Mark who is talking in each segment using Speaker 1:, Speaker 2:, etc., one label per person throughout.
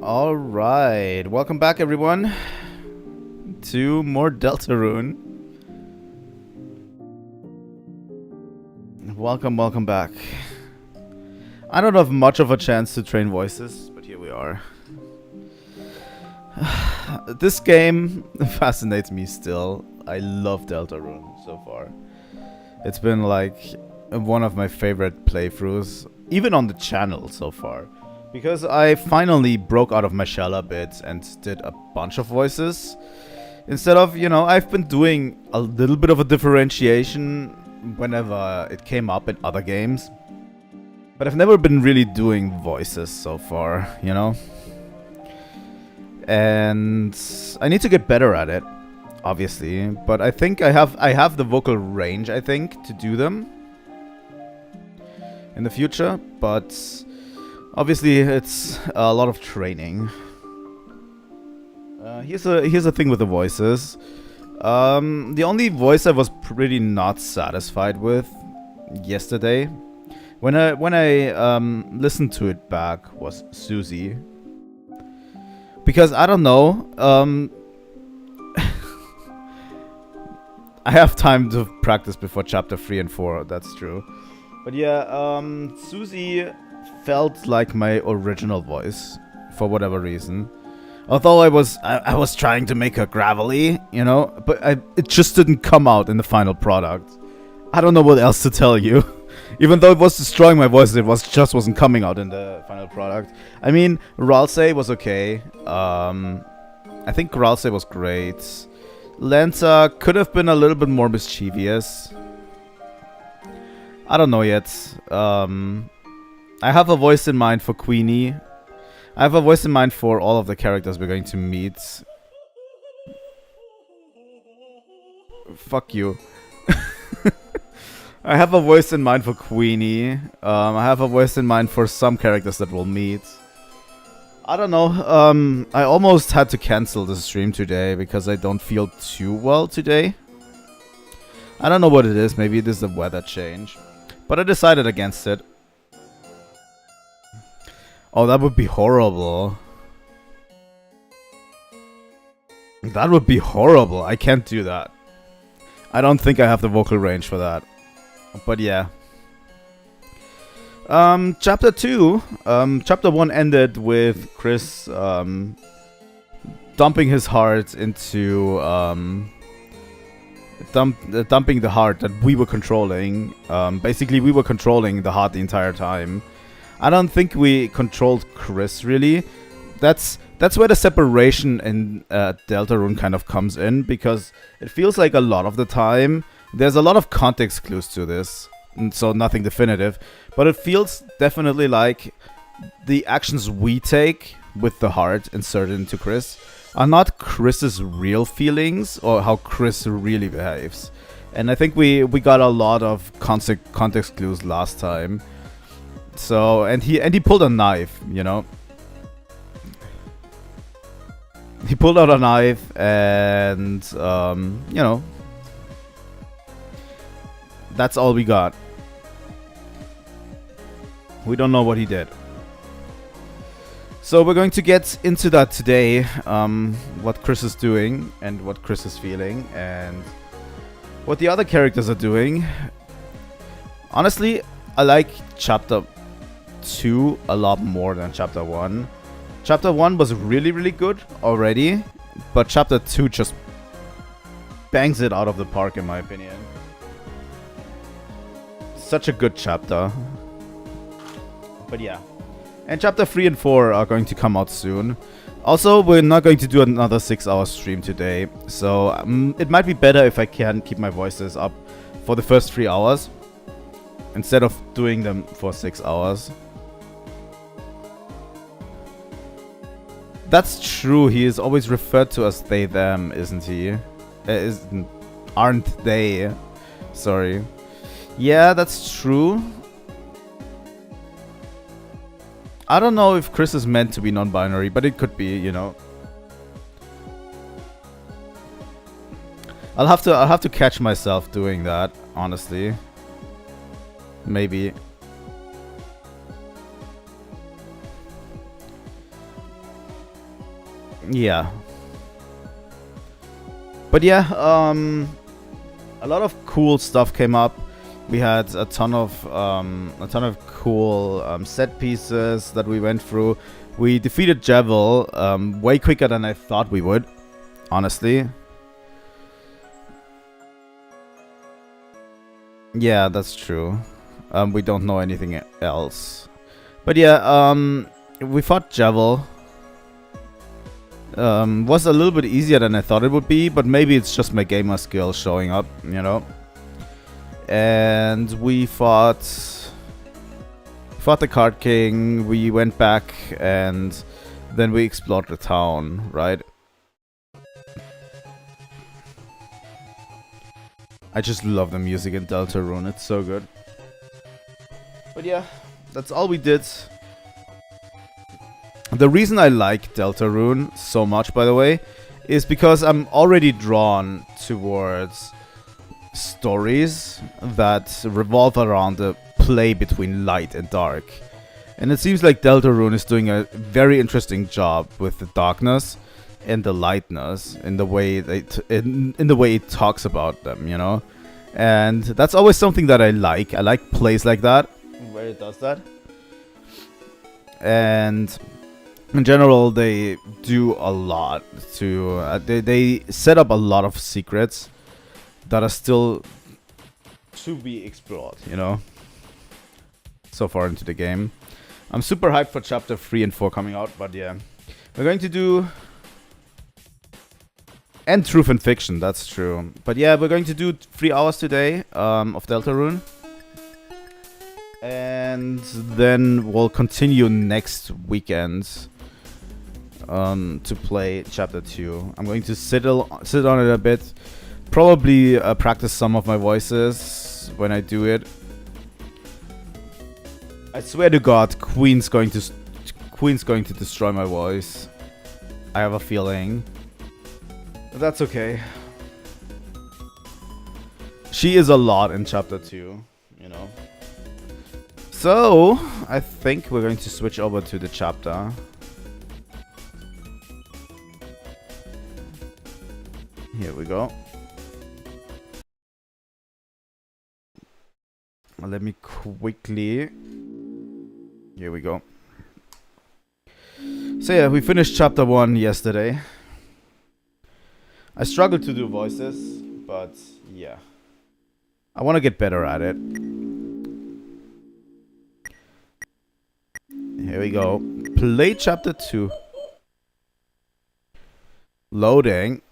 Speaker 1: All right, welcome back, everyone, to more Deltarune. Welcome back. I don't have much of a chance to train voices, but here we are. This game fascinates me still. I love Deltarune so far. It's been like one of my favorite playthroughs, even on the channel so far. Because I finally broke out of my shell a bit and did a bunch of voices. Instead of, you know, I've been doing a little bit of a differentiation whenever it came up in other games. But I've never been really doing voices so far, you know? And I need to get better at it, obviously. But I think I have the vocal range, I think, to do them in the future. But obviously, it's a lot of training. Here's a thing with the voices. The only voice I was pretty not satisfied with yesterday, when I listened to it back, was Susie. Because I don't know, I have time to practice before chapter 3 and 4. That's true. But yeah, Susie felt like my original voice for whatever reason. Although I was trying to make her gravelly, you know, but it just didn't come out in the final product. I don't know what else to tell you. Even though it was destroying my voice, it just wasn't coming out in the final product. I mean, Ralsei was okay. I think Ralsei was great. Lanta could have been a little bit more mischievous. I don't know yet. I have a voice in mind for Queenie. I have a voice in mind for all of the characters we're going to meet. Fuck you. I have a voice in mind for Queenie. I have a voice in mind for some characters that we'll meet. I don't know. I almost had to cancel the stream today because I don't feel too well today. I don't know what it is. Maybe it is the weather change. But I decided against it. Oh, that would be horrible. That would be horrible. I can't do that. I don't think I have the vocal range for that. But yeah. Chapter 2. Chapter 1 ended with Chris dumping his heart into dumping the heart that we were controlling. Basically, we were controlling the heart the entire time. I don't think we controlled Chris really. That's where the separation in Deltarune kind of comes in, because it feels like a lot of the time there's a lot of context clues to this, and so nothing definitive. But it feels definitely like the actions we take with the heart inserted into Chris are not Chris's real feelings or how Chris really behaves. And I think we got a lot of context clues last time. So and he pulled a knife, you know. He pulled out a knife, and you know, that's all we got. We don't know what he did. So we're going to get into that today, what Chris is doing and what Chris is feeling and what the other characters are doing. Honestly, I like chapter 2 a lot more than chapter 1. Chapter 1 was really, really good already, but chapter 2 just bangs it out of the park in my opinion. Such a good chapter. But yeah. And chapter 3 and 4 are going to come out soon. Also, we're not going to do another 6-hour stream today, so it might be better if I can keep my voices up for the first 3 hours instead of doing them for 6 hours. That's true. He is always referred to as they, them, isn't he? Aren't they? Sorry. Yeah, that's true. I don't know if Chris is meant to be non-binary, but it could be, you know. I'll have to catch myself doing that, honestly. Maybe. Yeah. But yeah, a lot of cool stuff came up. We had a ton of cool set pieces that we went through. We defeated Javel way quicker than I thought we would, honestly. Yeah, that's true. We don't know anything else. But yeah, we fought Javel. Was a little bit easier than I thought it would be, but maybe it's just my gamer skill showing up, you know. And we fought the Card King. We went back and then we explored the town, right? I just love the music in Deltarune. It's so good. But yeah, that's all we did. The reason I like Deltarune so much, by the way, is because I'm already drawn towards stories that revolve around the play between light and dark. And it seems like Deltarune is doing a very interesting job with the darkness and the lightness in the way in the way it talks about them, you know? And that's always something that I like. I like plays like that, where it does that. And in general, they do a lot to... they set up a lot of secrets that are still to be explored, you know? So far into the game. I'm super hyped for Chapter 3 and 4 coming out, but yeah. We're going to do... And Truth and Fiction, that's true. But yeah, we're going to do 3 hours today of Deltarune. And then we'll continue next weekend to play Chapter 2. I'm going to sit on it a bit. Probably practice some of my voices when I do it. I swear to God, Queen's going to destroy my voice. I have a feeling. But that's okay. She is a lot in Chapter 2, you know. So, I think we're going to switch over to the chapter. Here we go. Let me quickly... Here we go. So yeah, we finished Chapter 1 yesterday. I struggled to do voices, but yeah. I want to get better at it. Here we go. Play Chapter 2. Loading.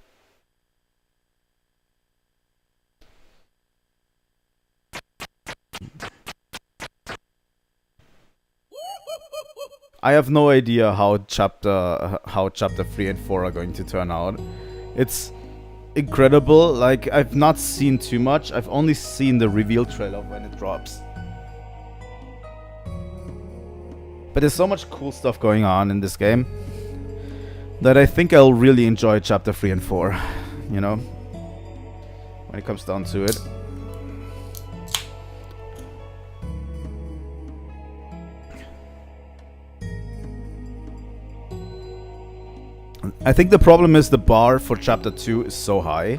Speaker 1: I have no idea how chapter 3 and 4 are going to turn out. It's incredible. Like, I've not seen too much. I've only seen the reveal trailer when it drops. But there's so much cool stuff going on in this game that I think I'll really enjoy Chapter 3 and 4, you know, when it comes down to it. I think the problem is the bar for Chapter 2 is so high.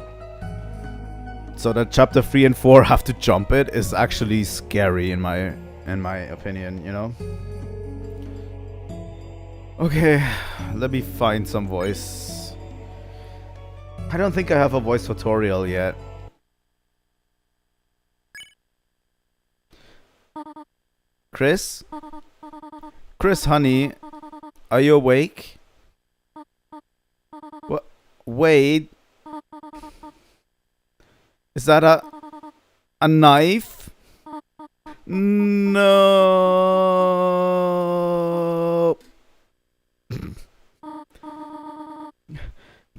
Speaker 1: So that Chapter 3 and 4 have to jump it is actually scary in my opinion, you know. Okay, let me find some voice. I don't think I have a voice tutorial yet. Chris? Chris, honey, are you awake? What? Wait. Is that a knife? No.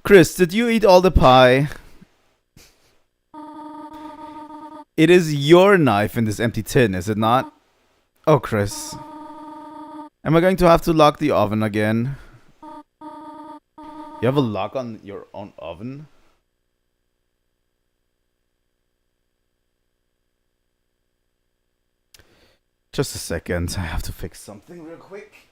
Speaker 1: Chris, did you eat all the pie? It is your knife in this empty tin, is it not? Oh, Chris. Am I going to have to lock the oven again? You have a lock on your own oven? Just a second, I have to fix something real quick.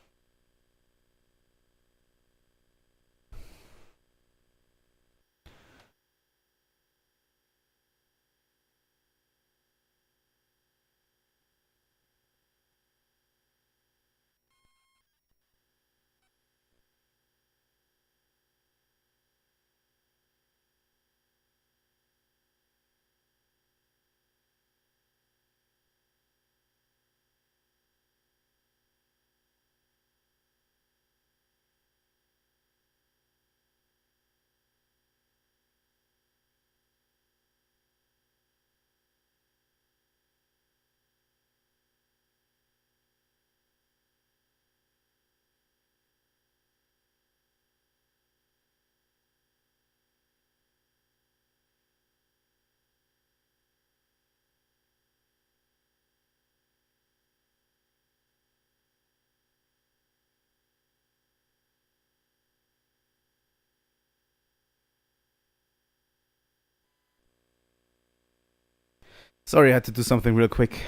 Speaker 1: Sorry, I had to do something real quick.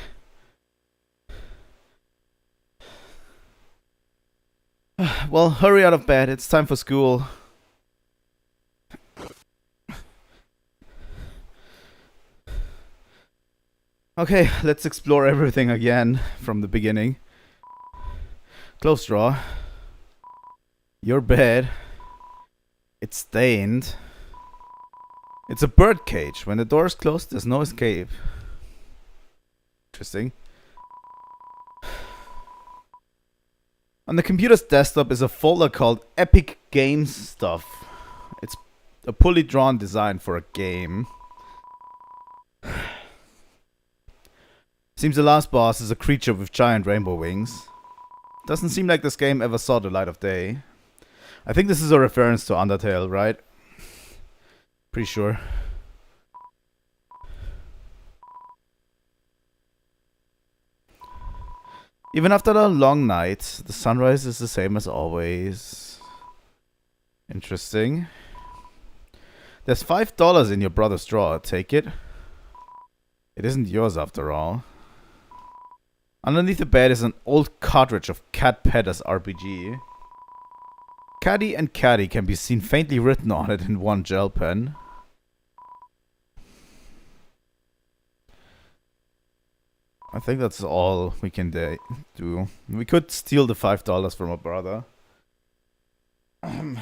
Speaker 1: Well, hurry out of bed. It's time for school. Okay, let's explore everything again from the beginning. Close drawer. Your bed. It's stained. It's a bird cage. When the door is closed, there's no escape. Interesting. On the computer's desktop is a folder called Epic Games Stuff. It's a poorly drawn design for a game. Seems the last boss is a creature with giant rainbow wings. Doesn't seem like this game ever saw the light of day. I think this is a reference to Undertale, right? Pretty sure. Even after a long night, the sunrise is the same as always. Interesting. There's $5 in your brother's drawer. Take it. It isn't yours after all. Underneath the bed is an old cartridge of Cat Pedders RPG. Caddy and Caddy can be seen faintly written on it in one gel pen. I think that's all we can do. We could steal the $5 from our brother. A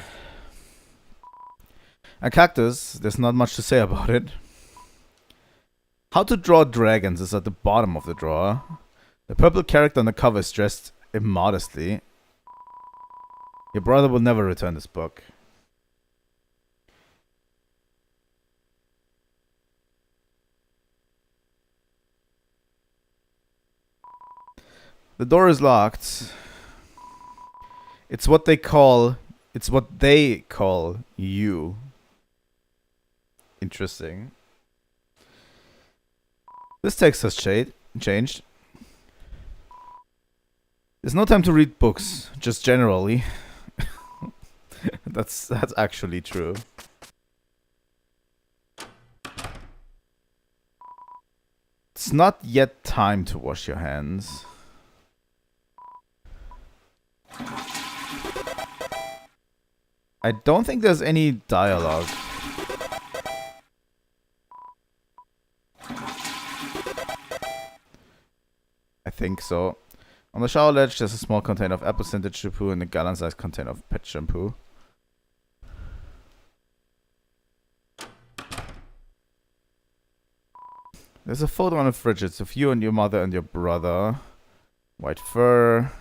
Speaker 1: cactus, there's not much to say about it. How to draw dragons is at the bottom of the drawer. The purple character on the cover is dressed immodestly. Your brother will never return this book. The door is locked. It's what they call you. Interesting. This text has changed. There's no time to read books, just generally. That's actually true. It's not yet time to wash your hands. I don't think there's any dialogue. I think so. On the shower ledge, there's a small container of apple scented shampoo and a gallon-sized container of pet shampoo. There's a photo on the fridge. It's of you and your mother and your brother. White fur.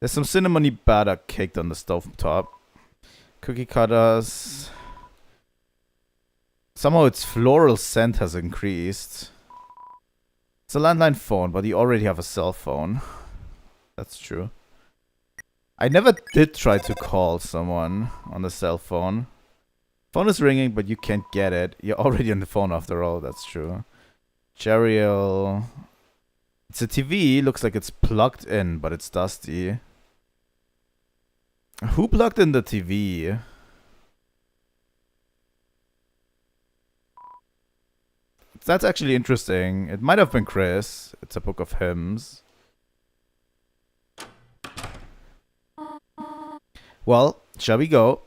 Speaker 1: There's some cinnamony batter caked on the stove top. Cookie cutters. Somehow its floral scent has increased. It's a landline phone, but you already have a cell phone. That's true. I never did try to call someone on the cell phone. Phone is ringing, but you can't get it. You're already on the phone after all. That's true. Jeriel. It's a TV. Looks like it's plugged in, but it's dusty. Who plugged in the TV? That's actually interesting. It might have been Chris. It's a book of hymns. Well, shall we go?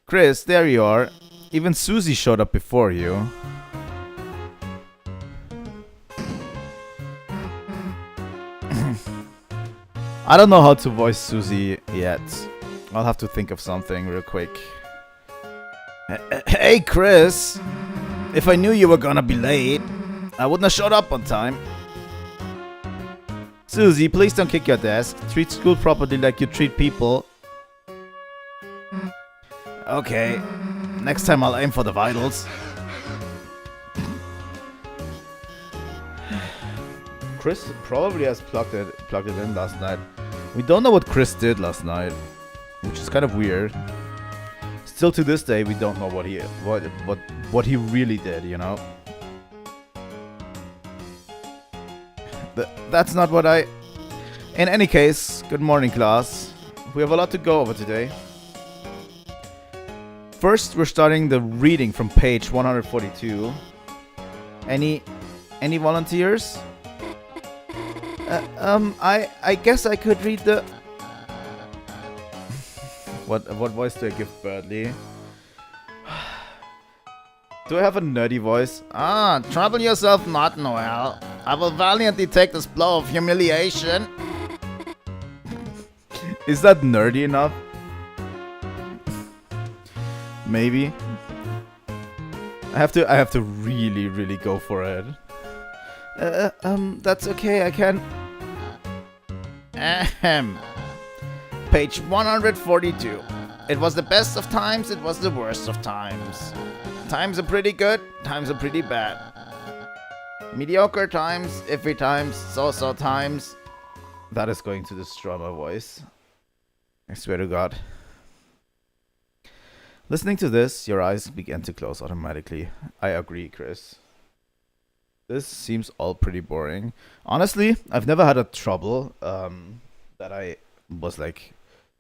Speaker 1: Chris, there you are. Even Susie showed up before you. I don't know how to voice Susie yet. I'll have to think of something real quick. Hey, Chris! If I knew you were gonna be late, I wouldn't have showed up on time. Susie, please don't kick your desk. Treat school properly like you treat people. Okay. Next time I'll aim for the vitals. Chris probably has plugged it in last night. We don't know what Chris did last night, which is kind of weird. Still to this day, we don't know what he really did, you know. That's not what I. In any case, good morning, class. we have a lot to go over today. First, we're starting the reading from page 142. Any volunteers? I guess I could read the... What voice do I give Birdly? Do I have a nerdy voice? Ah, trouble yourself not, Noel. I will valiantly take this blow of humiliation. Is that nerdy enough? Maybe. I have to really go for it. That's okay, I can... Ahem. Page 142. It was the best of times, it was the worst of times. Times are pretty good, times are pretty bad. Mediocre times, iffy times, so-so times. That is going to destroy my voice. I swear to God. Listening to this, your eyes begin to close automatically. I agree, Chris. This seems all pretty boring. Honestly, I've never had a trouble that I was like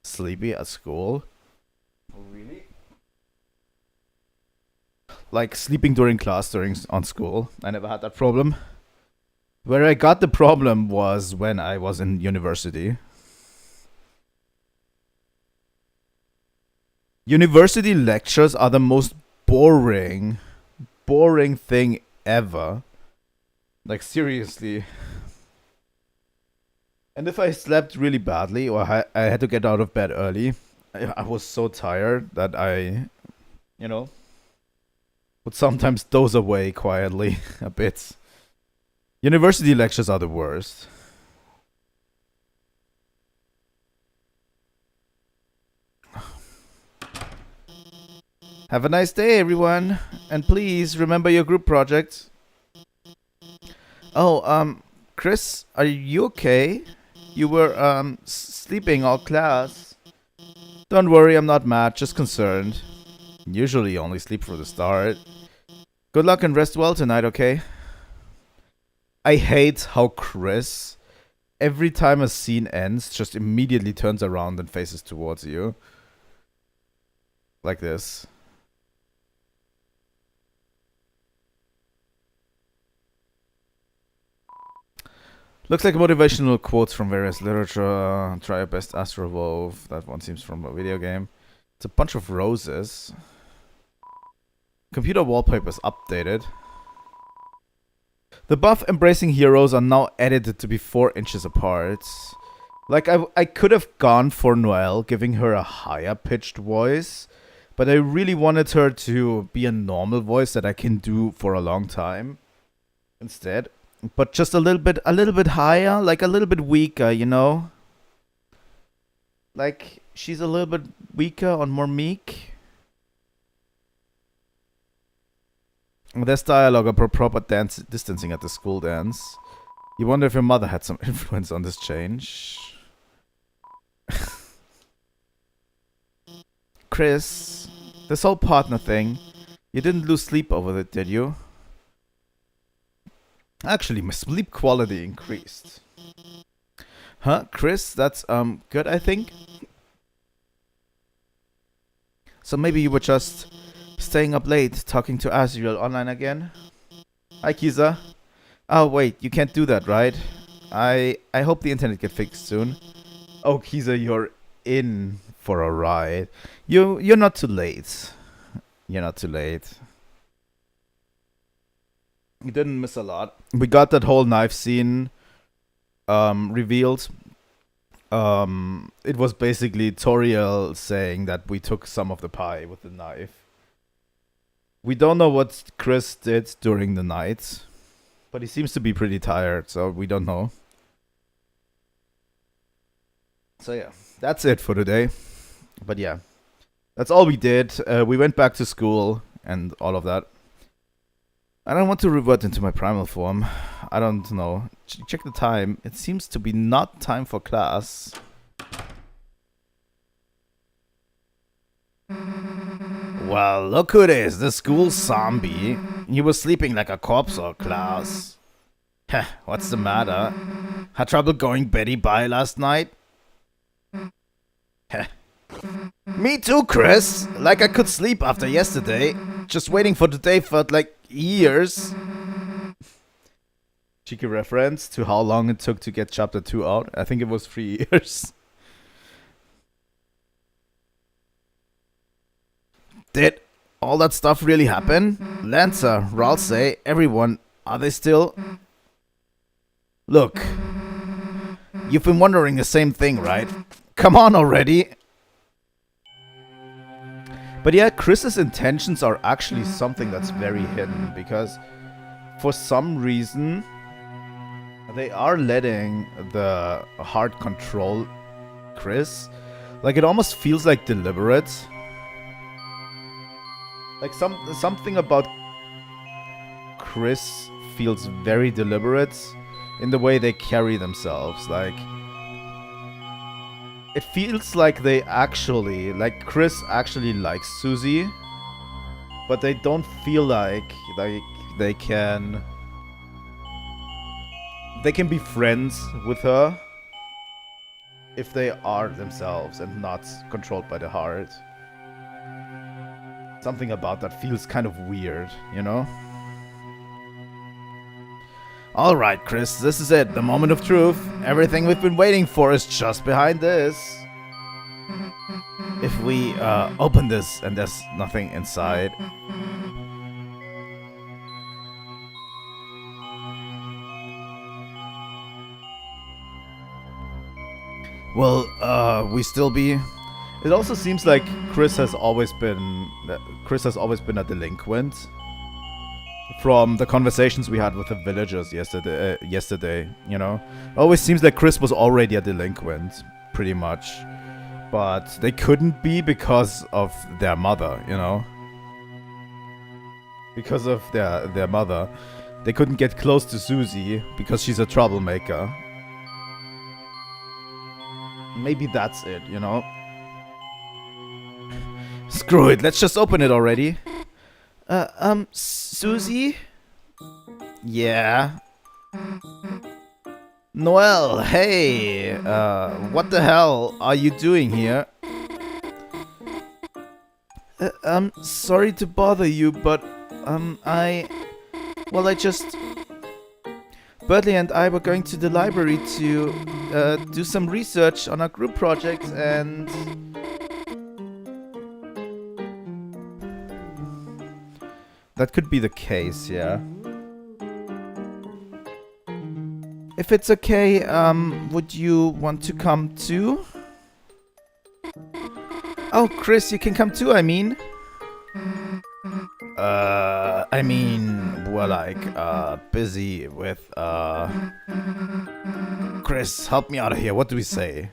Speaker 1: sleepy at school. Oh, really? Like sleeping during class on school. I never had that problem. Where I got the problem was when I was in university. University lectures are the most boring thing ever. Like, seriously. And if I slept really badly or I had to get out of bed early, I was so tired that I, would sometimes doze away quietly a bit. University lectures are the worst. Have a nice day, everyone. And please remember your group project. Oh, Chris, are you okay? You were, sleeping all class. Don't worry, I'm not mad, just concerned. Usually only sleep for the start. Good luck and rest well tonight, okay? I hate how Chris, every time a scene ends, just immediately turns around and faces towards you. Like this. Looks like motivational quotes from various literature. Try your best, Astrovov. That one seems from a video game. It's a bunch of roses. Computer wallpapers updated. The buff embracing heroes are now edited to be 4 inches apart. Like, I could have gone for Noelle, giving her a higher pitched voice. But I really wanted her to be a normal voice that I can do for a long time. Instead. But just a little bit higher, like a little bit weaker, you know? Like, she's a little bit weaker and more meek. There's dialogue about proper dance distancing at the school dance. You wonder if your mother had some influence on this change. Chris, this whole partner thing, you didn't lose sleep over it, did you? Actually, my sleep quality increased. Huh, Chris? That's, good, I think? So maybe you were just staying up late, talking to Azriel online again? Hi, Kiza. Oh, wait, you can't do that, right? I hope the internet gets fixed soon. Oh, Kiza, you're in for a ride. You're not too late. You're not too late. You didn't miss a lot. We got that whole knife scene revealed. It was basically Toriel saying that we took some of the pie with the knife. We don't know what Chris did during the night, but he seems to be pretty tired, so we don't know. So yeah, that's it for today. But yeah, that's all we did. We went back to school and all of that. I don't want to revert into my primal form. I don't know. Check the time. It seems to be not time for class. Well, look who it is. The school zombie. He was sleeping like a corpse all class. Heh, what's the matter? Had trouble going Betty by last night? Me too, Chris. Like I could sleep after yesterday. Just waiting for the day felt like years. Cheeky reference to how long it took to get chapter 2 out. I think it was 3 years. Did all that stuff really happen? Lancer, Ralsei, everyone, are they still? Look, you've been wondering the same thing, right? Come on already! But yeah, Chris's intentions are actually something that's very hidden, because for some reason they are letting the heart control Chris. Like, it almost feels like deliberate. Like something about Chris feels very deliberate in the way they carry themselves. Like, it feels like they actually, like Chris actually likes Susie, but they don't feel like they can be friends with her if they are themselves and not controlled by the heart. Something about that feels kind of weird, you know? Alright, Chris, this is it. The moment of truth. Everything we've been waiting for is just behind this. If we open this and there's nothing inside. Will we still be... It also seems like Chris has always been a delinquent. From the conversations we had with the villagers yesterday, you know? It always seems like Chris was already a delinquent, pretty much. But they couldn't be because of their mother, you know? Because of their mother. They couldn't get close to Susie because she's a troublemaker. Maybe that's it, you know? Screw it, let's just open it already. Susie? Yeah? Noelle, hey! What the hell are you doing here? Sorry to bother you, but, Bertley and I were going to the library to, do some research on our group project, and... That could be the case, yeah. If it's okay, would you want to come too? Oh, Chris, you can come too, I mean. We're like, busy with, Chris, help me out of here, what do we say?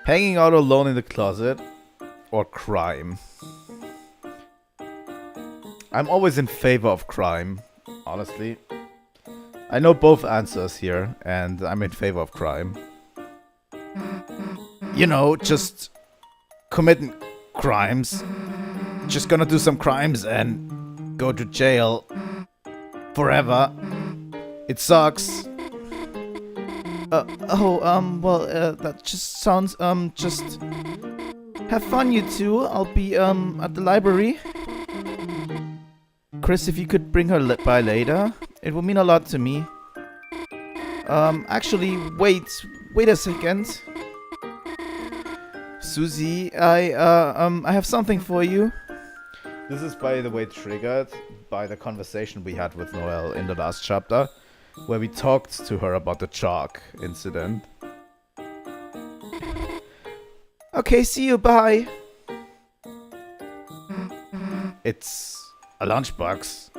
Speaker 1: Hanging out alone in the closet, or crime? I'm always in favor of crime, honestly. I know both answers here, and I'm in favor of crime. You know, just committing crimes. Just gonna do some crimes and go to jail forever. It sucks. That just sounds, just have fun, you two. I'll be, at the library. Chris, if you could bring her by later, it would mean a lot to me. Actually, wait a second. Susie, I have something for you. This is, by the way, triggered by the conversation we had with Noelle in the last chapter, where we talked to her about the chalk incident. Okay, see you, bye. It's a lunchbox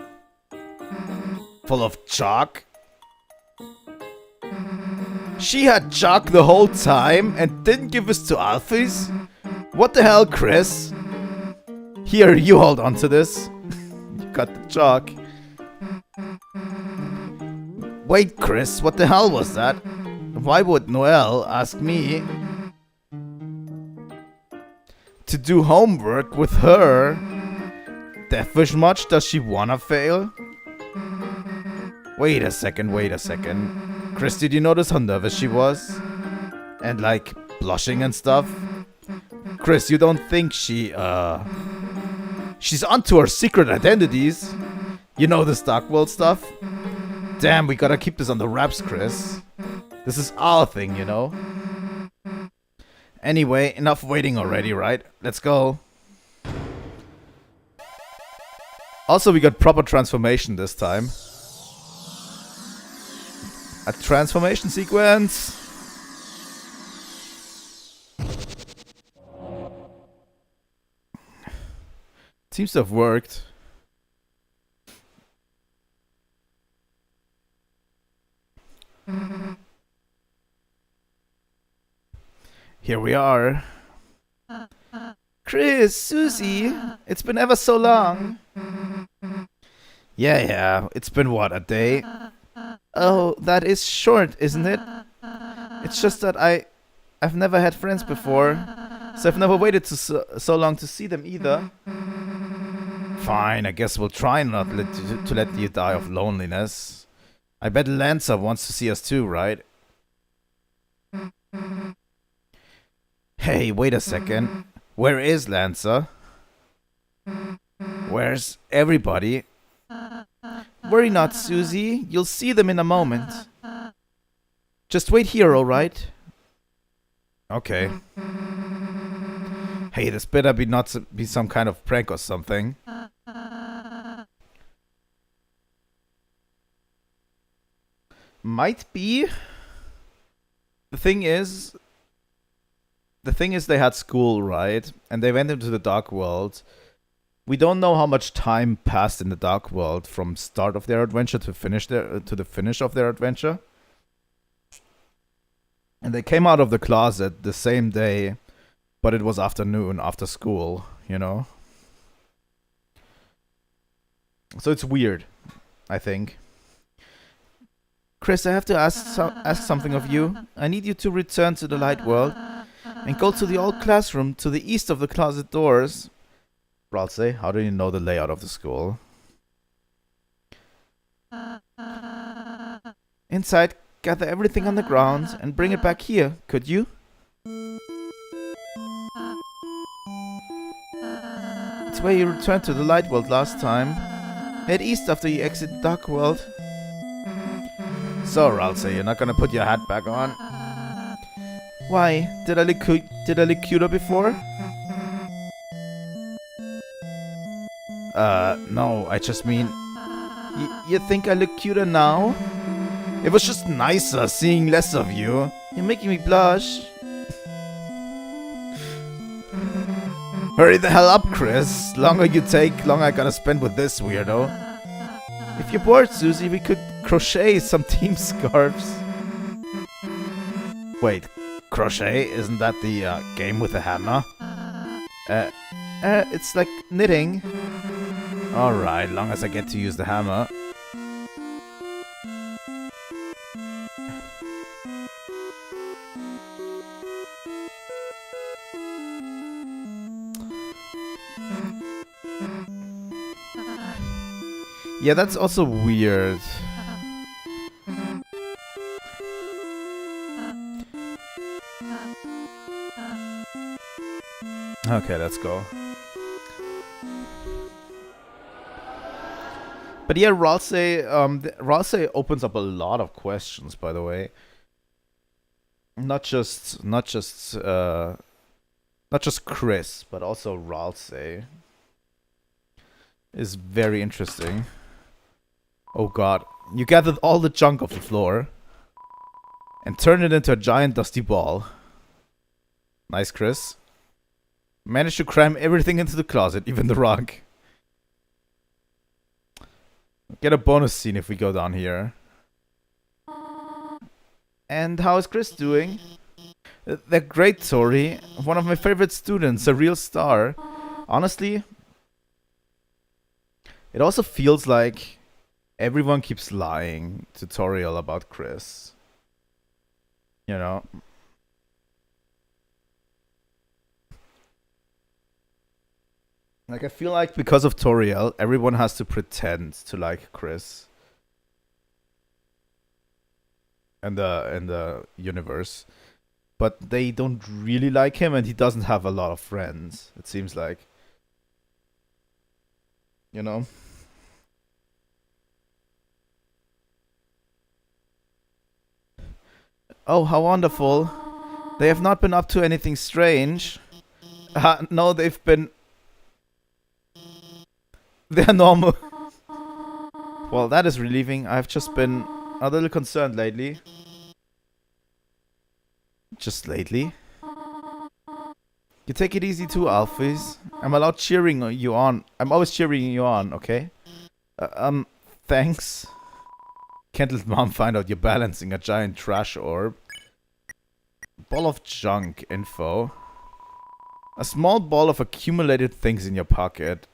Speaker 1: full of chalk. She had chalk the whole time and didn't give us to Alphys? What the hell, Chris? Here, you hold on to this. You got the chalk. Wait, Chris, what the hell was that? Why would Noelle ask me to do homework with her? Deathwish much? Does she wanna fail? Wait a second. Chris, did you notice how nervous she was? And like, blushing and stuff. Chris, you don't think she's onto her secret identities? You know this Dark World stuff? Damn, we gotta keep this on the wraps, Chris. This is our thing, you know? Anyway, enough waiting already, right? Let's go. Also, we got proper transformation this time. A transformation sequence. Seems to have worked. Here we are. Chris, Susie, it's been ever so long. Yeah, it's been what, a day? Oh, that is short, isn't it? It's just that I've never had friends before, so I've never waited so long to see them either. Fine, I guess we'll try not to let you die of loneliness. I bet Lancer wants to see us too, right? Hey, wait a second. Where is Lancer? Where's everybody? Worry not, Susie. You'll see them in a moment. Just wait here, alright? Okay. Hey, this better be some kind of prank or something. Might be. The thing is they had school, right? And they went into the Dark World. We don't know how much time passed in the Dark World from start of their adventure to the finish of their adventure. And they came out of the closet the same day, but it was afternoon, after school, you know? So it's weird, I think. Chris, I have to ask something of you. I need you to return to the light world and go to the old classroom to the east of the closet doors. Ralsei, how do you know the layout of the school? Inside, gather everything on the ground and bring it back here, could you? It's where you returned to the light world last time. Head east after you exit the Dark World. So, Ralsei, you're not gonna put your hat back on? Why? Did I look cuter before? No, I just mean... You think I look cuter now? It was just nicer seeing less of you. You're making me blush. Hurry the hell up, Chris. Longer you take, longer I gotta spend with this weirdo. If you're bored, Susie, we could crochet some team scarves. Wait, crochet? Isn't that the game with the hammer? It's like knitting. Alright, long as I get to use the hammer. Yeah, that's also weird. Okay, let's go. But yeah, Ralsei opens up a lot of questions, by the way. Not just Chris, but also Ralsei is very interesting. Oh god. You gathered all the junk off the floor and turned it into a giant dusty ball. Nice, Chris. Managed to cram everything into the closet, even the rug. Get a bonus scene if we go down here. And how is Chris doing? They're great, Tori. One of my favorite students, a real star. Honestly, it also feels like everyone keeps lying tutorial about Chris. You know? Like, I feel like because of Toriel, everyone has to pretend to like Chris. In the universe. but they don't really like him, and he doesn't have a lot of friends, it seems like. You know? Oh, how wonderful. They have not been up to anything strange. No, they've been... They're normal. Well, that is relieving. I've just been a little concerned lately. Just lately. You take it easy too, Alphys. I'm allowed cheering you on. I'm always cheering you on, okay? Thanks. Can't let Mom find out you're balancing a giant trash orb. Ball of junk info. A small ball of accumulated things in your pocket.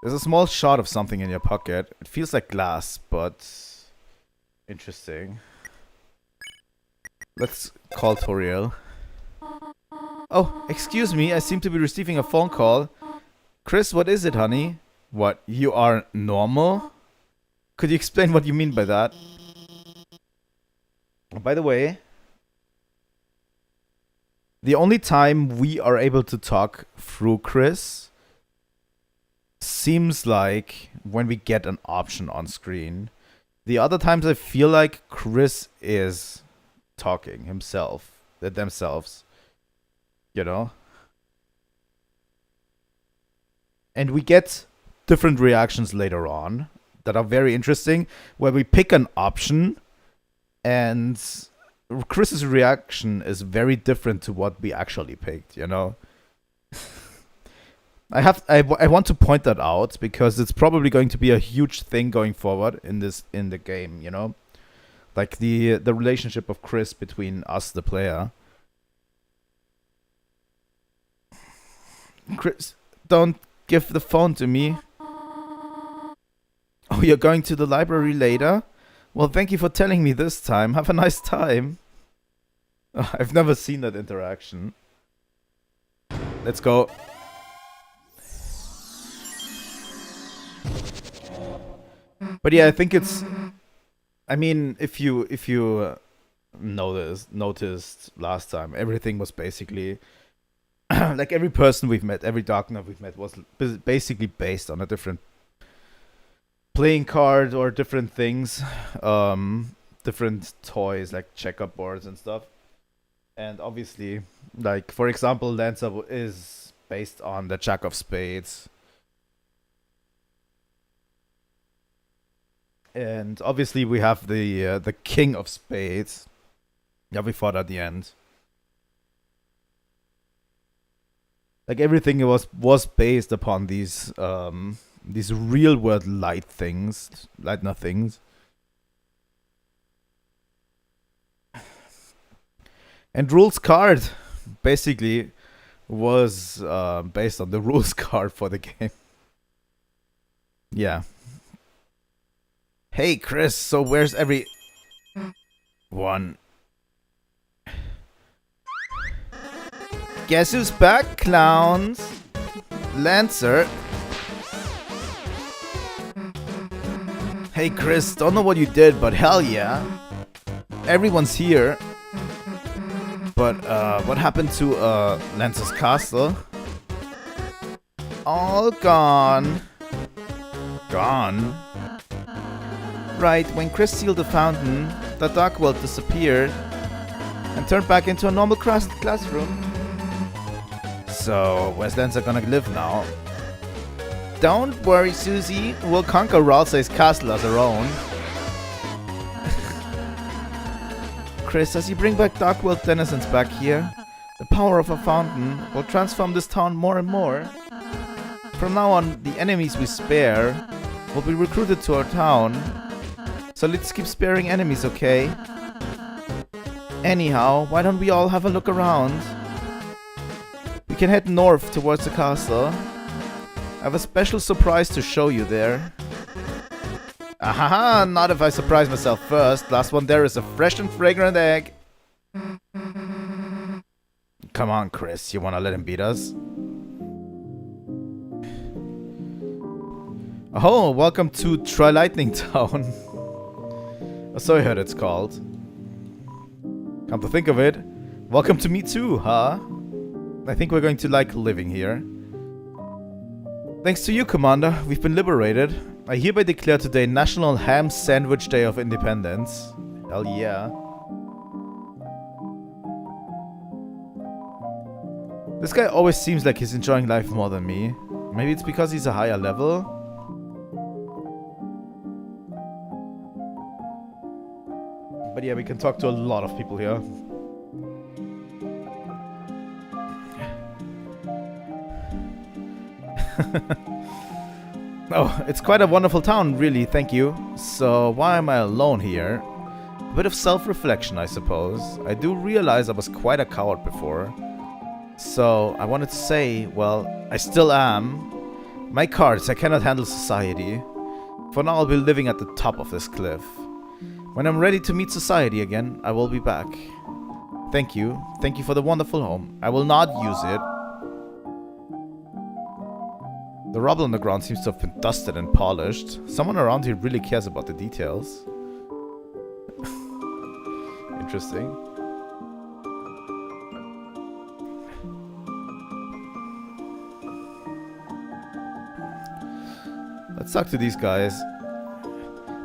Speaker 1: There's a small shot of something in your pocket. It feels like glass, but... interesting. Let's call Toriel. Oh, excuse me, I seem to be receiving a phone call. Chris, what is it, honey? What, you are normal? Could you explain what you mean by that? By the way, the only time we are able to talk through Chris seems like when we get an option on screen. The other times I feel like Chris is talking themselves, you know? And we get different reactions later on that are very interesting, where we pick an option and Chris's reaction is very different to what we actually picked, you know? I want to point that out because it's probably going to be a huge thing going forward in the game, you know? Like the relationship of Chris between us, the player. Chris, don't give the phone to me. Oh, you're going to the library later? Well, thank you for telling me this time. Have a nice time. I've never seen that interaction. Let's go. But yeah, I think it's... I mean, if you noticed last time, everything was basically... like every person we've met, every Darkner we've met was basically based on a different playing card or different things. Different toys like checkup boards and stuff. And obviously, like, for example, Lancer is based on the Jack of Spades. And obviously we have the King of Spades. Yeah, we fought at the end. Like everything was based upon these real world Lightner things. And Rules card basically was based on the Rules card for the game. Yeah. Hey Chris, so where's everyone? Guess who's back, clowns? Lancer. Hey Chris, don't know what you did, but hell yeah. Everyone's here. But what happened to Lancer's castle? All gone. Gone? Right, when Chris sealed the fountain, the dark world disappeared and turned back into a normal classroom. So, where's Lancer gonna live now? Don't worry, Susie. We'll conquer Ralsei's castle as our own. Chris, as you bring back dark world denizens back here, the power of a fountain will transform this town more and more. From now on, the enemies we spare will be recruited to our town. So let's keep sparing enemies, okay? Anyhow, why don't we all have a look around? We can head north towards the castle. I have a special surprise to show you there. Ahaha, not if I surprise myself first. Last one there is a fresh and fragrant egg. Come on, Chris, you wanna let him beat us? Oh, welcome to Trilightning Town. So I heard it's called. Come to think of it, welcome to me too, huh? I think we're going to like living here. Thanks to you, Commander, we've been liberated. I hereby declare today National Ham Sandwich Day of Independence. Hell yeah. This guy always seems like he's enjoying life more than me. Maybe it's because he's a higher level? But yeah, we can talk to a lot of people here. Oh, it's quite a wonderful town, really, thank you. So, why am I alone here? A bit of self-reflection, I suppose. I do realize I was quite a coward before. So, I wanted to say, well, I still am. My cards, I cannot handle society. For now, I'll be living at the top of this cliff. When I'm ready to meet society again, I will be back. Thank you. Thank you for the wonderful home. I will not use it. The rubble on the ground seems to have been dusted and polished. Someone around here really cares about the details. Interesting. Let's talk to these guys.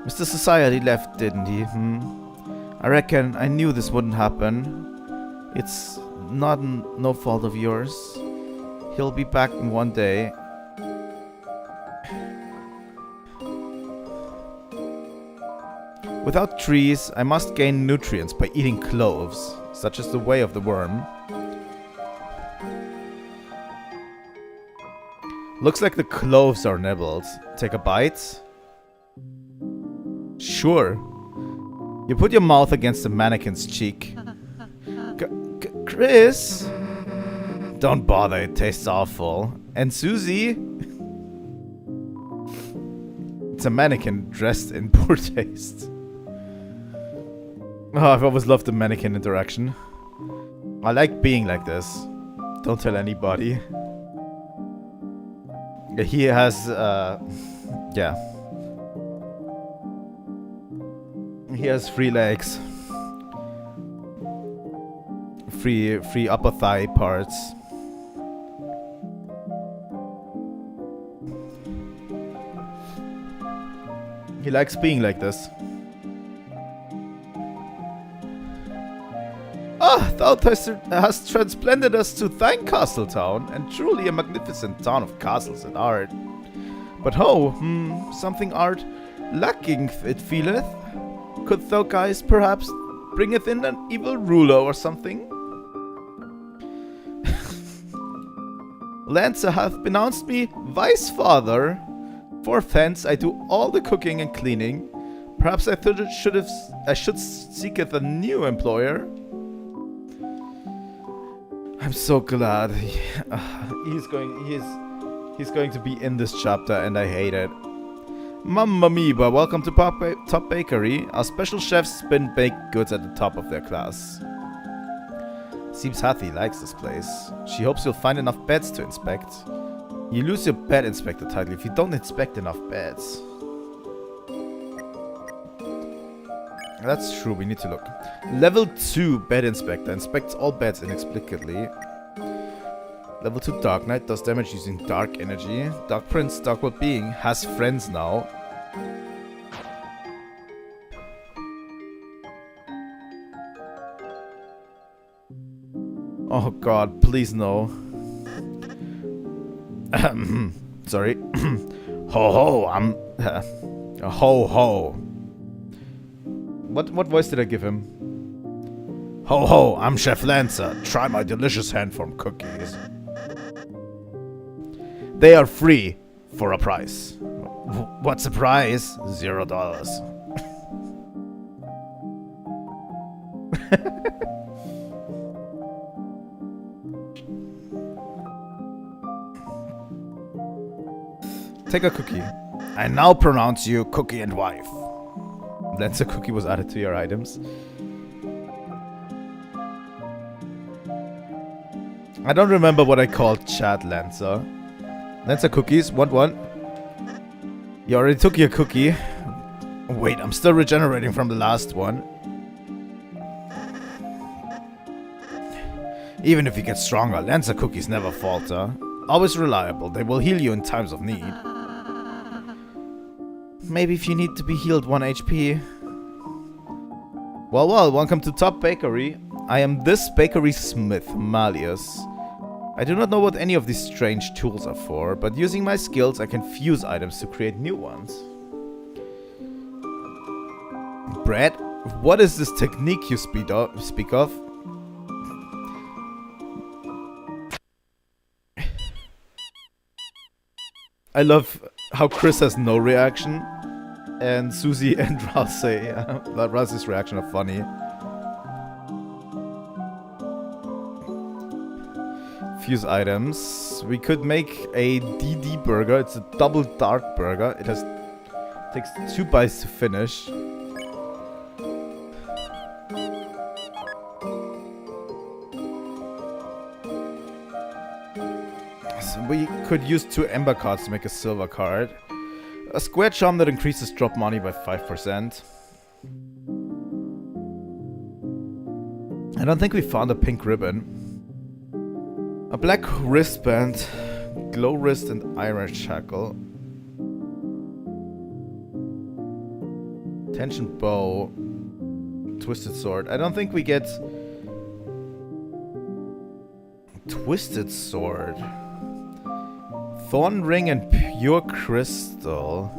Speaker 1: Mr. Society left, didn't he? I reckon I knew this wouldn't happen. It's not no fault of yours. He'll be back in one day. Without trees, I must gain nutrients by eating cloves, such as the way of the worm. Looks like the cloves are nibbled. Take a bite? Sure. You put your mouth against the mannequin's cheek. Chris? Don't bother, it tastes awful. And Susie? It's a mannequin dressed in poor taste. Oh, I've always loved the mannequin interaction. I like being like this. Don't tell anybody. He has, yeah. He has 3 legs. Free upper thigh parts. He likes being like this. Ah, thou hast transplanted us to thine castle town, and truly a magnificent town of castles and art. But ho, something art lacking, it feeleth. Could thou guys perhaps bringeth in an evil ruler or something? Lancer hath pronounced me vice father. For offense, I do all the cooking and cleaning. Perhaps I thought I should seeketh a new employer. I'm so glad he's going to be in this chapter, and I hate it. Mamma mia! Welcome to Top Bakery. Our special chefs spin baked goods at the top of their class. Seems Hathy likes this place. She hopes you'll find enough beds to inspect. You lose your bed inspector title if you don't inspect enough beds. That's true, we need to look. Level 2 bed inspector inspects all beds inexplicably. Level 2 Dark Knight does damage using dark energy. Dark Prince, Dark World Being, has friends now. Oh god, please no. Sorry. Ho ho, I'm... ho ho. What voice did I give him? Ho ho, I'm Chef Lancer. Try my delicious hand-formed cookies. They are free for a price. What's the price? $0. Take a cookie. I now pronounce you Cookie and Wife. Lancer cookie was added to your items. I don't remember what I called chat Lancer. Lancer cookies, want one? You already took your cookie. Wait, I'm still regenerating from the last one. Even if you get stronger, Lancer cookies never falter. Always reliable, they will heal you in times of need. Maybe if you need to be healed 1 HP. Well, welcome to Top Bakery. I am this bakery smith, Malleus. I do not know what any of these strange tools are for, but using my skills I can fuse items to create new ones. Brad, what is this technique you speak of? I love how Chris has no reaction, and Susie and Raz say that Raz's reaction are funny. Fuse items. We could make a DD burger. It's a double dark burger. It takes 2 bites to finish. So we could use 2 ember cards to make a silver card. A square charm that increases drop money by 5%. I don't think we found a pink ribbon. A black wristband, glow wrist and iron shackle. Tension bow, twisted sword. I don't think we get twisted sword. Thorn ring and pure crystal.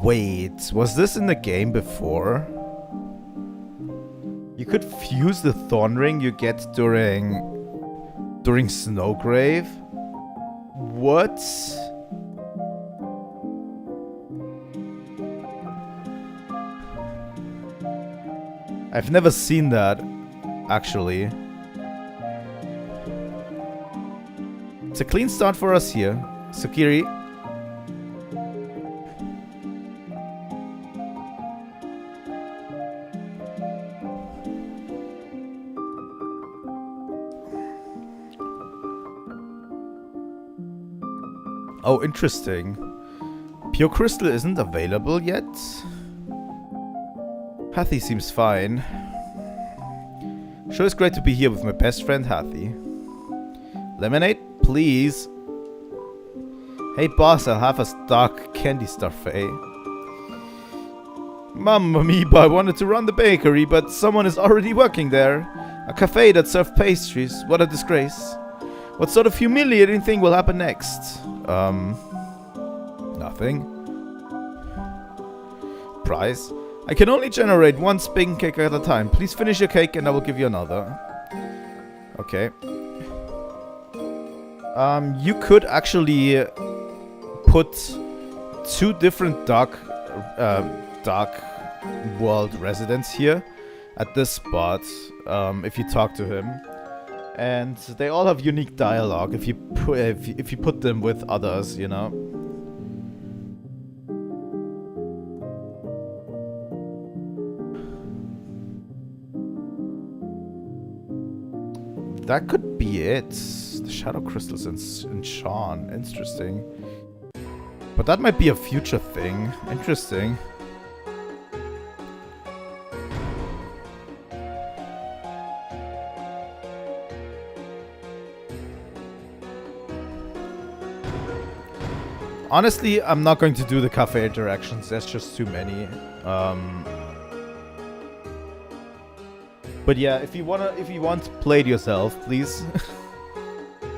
Speaker 1: Wait, was this in the game before? You could fuse the thorn ring you get during Snowgrave? What? I've never seen that, actually. It's a clean start for us here. Sukiri. Oh, interesting. Pure Crystal isn't available yet? Hathy seems fine. Sure, it's great to be here with my best friend Hathy. Lemonade, please. Hey boss, I'll have a dark candy starfait. Mamma mia, I wanted to run the bakery, but someone is already working there. A cafe that serves pastries. What a disgrace. What sort of humiliating thing will happen next? Nothing. Prize? I can only generate 1 spin cake at a time. Please finish your cake and I will give you another. Okay. You could actually put 2 different dark world residents here at this spot, if you talk to him. And they all have unique dialogue if you put them with others, you know. That could be it. The shadow crystals in Sean. Interesting. But that might be a future thing. Interesting. Honestly, I'm not going to do the cafe interactions. There's just too many. But yeah, if you want, play it yourself, please.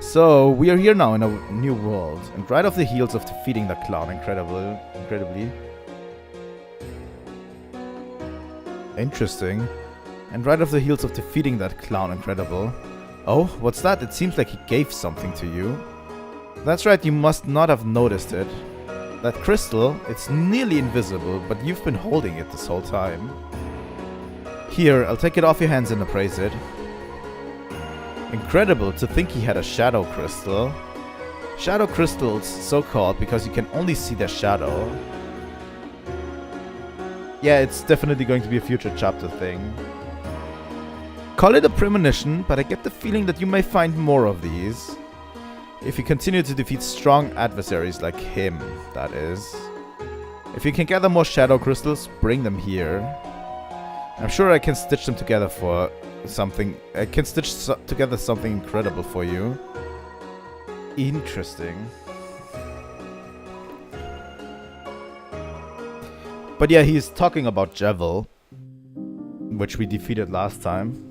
Speaker 1: So we are here now in a new world, and right off the heels of defeating the clown, incredibly. Interesting. And right off the heels of defeating that clown, incredible. Oh, what's that? It seems like he gave something to you. That's right, you must not have noticed it. That crystal, it's nearly invisible, but you've been holding it this whole time. Here, I'll take it off your hands and appraise it. Incredible to think he had a shadow crystal. Shadow crystals, so called because you can only see their shadow. Yeah, it's definitely going to be a future chapter thing. Call it a premonition, but I get the feeling that you may find more of these. If you continue to defeat strong adversaries like him, that is. If you can gather more shadow crystals, bring them here. I'm sure I can stitch them together for something. I can stitch together something incredible for you. Interesting. But yeah, he's talking about Jevil, which we defeated last time.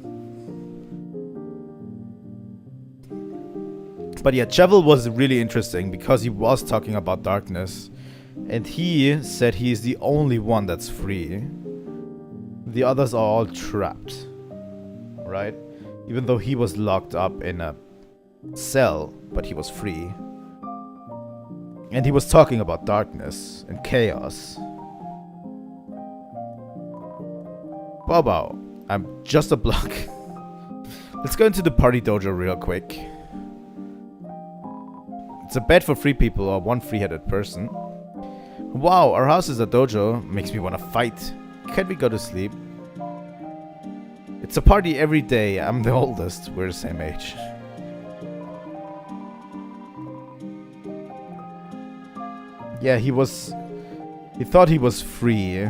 Speaker 1: But yeah, Jevil was really interesting because he was talking about darkness. And he said he's the only one that's free. The others are all trapped. Right? Even though he was locked up in a cell, but he was free. And he was talking about darkness and chaos. Bobo, I'm just a block. Let's go into the party dojo real quick. It's a bed for 3 people or 1 free-headed person. Wow, our house is a dojo. Makes me want to fight. Can't we go to sleep? It's a party every day. I'm the oldest. We're the same age. Yeah, he thought he was free.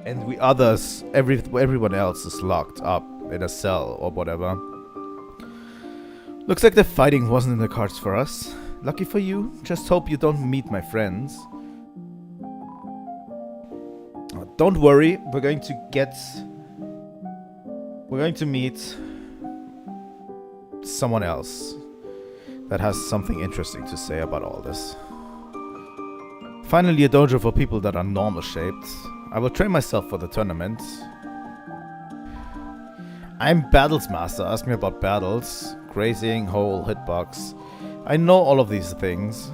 Speaker 1: And we others, everyone else is locked up in a cell or whatever. Looks like the fighting wasn't in the cards for us. Lucky for you. Just hope you don't meet my friends. Don't worry, we're going to meet someone else that has something interesting to say about all this. Finally a dojo for people that are normal shaped. I will train myself for the tournament. I'm Battles Master. Ask me about battles. Grazing, hole, hitbox. I know all of these things.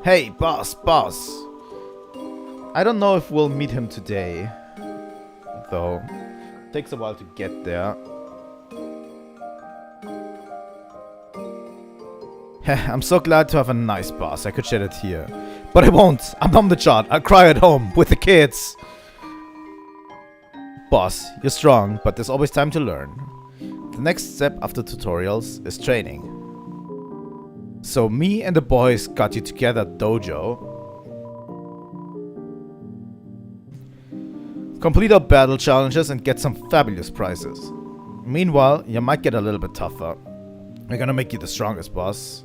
Speaker 1: Hey, boss. I don't know if we'll meet him today, though. Takes a while to get there. I'm so glad to have a nice boss. I could shed it here. But I won't. I'm on the chart. I'll cry at home with the kids. Boss, you're strong, but there's always time to learn. The next step after tutorials is training. So me and the boys got you together at dojo. Complete our battle challenges and get some fabulous prizes. Meanwhile, you might get a little bit tougher. We're gonna make you the strongest boss.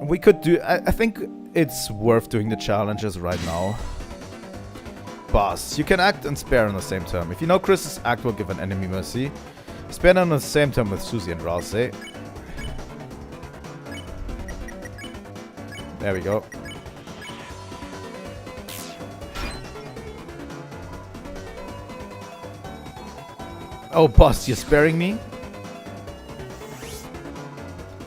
Speaker 1: We could do... I think it's worth doing the challenges right now. Boss, you can act and spare on the same turn. If you know Chris's act will give an enemy mercy, spare on the same turn with Susie and Ralsei. There we go. Oh, boss, you're sparing me?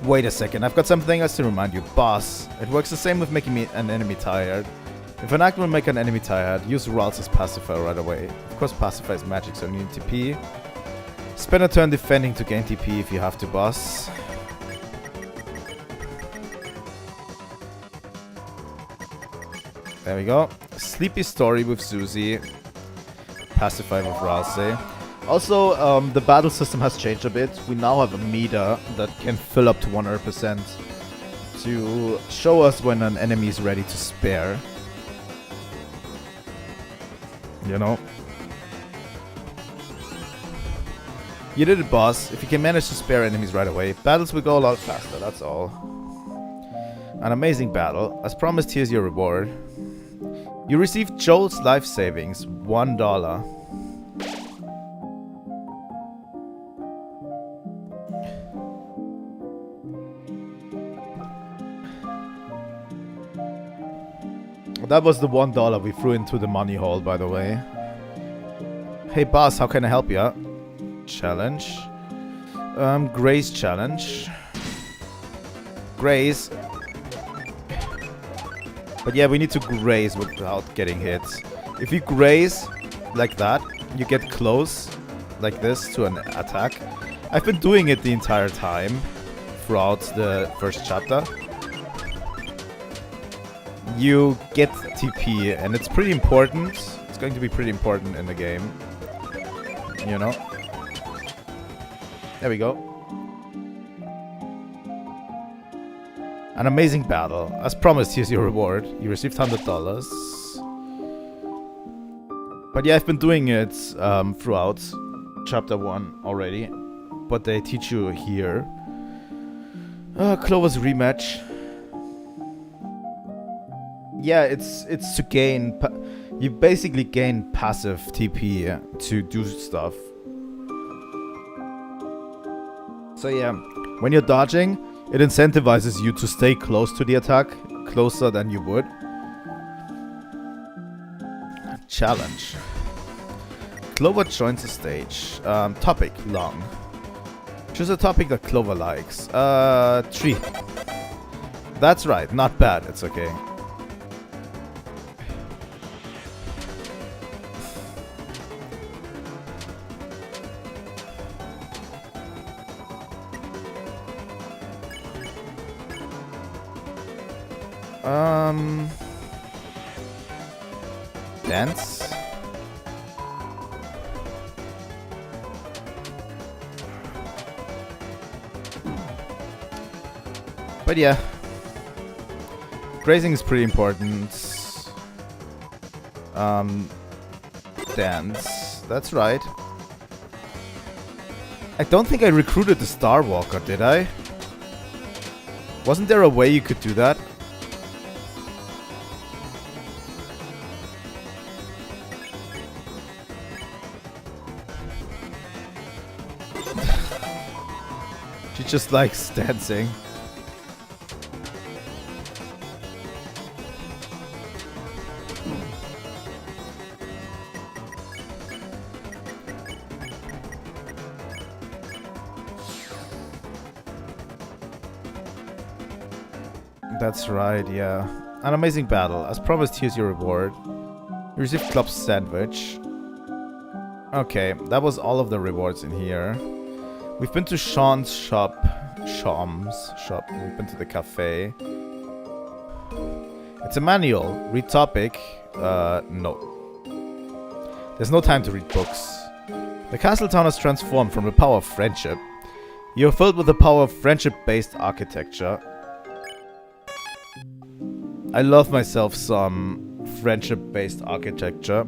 Speaker 1: Wait a second, I've got something else to remind you. Boss, it works the same with making an enemy tired. If an act will make an enemy tired, use Ralsei's pacifier right away. Of course, pacifier is magic, so you need TP. Spend a turn defending to gain TP if you have to, boss. There we go. Sleepy story with Susie. Pacify with Ralsei. Also, the battle system has changed a bit. We now have a meter that can fill up to 100% to show us when an enemy is ready to spare. You know? You did it, boss. If you can manage to spare enemies right away, battles will go a lot faster, that's all. An amazing battle. As promised, here's your reward. You received Joel's life savings, $1. That was the $1 we threw into the money hole, by the way. Hey boss, how can I help ya? Challenge. Graze challenge. Graze. But yeah, we need to graze without getting hit. If you graze like that, you get close like this to an attack. I've been doing it the entire time throughout the first chapter. You get TP, and it's pretty important. It's going to be pretty important in the game. You know? There we go. An amazing battle. As promised, here's your reward. You received $100. But yeah, I've been doing it throughout chapter 1 already. But they teach you here. Clover's rematch. Yeah, it's to gain... You basically gain passive TP to do stuff. So yeah, when you're dodging, it incentivizes you to stay close to the attack. Closer than you would. Challenge. Clover joins the stage. Topic, long. Choose a topic that Clover likes. Tree. That's right, not bad, it's okay. Dance. But yeah, grazing is pretty important. Dance. That's right. I don't think I recruited the Star Walker, did I? Wasn't there a way you could do that? She just likes dancing. That's right, yeah. An amazing battle. As promised, here's your reward. You received Club Sandwich. Okay, that was all of the rewards in here. We've been to Sean's shop. Shom's shop. We've been to the cafe. It's a manual. Read topic. No. There's no time to read books. The castle town has transformed from the power of friendship. You're filled with the power of friendship-based architecture. I love myself some friendship-based architecture.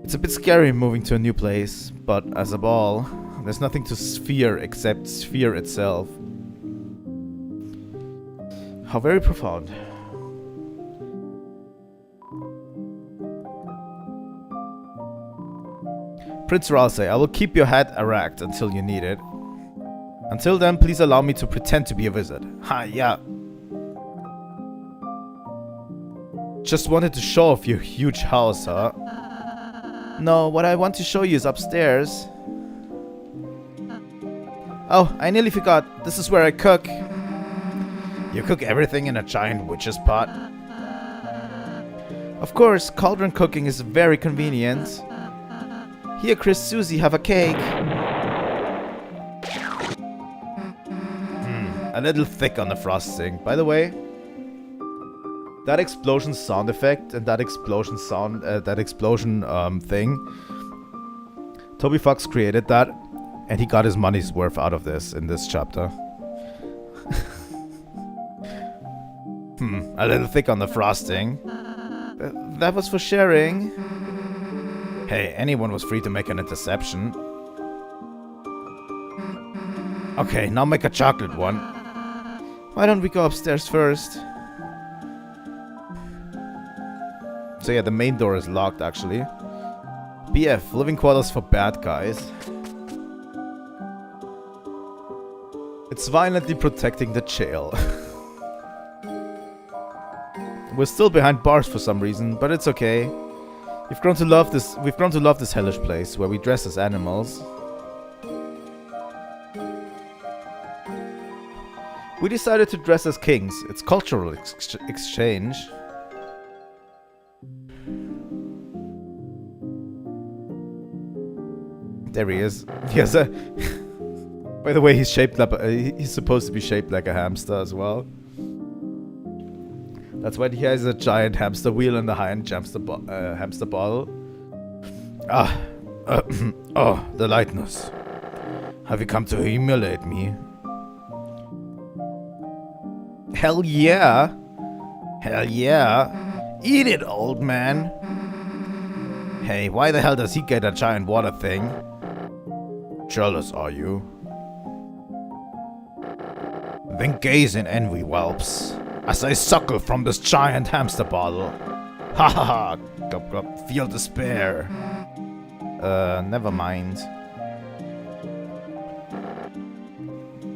Speaker 1: It's a bit scary moving to a new place, but as a ball, there's nothing to sphere except sphere itself. How very profound. Prince Ralsei, I will keep your head erect until you need it. Until then, please allow me to pretend to be a wizard. Ha, yeah. Just wanted to show off your huge house, huh? No, what I want to show you is upstairs. Oh, I nearly forgot. This is where I cook. You cook everything in a giant witch's pot? Of course, cauldron cooking is very convenient. Here, Chris, Susie, have a cake. A little thick on the frosting. By the way, that explosion sound effect and that explosion sound, thing, Toby Fox created that, and he got his money's worth out of this in this chapter. A little thick on the frosting. That was for sharing. Hey, anyone was free to make an interception. Okay, now make a chocolate one. Why don't we go upstairs first? So yeah, the main door is locked actually. BF, living quarters for bad guys. It's violently protecting the jail. We're still behind bars for some reason, but it's okay. We've grown to love this hellish place where we dress as animals. We decided to dress as kings. It's cultural exchange. There he is. He has a... By the way, he's shaped like he's supposed to be shaped like a hamster as well. That's why he has a giant hamster wheel and a giant hamster bottle. Oh, the lightness. Have you come to humiliate me? Hell yeah. Hell yeah. Eat it, old man. Hey, why the hell does he get a giant water thing? Jealous, are you? Then gaze in envy, whelps, as I suckle from this giant hamster bottle. Ha ha ha! Gub gub, feel despair. Never mind.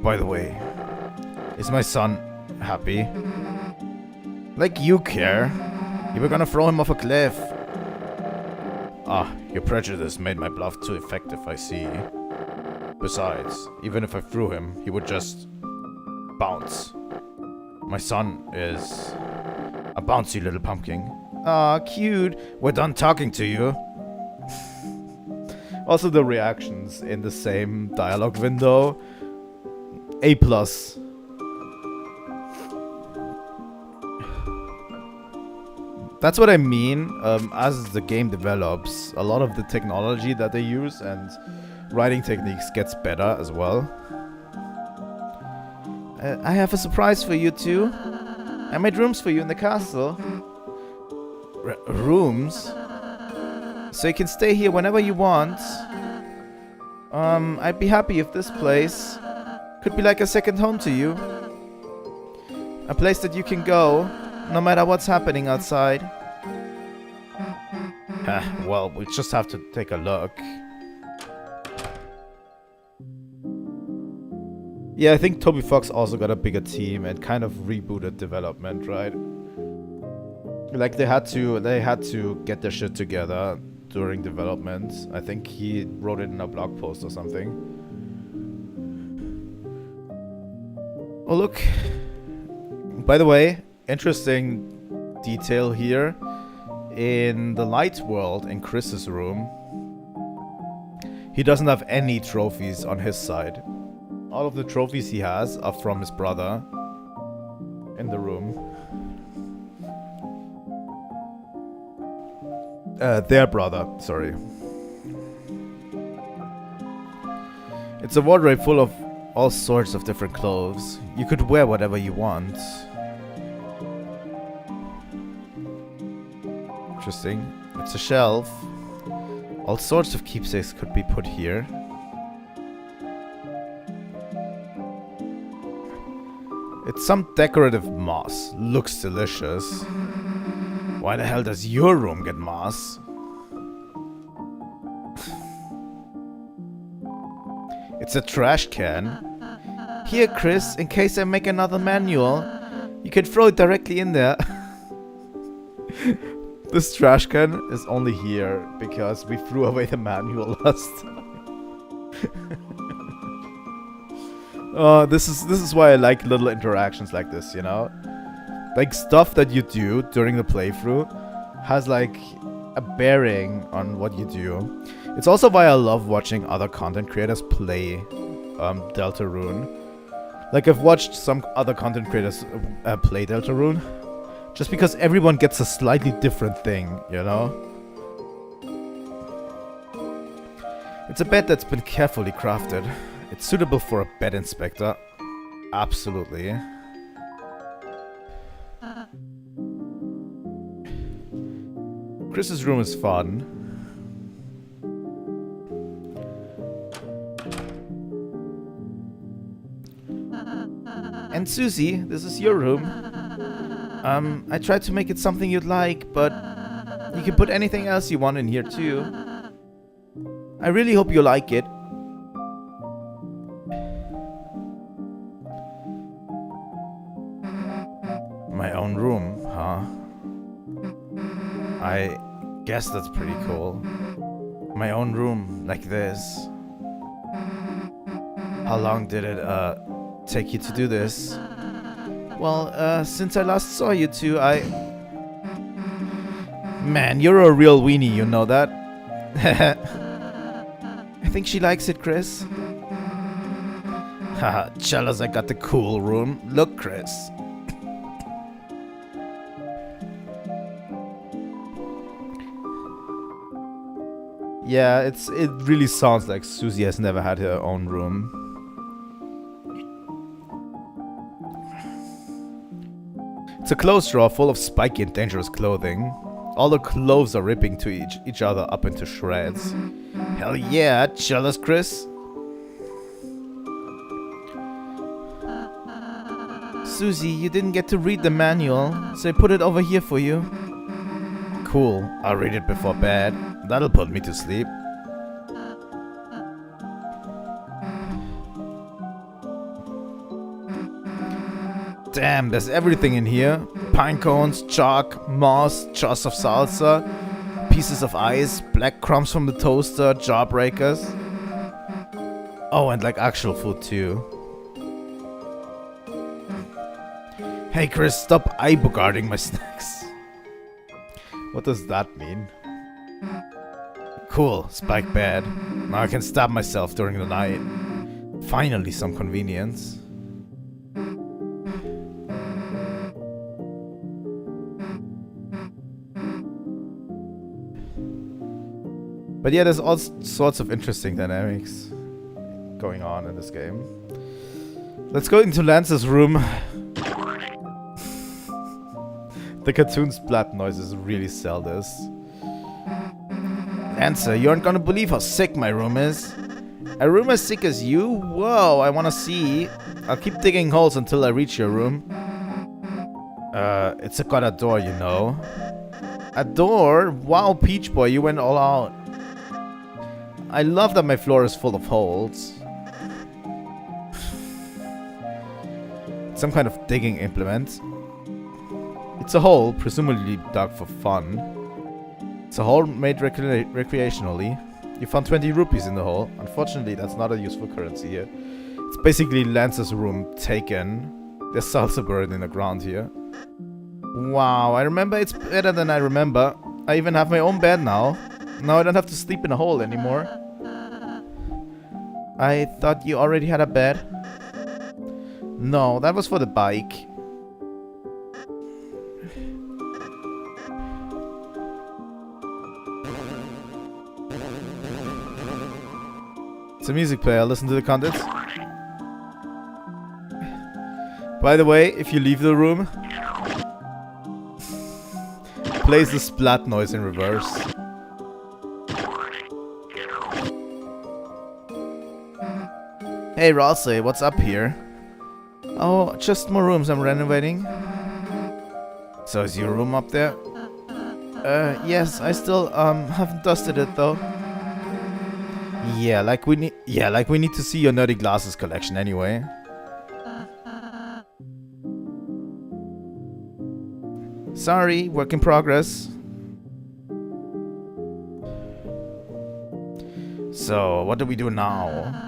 Speaker 1: By the way, is my son happy? Like you care. You were gonna throw him off a cliff. Ah, your prejudice made my bluff too effective, I see. Besides, even if I threw him, he would just bounce. My son is a bouncy little pumpkin. Ah, cute. We're done talking to you. Also, the reactions in the same dialogue window. A+. That's what I mean. As the game develops, a lot of the technology that they use and writing techniques gets better as well. I have a surprise for you too. I made rooms for you in the castle. Rooms? So you can stay here whenever you want. I'd be happy if this place could be like a second home to you. A place that you can go, no matter what's happening outside. Well, we just have to take a look. Yeah, I think Toby Fox also got a bigger team and kind of rebooted development, right? Like they had to get their shit together during development. I think he wrote it in a blog post or something. Oh look. By the way, interesting detail here. In the light world in Chris's room, he doesn't have any trophies on his side. All of the trophies he has are from his brother in the room. Their brother, sorry. It's a wardrobe full of all sorts of different clothes. You could wear whatever you want. Interesting. It's a shelf. All sorts of keepsakes could be put here. It's some decorative moss. Looks delicious. Why the hell does your room get moss? It's a trash can. Here, Chris, in case I make another manual, you can throw it directly in there. This trash can is only here because we threw away the manual last time. This is why I like little interactions like this, you know? Like stuff that you do during the playthrough has like a bearing on what you do. It's also why I love watching other content creators play Deltarune. Like I've watched some other content creators play Deltarune. Just because everyone gets a slightly different thing, you know? It's a bed that's been carefully crafted. It's suitable for a bed inspector. Absolutely. Chris's room is fun. And Susie, this is your room. I tried to make it something you'd like, but you can put anything else you want in here too. I really hope you like it. My own room, huh? I guess that's pretty cool. My own room, like this. How long did it, take you to do this? Well, since I last saw you two, Man, you're a real weenie, you know that? I think she likes it, Chris. Haha, jealous I got the cool room. Look, Chris. Yeah, it really sounds like Susie has never had her own room. It's a clothes drawer full of spiky and dangerous clothing. All the clothes are ripping to each other up into shreds. Hell yeah, jealous Chris? Susie, you didn't get to read the manual, so I put it over here for you. Cool, I'll read it before bed. That'll put me to sleep. Damn, there's everything in here. Pine cones, chalk, moss, jars of salsa, pieces of ice, black crumbs from the toaster, jawbreakers. Oh, and like actual food too. Hey Chris, stop eye-bogarting my snacks. What does that mean? Cool, spike bed. Now I can stab myself during the night. Finally some convenience. But yeah, there's all sorts of interesting dynamics going on in this game. Let's go into Lance's room. The cartoon splat noises really sell this. Lancer, you aren't gonna believe how sick my room is. A room as sick as you? Whoa, I wanna see. I'll keep digging holes until I reach your room. It's got a door, you know. A door? Wow, Peach Boy, you went all out. I love that my floor is full of holes. Some kind of digging implement. It's a hole, presumably dug for fun. It's a hole made recreationally. You found 20 rupees in the hole. Unfortunately, that's not a useful currency here. It's basically Lance's room taken. There's salsa buried in the ground here. Wow, I remember it's better than I remember. I even have my own bed now. Now I don't have to sleep in a hole anymore. I thought you already had a bed. No, that was for the bike. It's a music player, listen to the contents. By the way, if you leave the room, plays the splat noise in reverse. Hey Ralsei, what's up here? Oh, just more rooms I'm renovating. So is your room up there? Yes, I still haven't dusted it though. Yeah, like we need to see your nerdy glasses collection anyway. Sorry, work in progress. So, what do we do now?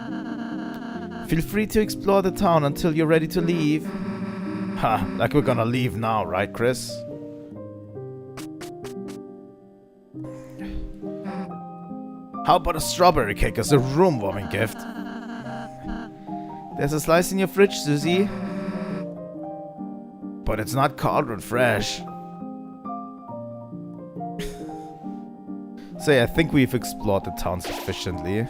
Speaker 1: Feel free to explore the town until you're ready to leave. Ha, like we're gonna leave now, right, Chris? How about a strawberry cake as a room-warming gift? There's a slice in your fridge, Susie. But it's not cauldron fresh. So yeah, I think we've explored the town sufficiently.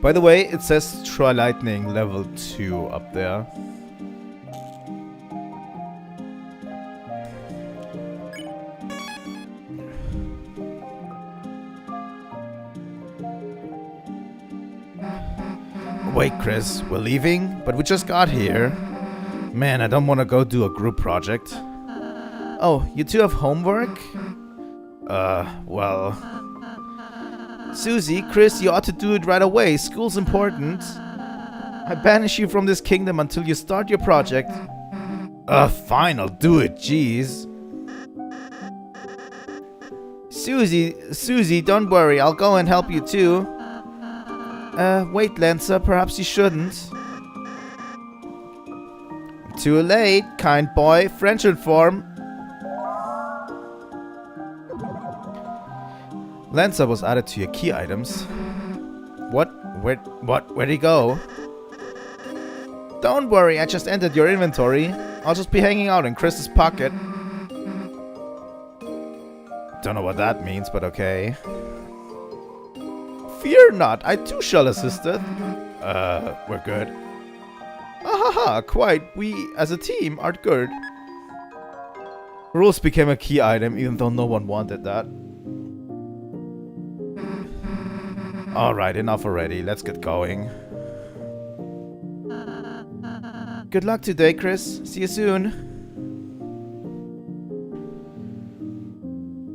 Speaker 1: By the way, it says Trilightning level 2 up there. Wait, Chris, we're leaving? But we just got here. Man, I don't want to go do a group project. Oh, you two have homework? Well... Susie, Chris, you ought to do it right away. School's important. I banish you from this kingdom until you start your project. Fine, I'll do it, jeez. Susie, don't worry, I'll go and help you too. Wait, Lancer, perhaps you shouldn't. Too late, kind boy. Friendship form. Lancer was added to your key items. What? Where'd he go? Don't worry, I just entered your inventory. I'll just be hanging out in Chris's pocket. Don't know what that means, but okay. Fear not, I too shall assist it. We're good. Ahaha, quite. We, as a team, are good. Rules became a key item, even though no one wanted that. Alright, enough already. Let's get going. Good luck today, Chris. See you soon.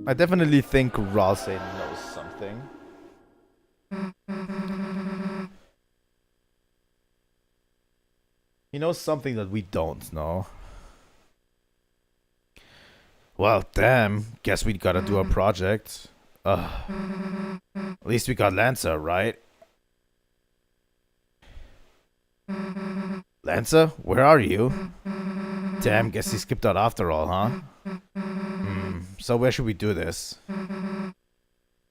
Speaker 1: I definitely think Ralsei knows something. He knows something that we don't know. Well, damn. Guess we gotta do a project. At least we got Lancer, right? Lancer, where are you? Damn, guess he skipped out after all, huh? So where should we do this?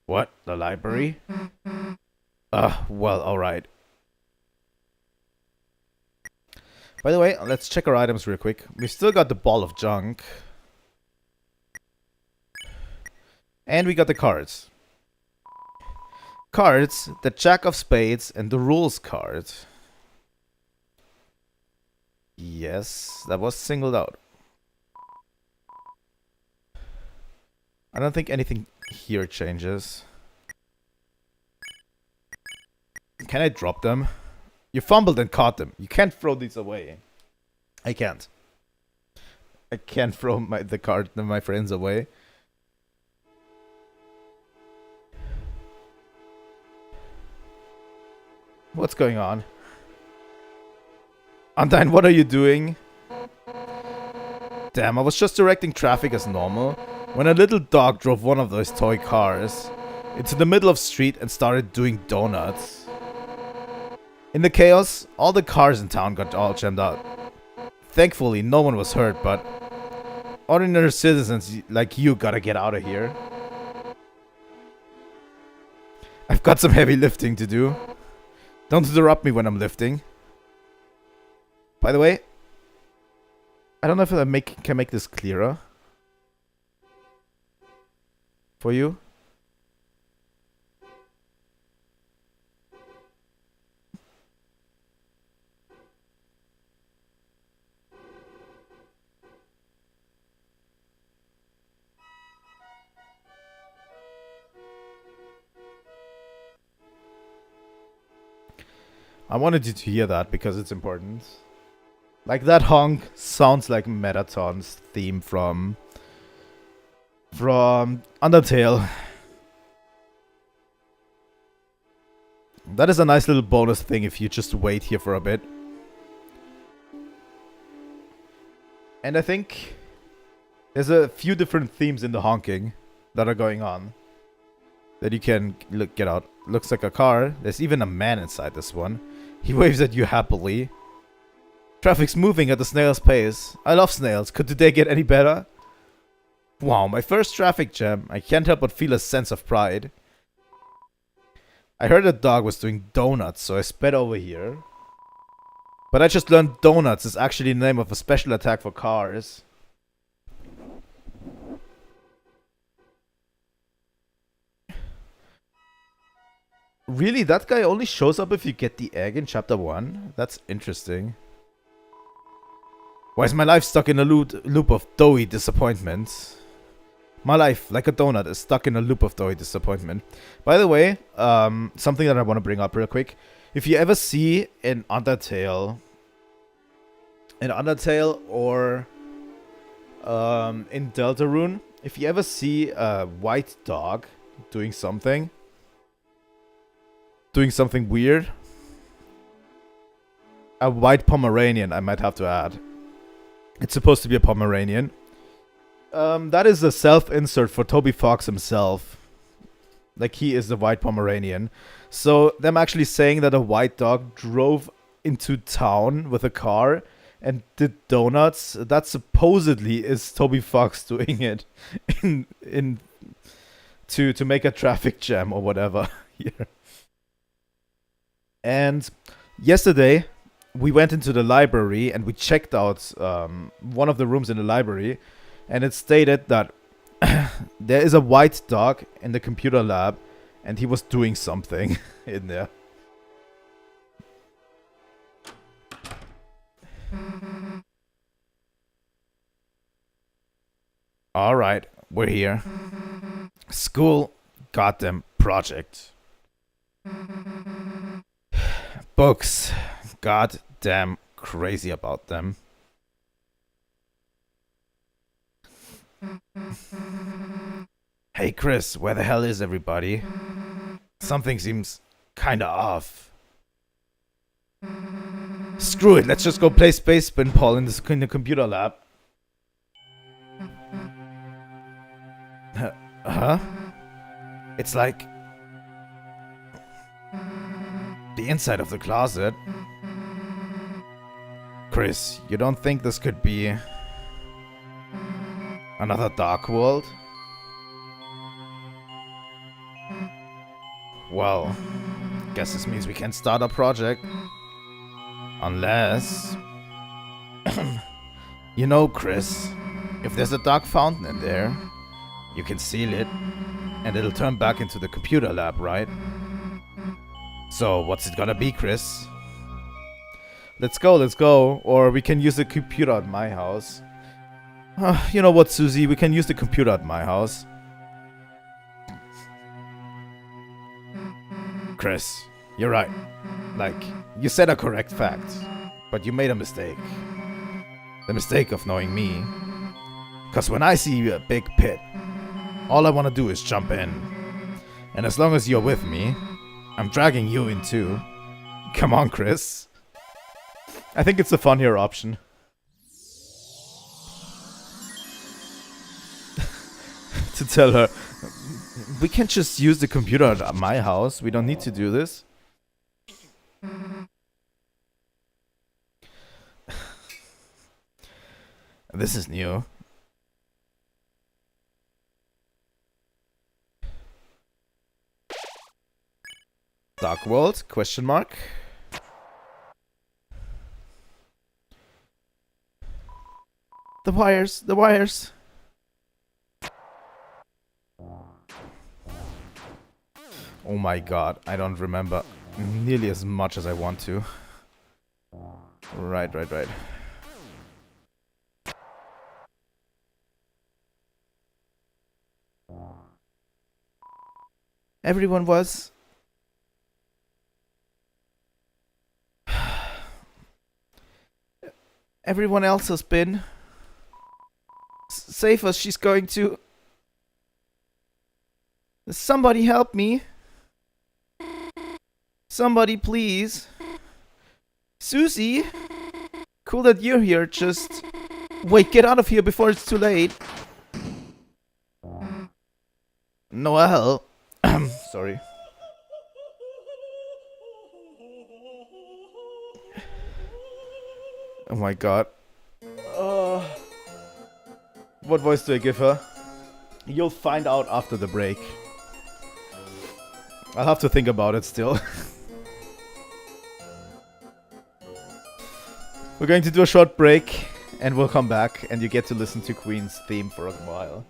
Speaker 1: What? The library? Well, alright. By the way, let's check our items real quick. We've still got the ball of junk. And we got the cards. Cards, the Jack of Spades, and the Rules card. Yes, that was singled out. I don't think anything here changes. Can I drop them? You fumbled and caught them. You can't throw these away. I can't. I can't throw my friends away. What's going on? Undyne, what are you doing? Damn, I was just directing traffic as normal when a little dog drove one of those toy cars into the middle of the street and started doing donuts. In the chaos, all the cars in town got all jammed out. Thankfully, no one was hurt, but ordinary citizens like you gotta get out of here. I've got some heavy lifting to do. Don't interrupt me when I'm lifting. By the way, I don't know if I can make this clearer for you. I wanted you to hear that because it's important. Like, that honk sounds like Metaton's theme from Undertale. That is a nice little bonus thing if you just wait here for a bit. And I think there's a few different themes in the honking that are going on that you can get out. Looks like a car. There's even a man inside this one. He waves at you happily. Traffic's moving at a snail's pace. I love snails. Could today get any better? Wow, my first traffic jam. I can't help but feel a sense of pride. I heard a dog was doing donuts, so I sped over here. But I just learned donuts is actually the name of a special attack for cars. Really? That guy only shows up if you get the egg in chapter 1? That's interesting. Why is my life stuck in a loop of doughy disappointments? My life, like a donut, is stuck in a loop of doughy disappointment. By the way, something that I want to bring up real quick. If you ever see in Undertale or in Deltarune, if you ever see a white dog doing something weird, a white Pomeranian, I might have to add. It's supposed to be a Pomeranian. That is a self-insert for Toby Fox himself. Like, he is the white Pomeranian. So, them actually saying that a white dog drove into town with a car and did donuts, that supposedly is Toby Fox doing it to make a traffic jam or whatever here. And yesterday, we went into the library and we checked out one of the rooms in the library, and it stated that there is a white dog in the computer lab and he was doing something in there. Alright, we're here. School, goddamn project. Books, goddamn crazy about them. Hey Chris, where the hell is everybody? Something seems kinda off. Screw it, let's just go play Space Pinball in the computer lab. Huh? It's like the inside of the closet. Chris, you don't think this could be another dark world? Well, guess this means we can start a project. Unless... You know, Chris, if there's a dark fountain in there, you can seal it, and it'll turn back into the computer lab, right? So, what's it gonna be, Chris? Let's go, or we can use the computer at my house. You know what, Susie, we can use the computer at my house. Chris, you're right. Like, you said a correct fact, but you made a mistake. The mistake of knowing me. Cause when I see a big pit, all I wanna do is jump in. And as long as you're with me, I'm dragging you in too. Come on, Chris. I think it's a funnier option. To tell her, we can just use the computer at my house. We don't need to do this. This is new. Dark World? Question mark. The wires, the wires. Oh my god, I don't remember nearly as much as I want to. Right. Everyone was... Everyone else has been... Save us, she's going to... Somebody help me. Somebody please. Susie? Cool that you're here, just... Wait, get out of here before it's too late. Noelle. Sorry. Oh my god. What voice do I give her? You'll find out after the break. I'll have to think about it still. We're going to do a short break and we'll come back and you get to listen to Queen's theme for a while.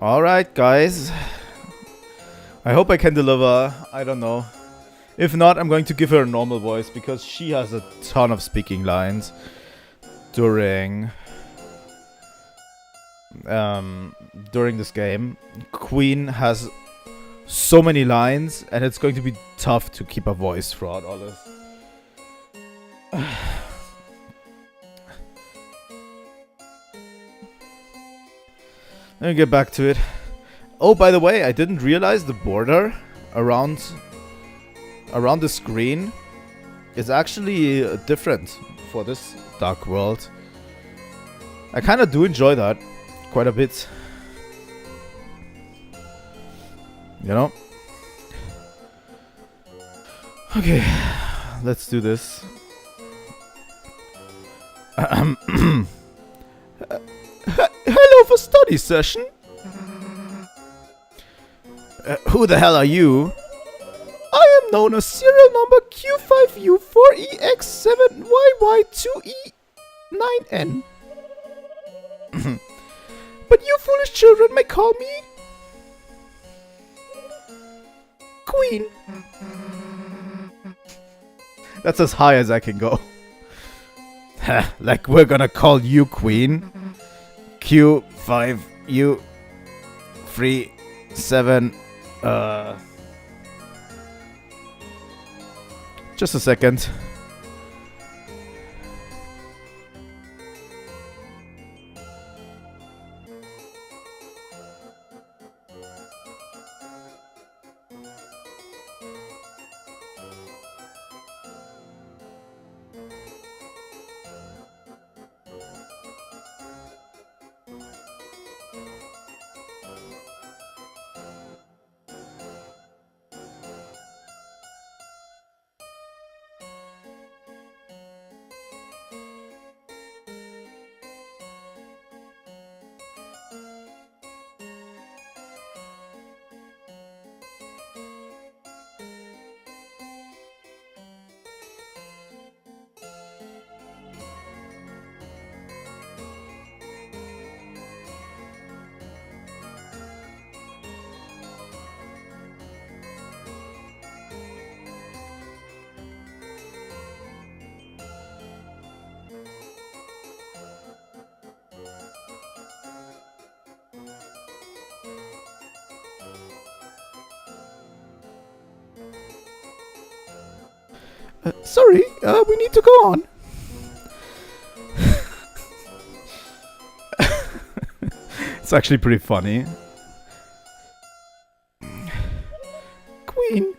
Speaker 1: Alright, guys. I hope I can deliver. I don't know. If not, I'm going to give her a normal voice because she has a ton of speaking lines during this game. Queen has so many lines, and it's going to be tough to keep a voice throughout all this. Let me get back to it. Oh, by the way, I didn't realize the border around the screen is actually different for this Dark World. I kind of do enjoy that quite a bit. You know? Okay, let's do this. Hello for study session. Who the hell are you? I am known as serial number Q5U4EX7YY2E9N. But you foolish children may call me Queen. That's as high as I can go. Like we're gonna call you Queen. Q5U37. Just a second. Sorry, we need to go on. It's actually pretty funny. Queen.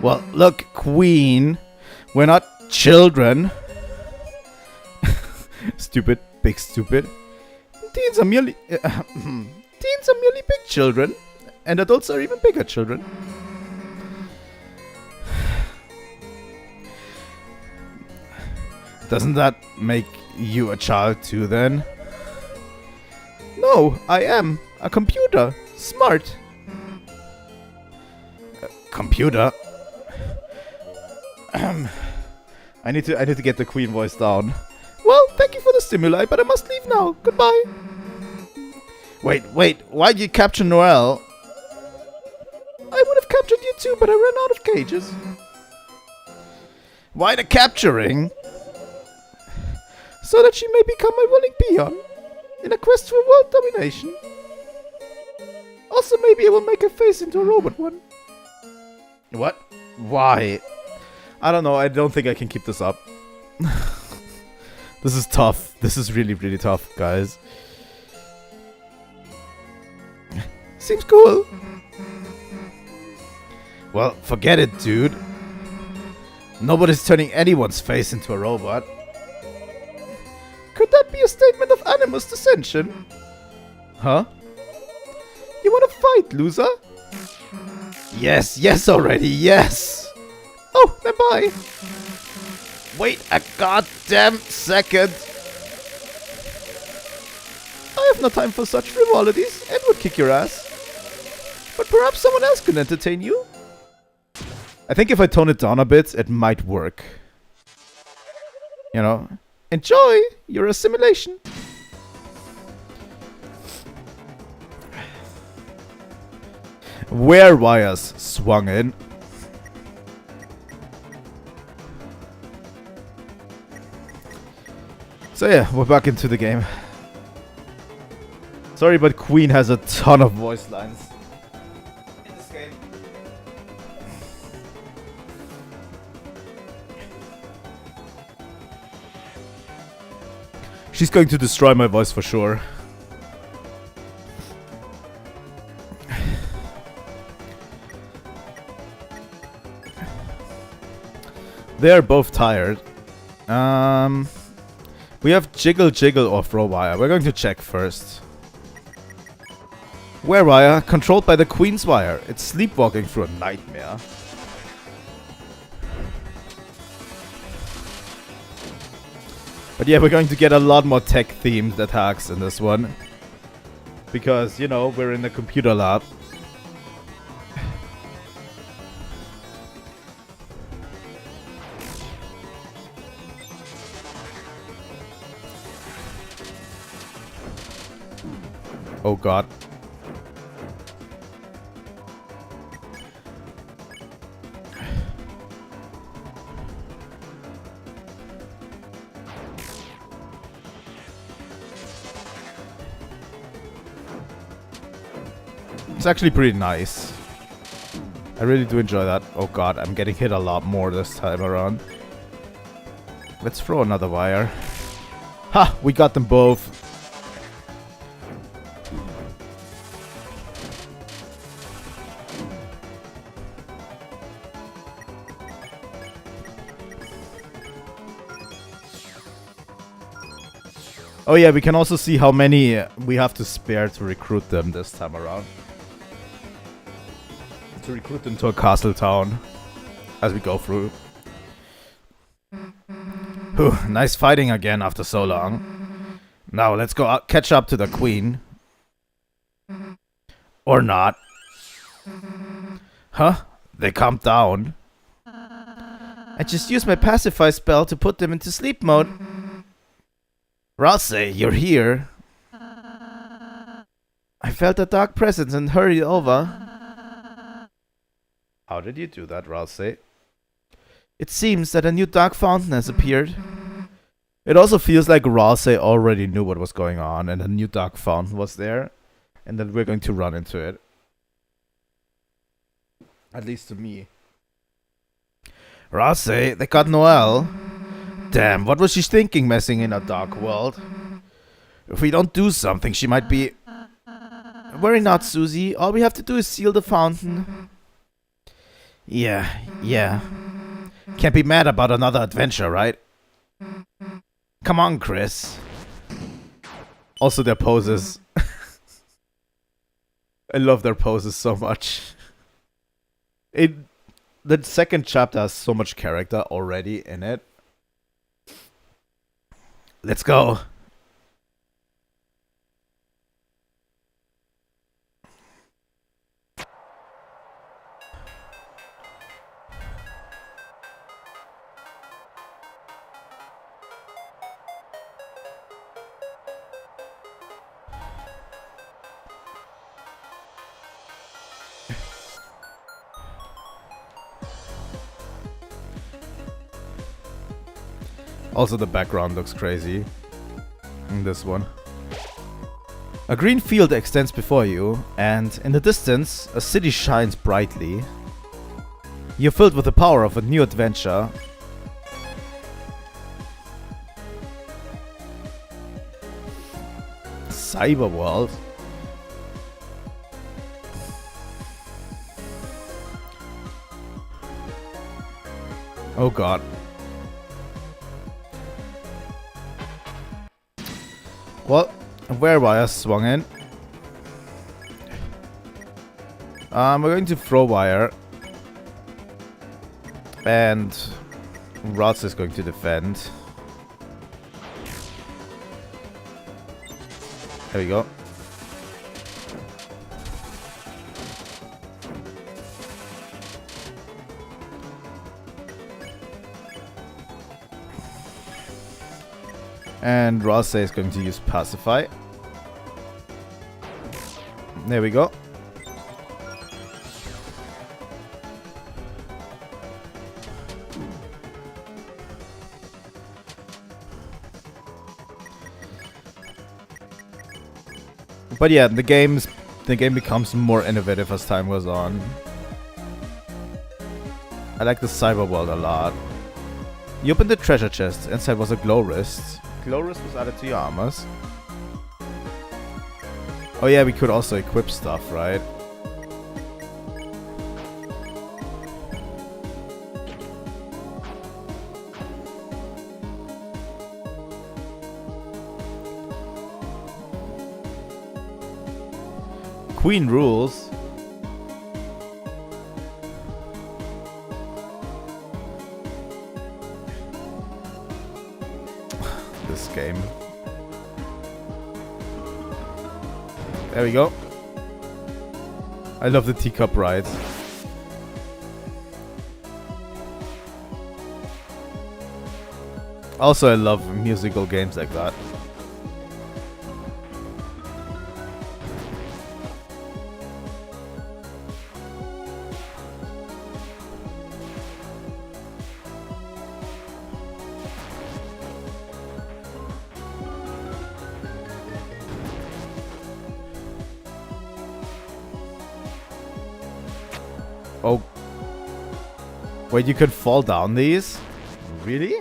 Speaker 1: Well, look, Queen. We're not children. Stupid, big stupid. Teens are merely big children, and adults are even bigger children. Doesn't that make you a child too, then? No, I am a computer. Smart. Computer? I need to get the Queen voice down. Well, thank you for the stimuli, but I must leave now. Goodbye. Wait, why'd you capture Noelle? I would have captured you too, but I ran out of cages. Why the capturing? So that she may become my willing peon in a quest for world domination. Also, maybe I will make her face into a robot one. What? Why? I don't know. I don't think I can keep this up. This is tough. This is really, really tough, guys. Seems cool. Well, forget it, dude. Nobody's turning anyone's face into a robot. Could that be a statement of animus dissension? Huh? You wanna fight, loser? Yes already, yes! Oh, then bye! Wait a goddamn second! I have no time for such frivolities and would kick your ass. But perhaps someone else can entertain you? I think if I tone it down a bit, it might work. You know? Enjoy your assimilation. Where wires swung in. So yeah, we're back into the game. Sorry, but Queen has a ton of voice lines in this game. She's going to destroy my voice for sure. They're both tired. We have Jiggle Jiggle or Throw Wire. We're going to check first. Wear Wire, controlled by the Queen's Wire. It's sleepwalking through a nightmare. But yeah, we're going to get a lot more tech-themed attacks in this one. Because, you know, we're in the computer lab. Oh god. It's actually pretty nice. I really do enjoy that. Oh god, I'm getting hit a lot more this time around. Let's throw another wire. Ha! We got them both. Oh yeah, we can also see how many we have to spare to recruit them this time around. To recruit them to a castle town as we go through. Whew, nice fighting again after so long. Now let's go out, catch up to the queen. Or not. Huh? They calmed down. I just used my pacify spell to put them into sleep mode. Ralsei, you're here. I felt a dark presence and hurried over. How did you do that, Ralsei? It seems that a new dark fountain has appeared. It also feels like Ralsei already knew what was going on and a new dark fountain was there. And that we're going to run into it. At least to me. Ralsei, they got Noelle. Damn, what was she thinking messing in a dark world? If we don't do something, she might be... Worry not, Susie. All we have to do is seal the fountain. Yeah. Can't be mad about another adventure, right? Come on, Chris. Also their poses. I love their poses so much. The second chapter has so much character already in it. Let's go. Also, the background looks crazy in this one. A green field extends before you, and in the distance, a city shines brightly. You're filled with the power of a new adventure. Cyberworld? Oh god. Well, where wire swung in. We're going to throw wire. And Rots is going to defend. There we go. And Ralsei is going to use Pacify. There we go. But yeah, the game becomes more innovative as time goes on. I like the cyber world a lot. You open the treasure chest. Inside was a glow wrist. Glow wrist was added to your armors. Oh yeah, we could also equip stuff, right? Queen rules. This game. There we go. I love the teacup rides. Also, I love musical games like that. Oh. Wait, you could fall down these? Really?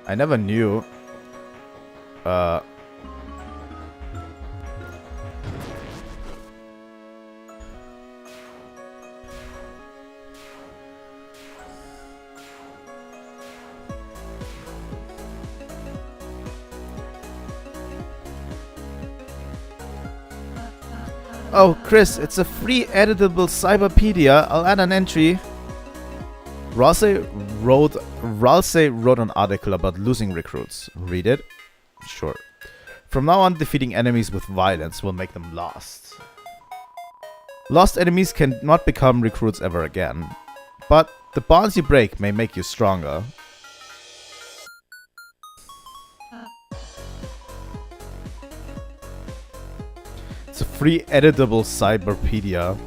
Speaker 1: I never knew. Oh, Chris, it's a free editable cyberpedia. I'll add an entry. Ralsei wrote an article about losing recruits. Read it? Sure. From now on, defeating enemies with violence will make them lost. Lost enemies cannot become recruits ever again. But the bonds you break may make you stronger. It's a free editable cyberpedia.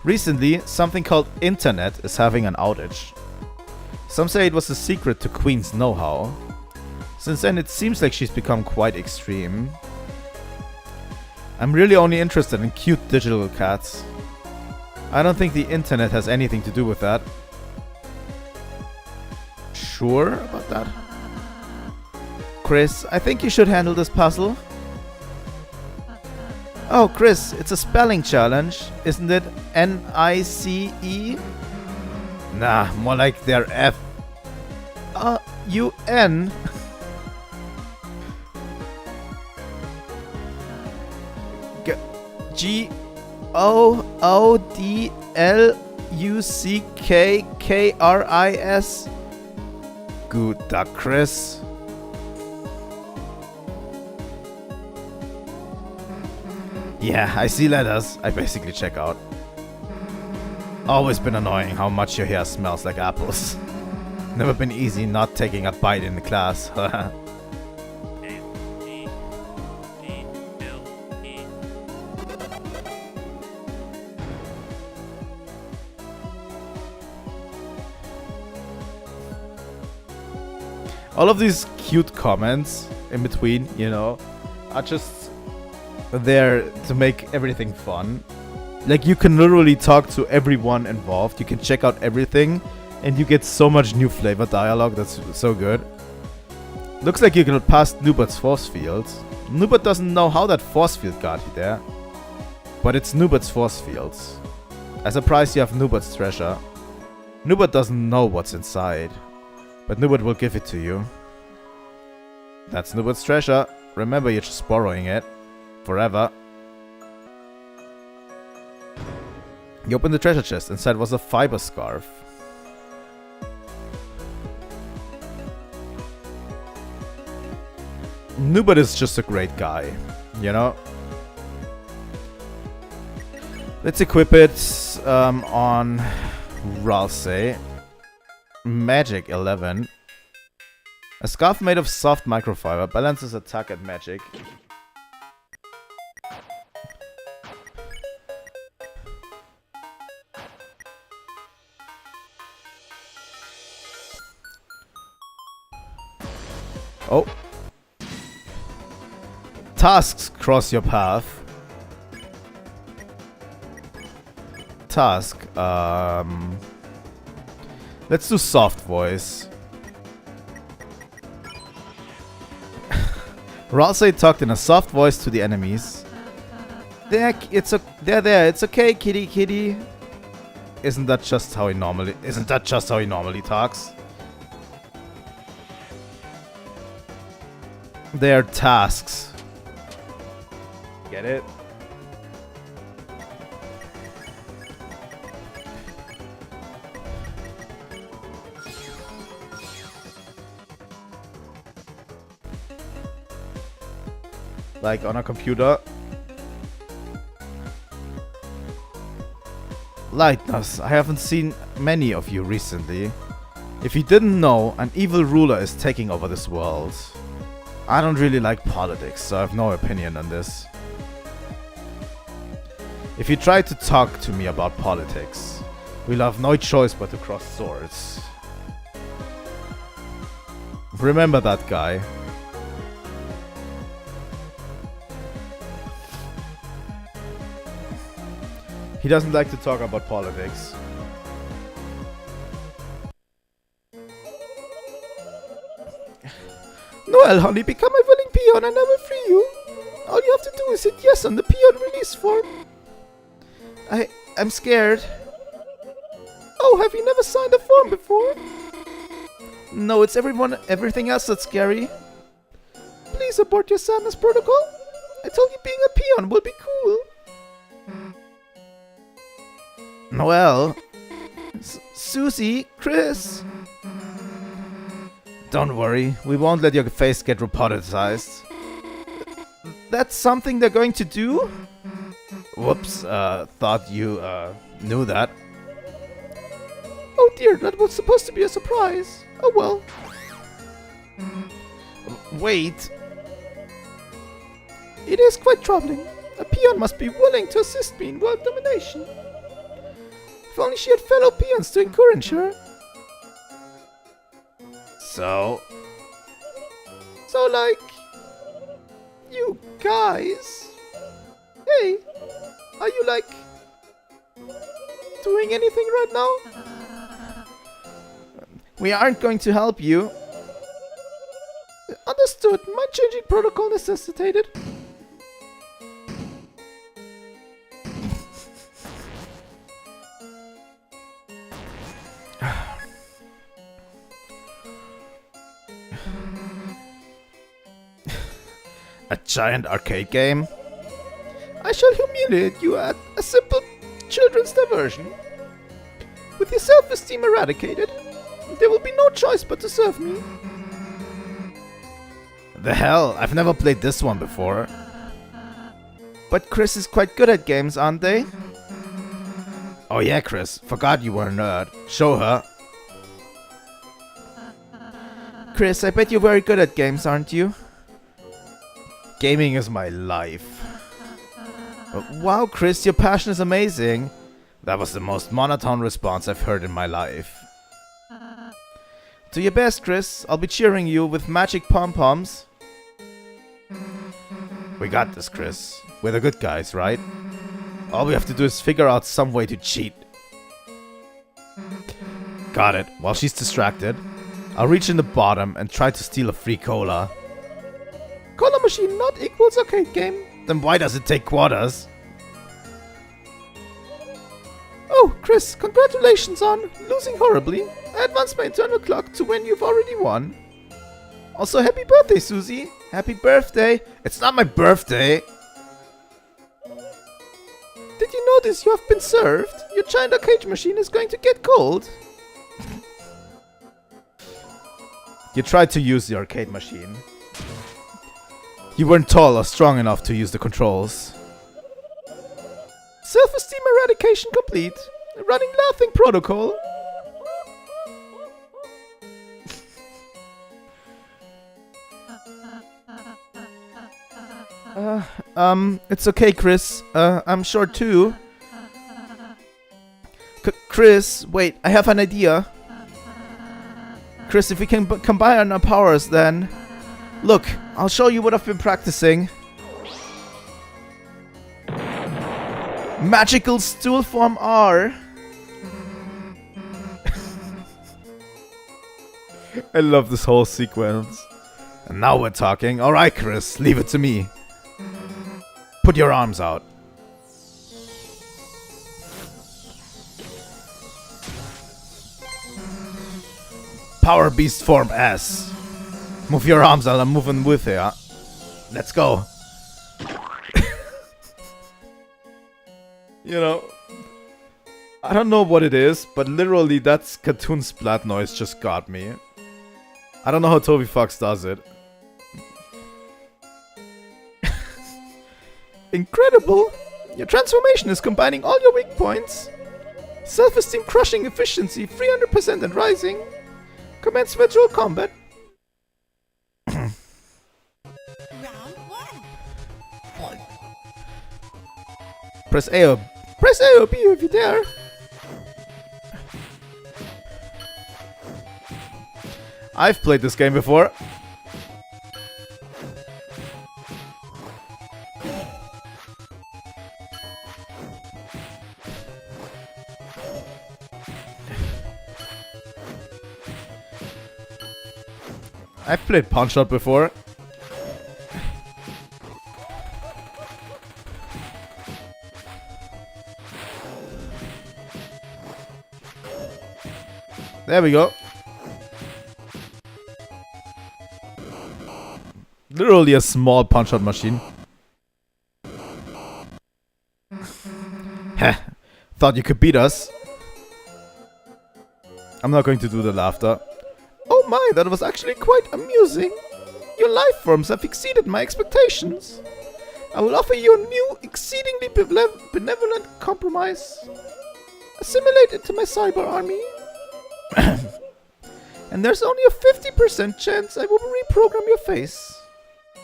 Speaker 1: Recently, something called Internet is having an outage. Some say it was a secret to Queen's know-how. Since then, it seems like she's become quite extreme. I'm really only interested in cute digital cats. I don't think the internet has anything to do with that. Sure about that? Chris, I think you should handle this puzzle. Oh, Chris, it's a spelling challenge, isn't it? N-I-C-E? Nah, more like their F. U-N? G-O-O-D-L-U-C-K-K-R-I-S? Good duck, Chris. Yeah, I see letters. I basically check out. Always been annoying how much your hair smells like apples. Never been easy not taking a bite in the class. All of these cute comments in between, you know, are just there to make everything fun. Like, you can literally talk to everyone involved. You can check out everything, and you get so much new flavor dialogue. That's so good. Looks like you can pass Nubert's force field. Nubert doesn't know how that force field got you there, but it's Nubert's force fields. As a prize, you have Nubert's treasure. Nubert doesn't know what's inside, but Nubert will give it to you. That's Nubert's treasure. Remember, you're just borrowing it. Forever. You open the treasure chest. Inside was a fiber scarf. Nubert is just a great guy, you know? Let's equip it on Ralsei. Magic 11. A scarf made of soft microfiber balances attack and magic. Oh. tasks cross your path. Task. Let's do soft voice. Ralsei talked in a soft voice to the enemies. They're there. It's okay, kitty, kitty. Isn't that just how he normally talks? They are tasks. Get it? Like on a computer. Lightness, I haven't seen many of you recently. If you didn't know, an evil ruler is taking over this world. I don't really like politics, so I have no opinion on this. If you try to talk to me about politics, we'll have no choice but to cross swords. Remember that guy. He doesn't like to talk about politics. Noel, honey, become a willing peon and I will free you. All you have to do is hit yes on the peon release form. I'm scared. Oh, have you never signed a form before? No, it's everything else that's scary. Please abort your sadness protocol. I told you being a peon will be cool. Noel, Susie, Chris. Don't worry, we won't let your face get roboticized. That's something they're going to do? Whoops, thought you, knew that. Oh dear, that was supposed to be a surprise. Oh well. Wait. It is quite troubling. A peon must be willing to assist me in world domination. If only she had fellow peons to encourage her. So, like, you guys. Hey, are you, like, doing anything right now? We aren't going to help you. Understood. My changing protocol necessitated. A giant arcade game? I shall humiliate you at a simple children's diversion. With your self-esteem eradicated, there will be no choice but to serve me. The hell? I've never played this one before. But Chris is quite good at games, aren't they? Oh yeah, Chris. Forgot you were a nerd. Show her. Chris, I bet you're very good at games, aren't you? Gaming is my life. Wow, Chris, your passion is amazing. That was the most monotone response I've heard in my life. Do your best, Chris. I'll be cheering you with magic pom-poms. We got this, Chris. We're the good guys, right? All we have to do is figure out some way to cheat. Got it. While she's distracted, I'll reach in the bottom and try to steal a free cola. Cola machine not equals arcade game. Then why does it take quarters? Oh, Chris, congratulations on losing horribly. I advanced my internal clock to when you've already won. Also, happy birthday, Susie. Happy birthday. It's not my birthday. Did you notice you have been served? Your giant arcade machine is going to get cold. You tried to use the arcade machine. You weren't tall or strong enough to use the controls. Self-esteem eradication complete. Running laughing protocol. It's okay, Chris. I'm short too. Chris, wait, I have an idea. Chris, if we can combine our powers, then... Look, I'll show you what I've been practicing. Magical stool form R. I love this whole sequence. And now we're talking. Alright, Chris, leave it to me. Put your arms out. Power Beast form S. Move your arms out, I'm moving with you. Let's go. You know, I don't know what it is, but literally that cartoon splat noise just got me. I don't know how Toby Fox does it. Incredible! Your transformation is combining all your weak points. Self-esteem crushing efficiency, 300% and rising. Commence virtual combat.
Speaker 2: Round one.
Speaker 1: Press A or B if you dare. I've played this game before. I've played Punch-Out before. There we go. Literally a small punch-out machine. Heh. Thought you could beat us. I'm not going to do the laughter. Oh my, that was actually quite amusing. Your life forms have exceeded my expectations. I will offer you a new, exceedingly benevolent compromise. Assimilate into my cyber army. And there's only a 50% chance I will reprogram your face.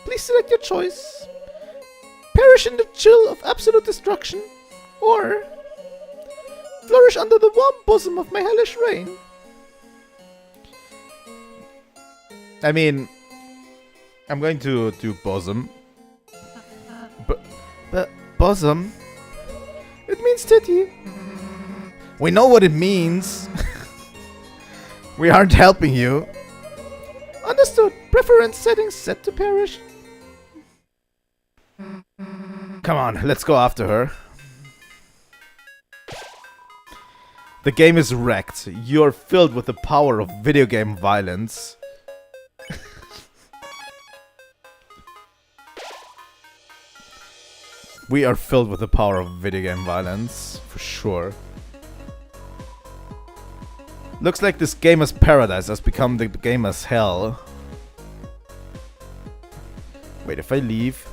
Speaker 1: Please select your choice. Perish in the chill of absolute destruction, or flourish under the warm bosom of my hellish reign. I mean, I'm going to do bosom. But bosom? It means titty. We know what it means. We aren't helping you. Understood. Preference settings set to perish. Come on, let's go after her. The game is wrecked. You're filled with the power of video game violence. We are filled with the power of video game violence, for sure. Looks like this gamer's paradise has become the gamer's hell. Wait, if I leave...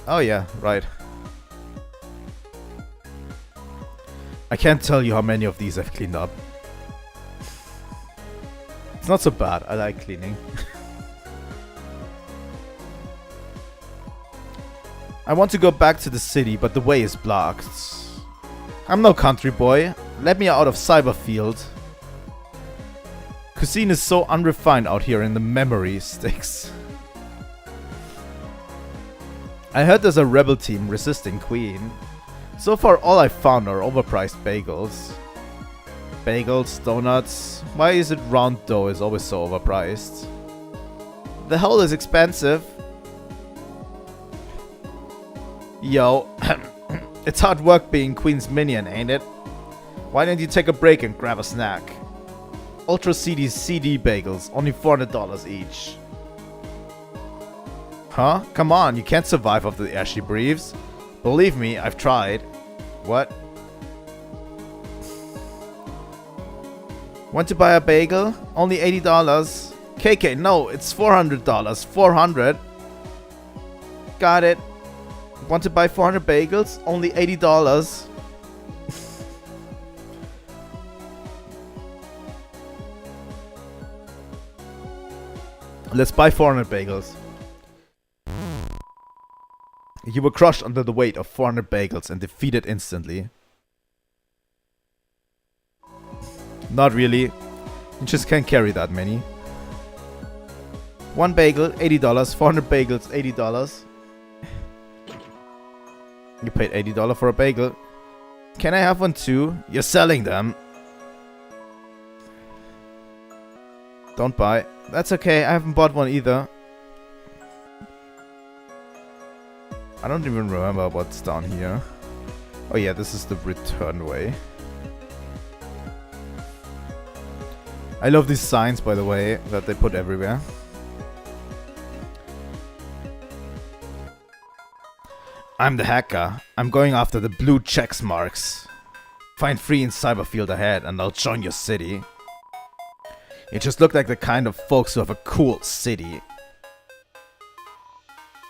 Speaker 1: Oh yeah, right. I can't tell you how many of these I've cleaned up. It's not so bad, I like cleaning. I want to go back to the city, but the way is blocked. I'm no country boy. Let me out of Cyberfield. Cuisine is so unrefined out here in the memory sticks. I heard there's a rebel team resisting Queen. So far all I've found are overpriced bagels. Bagels, donuts. Why is it round dough is always so overpriced? The hell is expensive. Yo, it's hard work being Queen's minion, ain't it? Why don't you take a break and grab a snack? Ultra CD bagels, only $400 each. Huh? Come on, you can't survive off the air she breathes. Believe me, I've tried. What? Want to buy a bagel? Only $80. KK, no, it's $400. 400. Got it. Want to buy 400 bagels? Only $80. Let's buy 400 bagels. You were crushed under the weight of 400 bagels and defeated instantly. Not really. You just can't carry that many. One bagel, $80. 400 bagels, $80. You paid $80 for a bagel. Can I have one too? You're selling them. Don't buy. That's okay, I haven't bought one either. I don't even remember what's down here. Oh yeah, this is the return way. I love these signs, by the way, that they put everywhere. I'm the hacker. I'm going after the blue checks marks. Find free in Cyberfield ahead and I'll join your city. You just look like the kind of folks who have a cool city.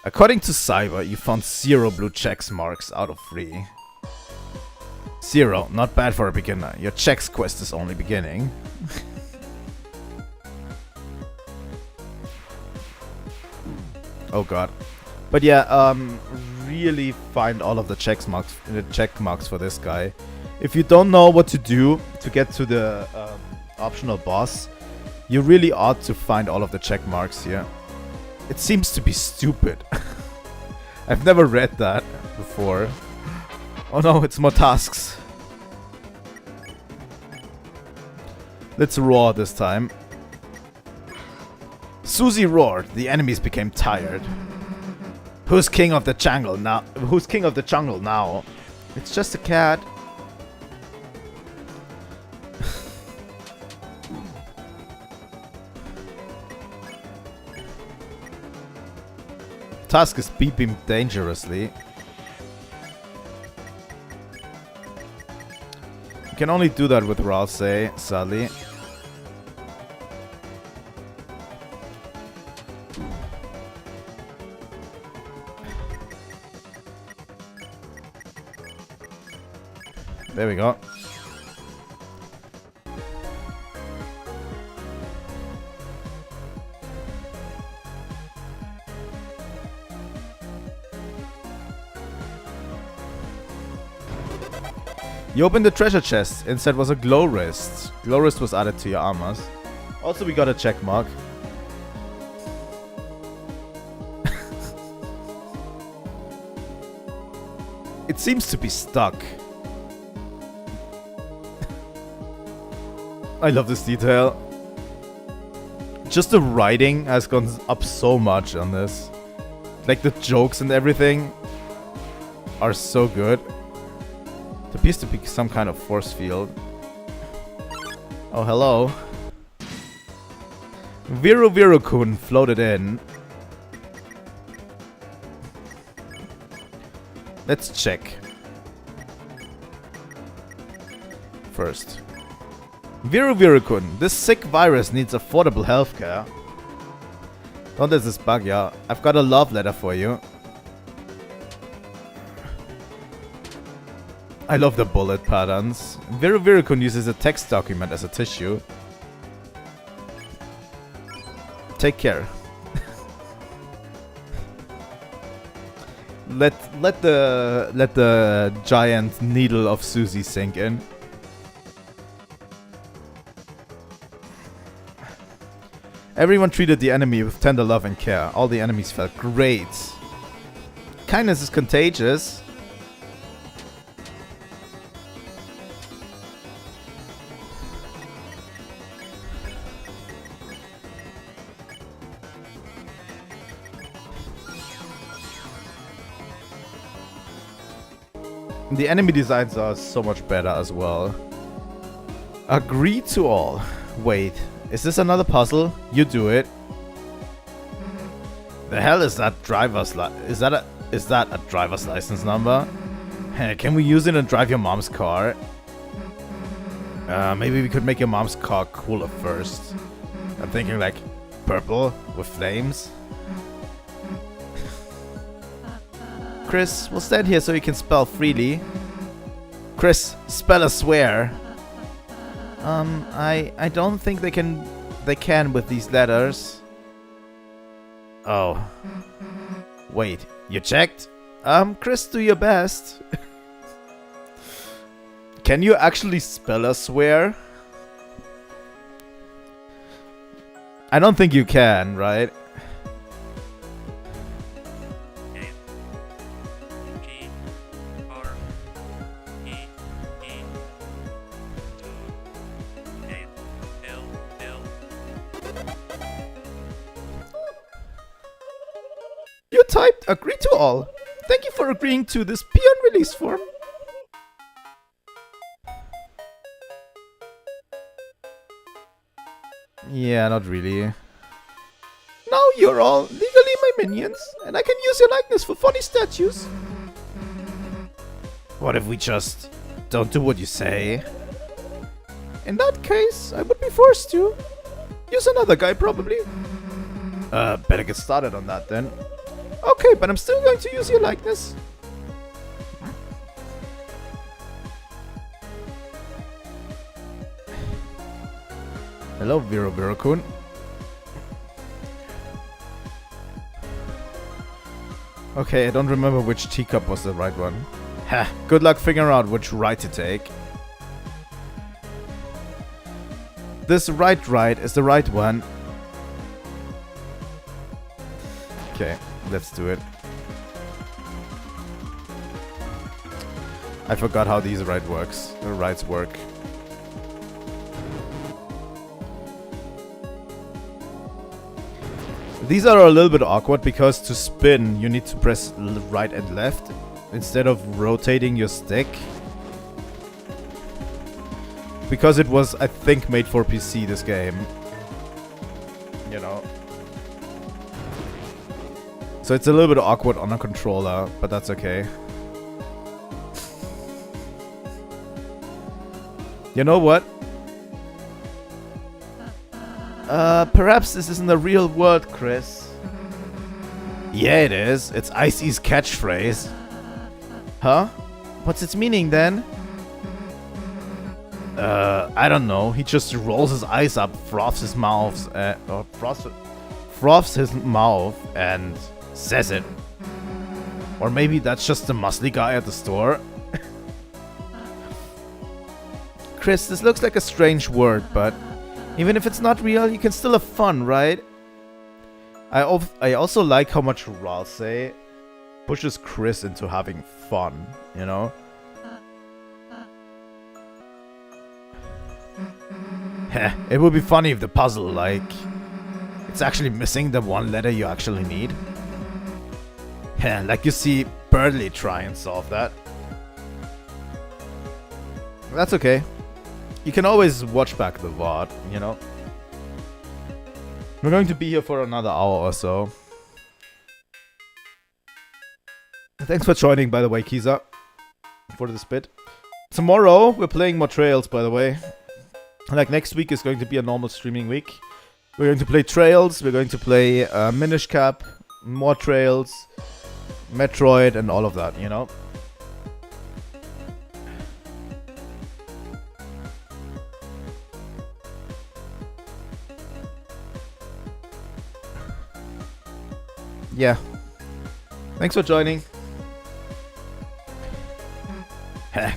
Speaker 1: According to Cyber, you found 0 blue checks marks out of 3. 0, not bad for a beginner. Your checks quest is only beginning. Oh god. But yeah, really find all of the check marks for this guy. If you don't know what to do to get to the optional boss, you really ought to find all of the check marks here. It seems to be stupid. I've never read that before. Oh no, it's more tasks. Let's roar this time. Susie roared. The enemies became tired. Who's king of the jungle now? Who's king of the jungle now? It's just a cat. Tusk is beeping dangerously. You can only do that with Ralsei, sadly. There we go. You opened the treasure chest. Inside was a glow wrist. Glow wrist was added to your armors. Also, we got a check mark. It seems to be stuck. I love this detail. Just the writing has gone up so much on this. Like the jokes and everything are so good. It appears to be some kind of force field. Oh, hello. Viru Viru-kun floated in. Let's check. First. Viru Viru-kun, this sick virus needs affordable healthcare. Don't let this bug ya. I've got a love letter for you. I love the bullet patterns. Viru Viru-kun uses a text document as a tissue. Take care. let the giant needle of Susie sink in. Everyone treated the enemy with tender love and care. All the enemies felt great. Kindness is contagious. The enemy designs are so much better as well. Agree to all. Wait. Is this another puzzle? You do it. The hell is that driver's is that a driver's license number? Hey, can we use it and drive your mom's car? Maybe we could make your mom's car cooler first. I'm thinking like purple with flames. Chris, we'll stand here so you can spell freely. Chris, spell a swear. I don't think they can with these letters. Oh. Wait, you checked? Chris, do your best. Can you actually spell a swear? I don't think you can, right? You typed agree to all. Thank you for agreeing to this peon release form. Yeah, not really. Now you're all legally my minions, and I can use your likeness for funny statues. What if we just don't do what you say? In that case, I would be forced to use another guy, probably. Better get started on that then. Okay, but I'm still going to use your likeness. Hello, Vero-Kun. Okay, I don't remember which teacup was the right one. Ha! Good luck figuring out which ride to take. This right is the right one. Okay, let's do it. I forgot how these rides work. These are a little bit awkward because to spin you need to press right and left instead of rotating your stick. Because it was, I think, made for PC, this game. You know. So it's a little bit awkward on a controller, but that's okay. You know what? Perhaps this isn't the real world, Chris. Yeah, it is. It's Icy's catchphrase. Huh? What's its meaning then? I don't know. He just rolls his eyes up, froths his mouth, froths his mouth, and says it. Or maybe that's just the muscly guy at the store. Chris, this looks like a strange word, but even if it's not real, you can still have fun, right? I also like how much Ralsei pushes Chris into having fun, you know? Heh, it would be funny if the puzzle, like, it's actually missing the one letter you actually need. Heh, like you see Birdly try and solve that. That's okay. You can always watch back the VOD, you know? We're going to be here for another hour or so. Thanks for joining, by the way, Kiza, for this bit. Tomorrow, we're playing more Trails, by the way. Like, next week is going to be a normal streaming week. We're going to play Trails, we're going to play Minish Cap, more Trails, Metroid, and all of that, you know? Yeah. Thanks for joining.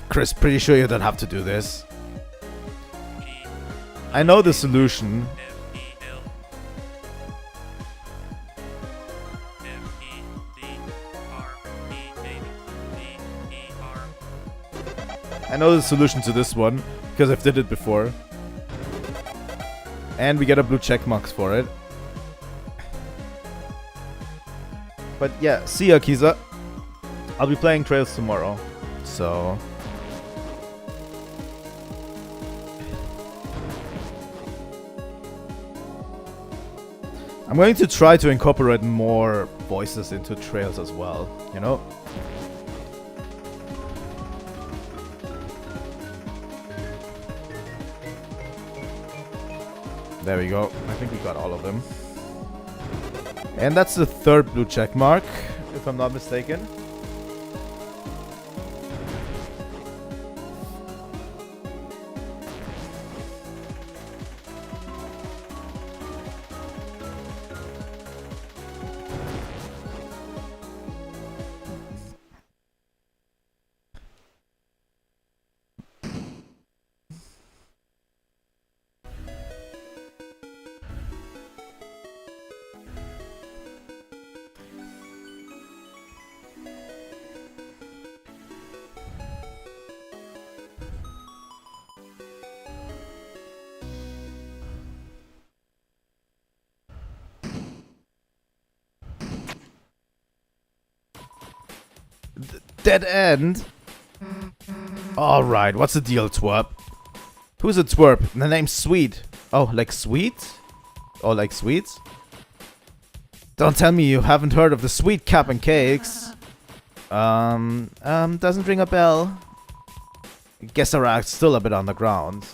Speaker 1: Chris, pretty sure you don't have to do this. I know the solution. I know the solution to this one, because I've did it before. And we get a blue check marks for it. But yeah, see ya, Kiza. I'll be playing Trails tomorrow, so... I'm going to try to incorporate more voices into Trails as well, you know? There we go. I think we got all of them. And that's the third blue check mark, if I'm not mistaken. Dead end. Alright, what's the deal, twerp? Who's a twerp? The name's Sweet. Oh, like sweet? Oh, like sweets? Don't tell me you haven't heard of the Sweet Cap and Cakes. Doesn't ring a bell. Guess our act's still a bit underground.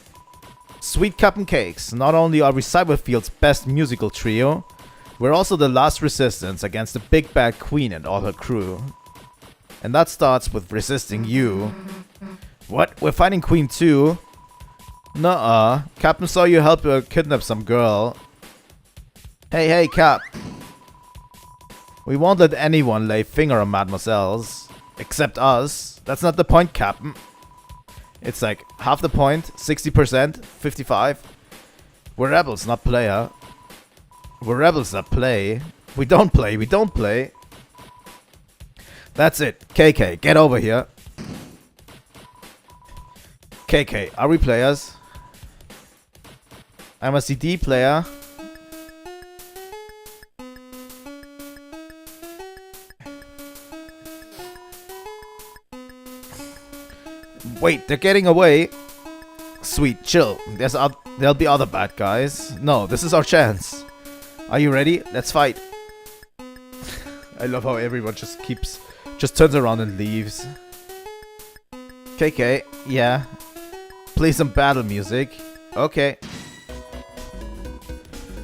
Speaker 1: Sweet Cap and Cakes. Not only are we Cyberfield's best musical trio, we're also the last resistance against the big bad queen and all her crew. And that starts with resisting you. What? We're fighting Queen too? Nuh-uh. Captain saw you help her kidnap some girl. Hey, Cap. We won't let anyone lay finger on mademoiselles. Except us. That's not the point, Captain. It's like half the point, 60%, 55. We're rebels, not player. We're rebels that play. We don't play. That's it. KK, get over here. KK, are we players? I'm a CD player. Wait, they're getting away. Sweet, chill. There'll be other bad guys. No, this is our chance. Are you ready? Let's fight. I love how everyone just turns around and leaves. KK, yeah. Play some battle music. Okay.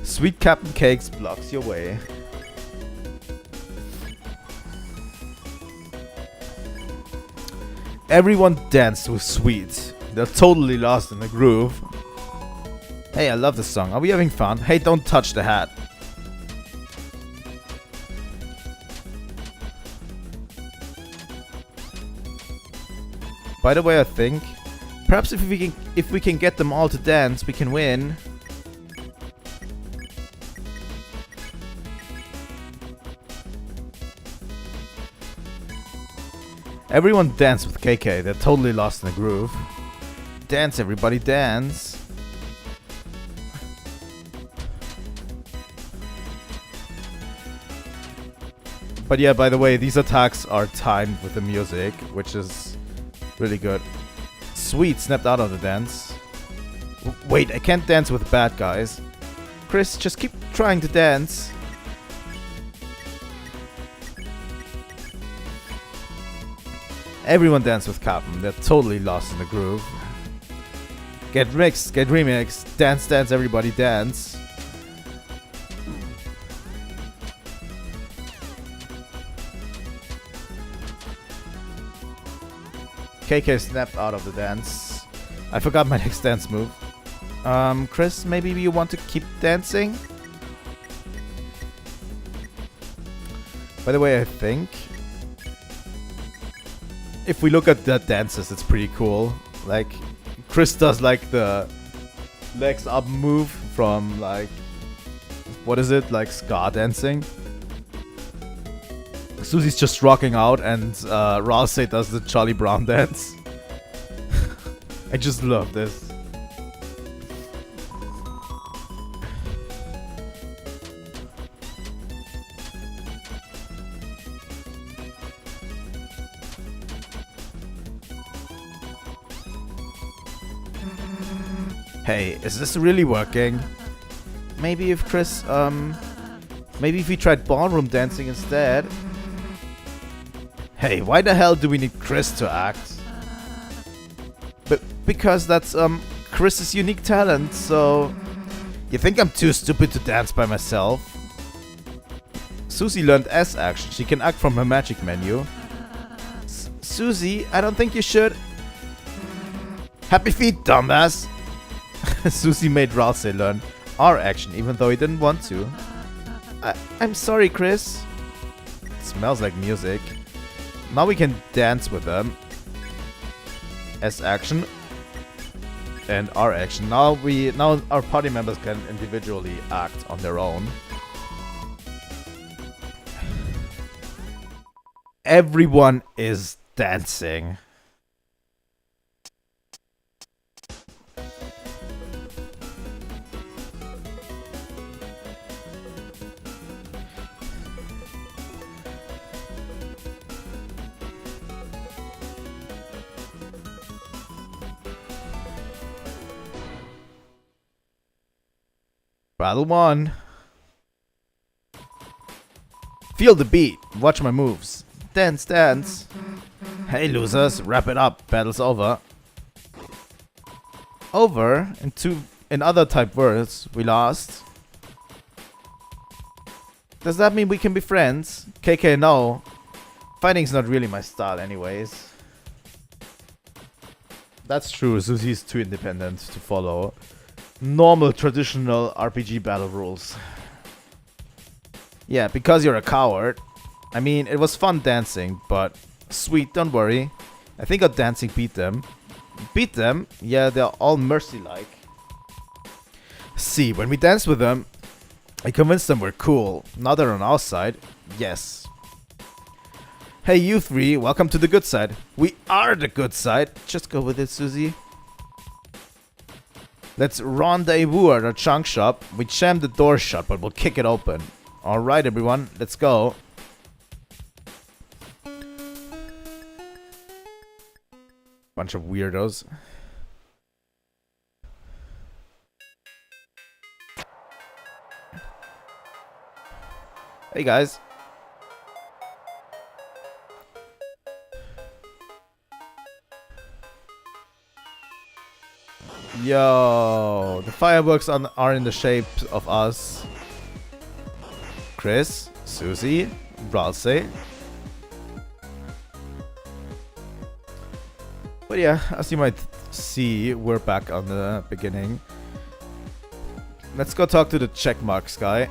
Speaker 1: Sweet Captain Cakes blocks your way. Everyone danced with Sweet. They're totally lost in the groove. Hey, I love this song. Are we having fun? Hey, don't touch the hat. By the way, I think perhaps if we can get them all to dance, we can win. Everyone dance with KK. They're totally lost in the groove. Dance, everybody, dance. But yeah, by the way, these attacks are timed with the music, which is really good. Sweet snapped out of the dance. Wait, I can't dance with bad guys. Chris, just keep trying to dance. Everyone dance with Captain. They're totally lost in the groove. Get mixed, get remixed. Dance, dance, everybody dance. KK snapped out of the dance. I forgot my next dance move. Chris, maybe you want to keep dancing? By the way, I think if we look at the dances, it's pretty cool. Like, Chris does like the legs up move from like, what is it? Like ska dancing. Susie's just rocking out and Ralsei does the Charlie Brown dance. I just love this. Hey, is this really working? Maybe if Chris, maybe if we tried ballroom dancing instead. Hey, why the hell do we need Chris to act? But because that's Chris's unique talent, so you think I'm too stupid to dance by myself? Susie learned S action. She can act from her magic menu. Susie, I don't think you should. Happy feet, dumbass. Susie made Ralsei learn R action even though he didn't want to. I'm sorry, Chris. It smells like music. Now we can dance with them. S action and R action. Now our party members can individually act on their own. Everyone is dancing. Battle 1. Feel the beat. Watch my moves. Dance, dance. Hey losers, wrap it up. Battle's over. Over? In other type words, we lost. Does that mean we can be friends? KK, no. Fighting's not really my style anyways. That's true, Susie's too independent to follow normal traditional RPG battle rules. Yeah, because you're a coward. I mean, it was fun dancing, but sweet, don't worry. I think our dancing beat them. Beat them? Yeah, they're all mercy-like. See, when we danced with them, I convinced them we're cool. Now they're on our side. Yes. Hey, you three, welcome to the good side. We are the good side. Just go with it, Susie. Let's rendezvous at our chunk shop. We jam the door shut, but we'll kick it open. Alright, everyone, let's go. Bunch of weirdos. Hey guys. Yo, the fireworks are in the shape of us. Chris, Susie, Bralsey. But yeah, as you might see, we're back on the beginning. Let's go talk to the checkmarks guy.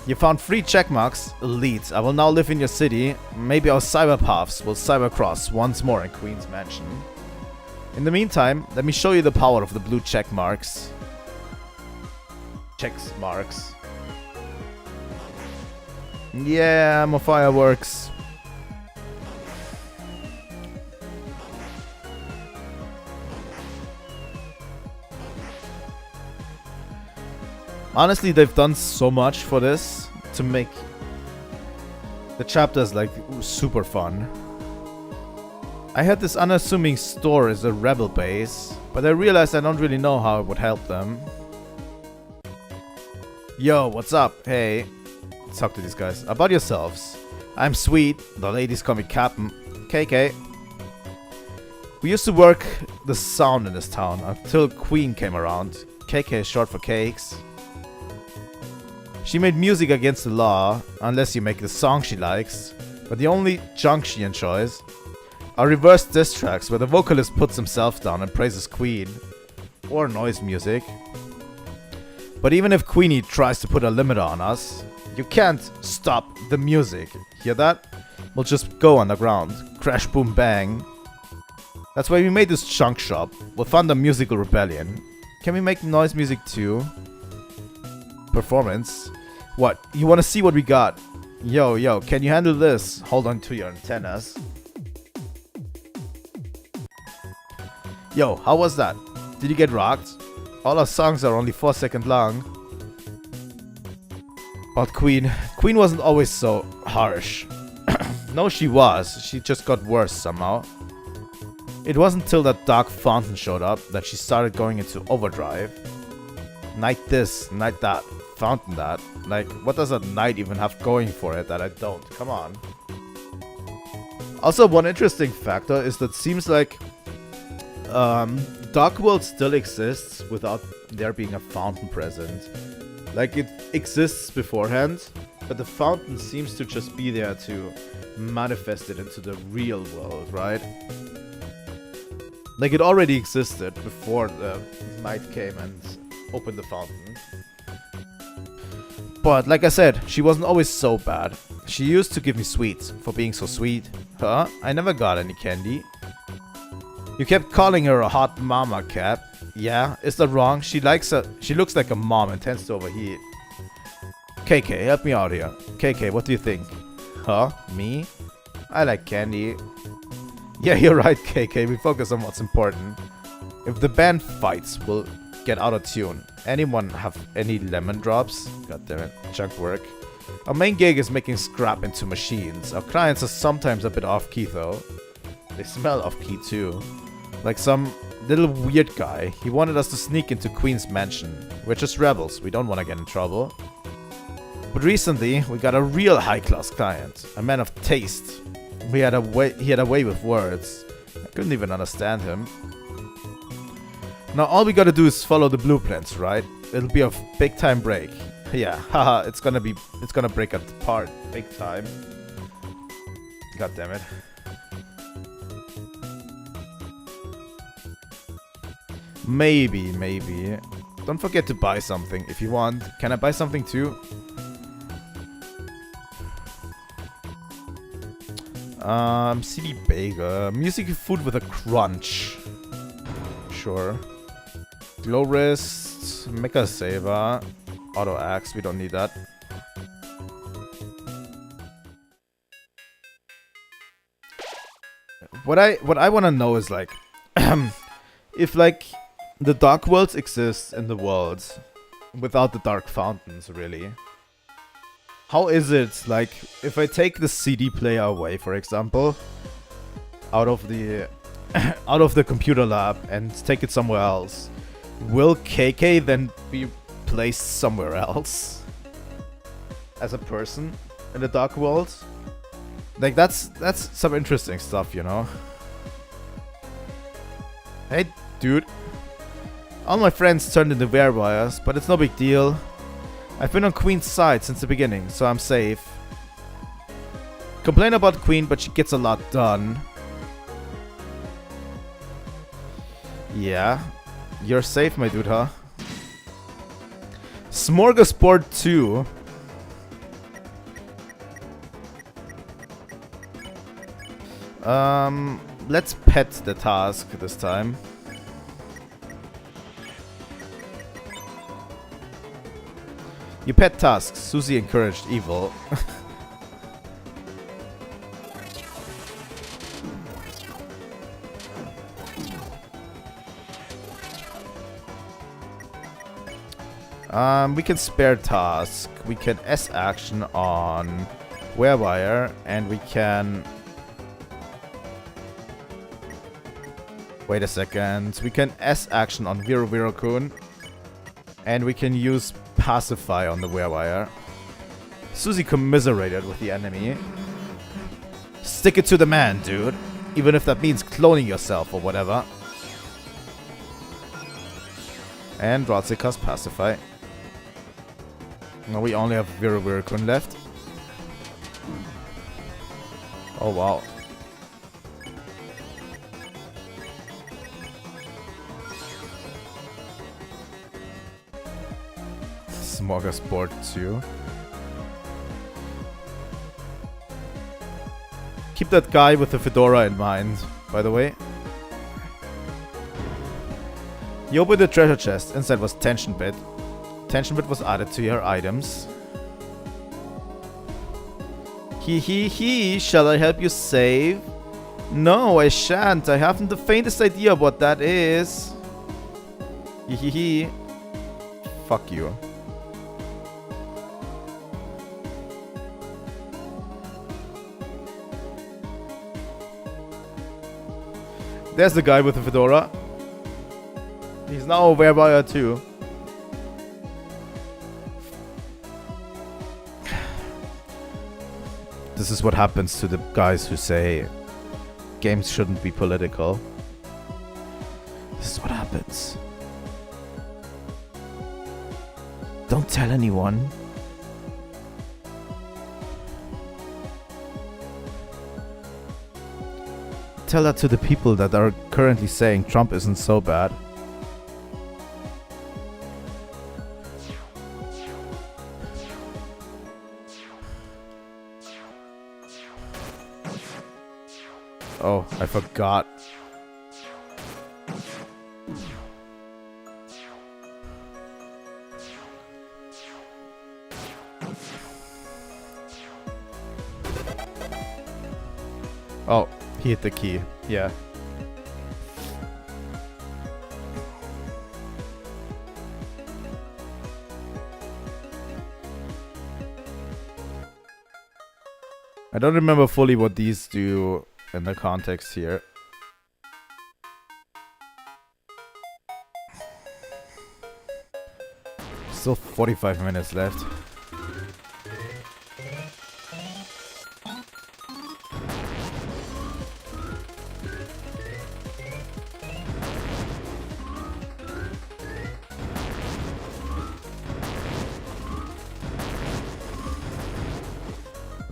Speaker 1: You found 3 checkmarks. Elite. I will now live in your city. Maybe our cyber paths will cybercross once more in Queen's Mansion. In the meantime, let me show you the power of the blue checkmarks. Checkmarks. Yeah, more fireworks. Honestly, they've done so much for this to make the chapters like super fun. I had this unassuming store as a rebel base, but I realized I don't really know how it would help them. Yo, what's up? Hey. Let's talk to these guys. About yourselves. I'm Sweet. The ladies call me Captain. KK. We used to work the sound in this town until Queen came around. KK is short for cakes. She made music against the law, unless you make the song she likes. But the only junk she enjoys are reverse diss tracks where the vocalist puts himself down and praises Queen. Or noise music. But even if Queenie tries to put a limiter on us, you can't stop the music. Hear that? We'll just go underground. Crash, boom, bang. That's why we made this chunk shop. We'll fund a musical rebellion. Can we make noise music too? Performance. What? You wanna see what we got? Yo, can you handle this? Hold on to your antennas. Yo, how was that? Did you get rocked? All our songs are only 4 seconds long. But Queen wasn't always so harsh. No, she was. She just got worse somehow. It wasn't till that dark fountain showed up that she started going into overdrive. Night this, night that, fountain that. Like, what does a knight even have going for it that I don't? Come on. Also, one interesting factor is that seems like Dark World still exists without there being a fountain present. Like, it exists beforehand, but the fountain seems to just be there to manifest it into the real world, right? Like, it already existed before the knight came and opened the fountain. But, like I said, she wasn't always so bad. She used to give me sweets for being so sweet. Huh? I never got any candy. You kept calling her a hot mama, Cap. Yeah, is that wrong? She looks like a mom and tends to overheat. KK, help me out here. KK, what do you think? Huh? Me? I like candy. Yeah, you're right, KK. We focus on what's important. If the band fights, we'll get out of tune. Anyone have any lemon drops? God damn it. Junk work. Our main gig is making scrap into machines. Our clients are sometimes a bit off-key though. They smell off-key too. Like some little weird guy. He wanted us to sneak into Queen's mansion. We're just rebels. We don't want to get in trouble. But recently, we got a real high-class client. A man of taste. He had a way with words. I couldn't even understand him. Now all we gotta do is follow the blueprints, right? It'll be a big-time break. Yeah, haha, it's gonna break apart big time. God damn it. Maybe. Don't forget to buy something if you want. Can I buy something too? CD Bagel. Music food with a crunch. Sure. Glow wrist. Mecha saver. Auto axe. We don't need that. What I want to know is like, if like the dark worlds exist in the worlds without the dark fountains, really. How is it like if I take the CD player away, for example, out of the computer lab and take it somewhere else? Will KK then be placed somewhere else as a person in the dark world? Like that's some interesting stuff, you know. Hey, dude. All my friends turned into werewires, but it's no big deal. I've been on Queen's side since the beginning, so I'm safe. Complain about Queen, but she gets a lot done. Yeah. You're safe, my dude, huh? Smorgasbord 2. Let's pet the task this time. You pet tasks. Susie encouraged evil. We can spare task. We can S action on Werewire, and we can... Wait a second. We can S action on Viru-Viru-kun, and we can use Pacify on the Werewire. Susie commiserated with the enemy. Stick it to the man, dude. Even if that means cloning yourself or whatever. And Ratsika's Pacify. Now we only have Viru-Viru-kun left. Oh wow. Smorgasbord 2. Keep that guy with the fedora in mind, by the way. You opened the treasure chest. Inside was tension bit. Tension bit was added to your items. He. Shall I help you save? No, I shan't. I haven't the faintest idea what that is. He. Fuck you. There's the guy with the fedora. He's now a werewire too. This is what happens to the guys who say games shouldn't be political. This is what happens. Don't tell anyone. Tell that to the people that are currently saying Trump isn't so bad. Oh, I forgot. Oh, he hit the key. Yeah. I don't remember fully what these do in the context here. Still 45 minutes left.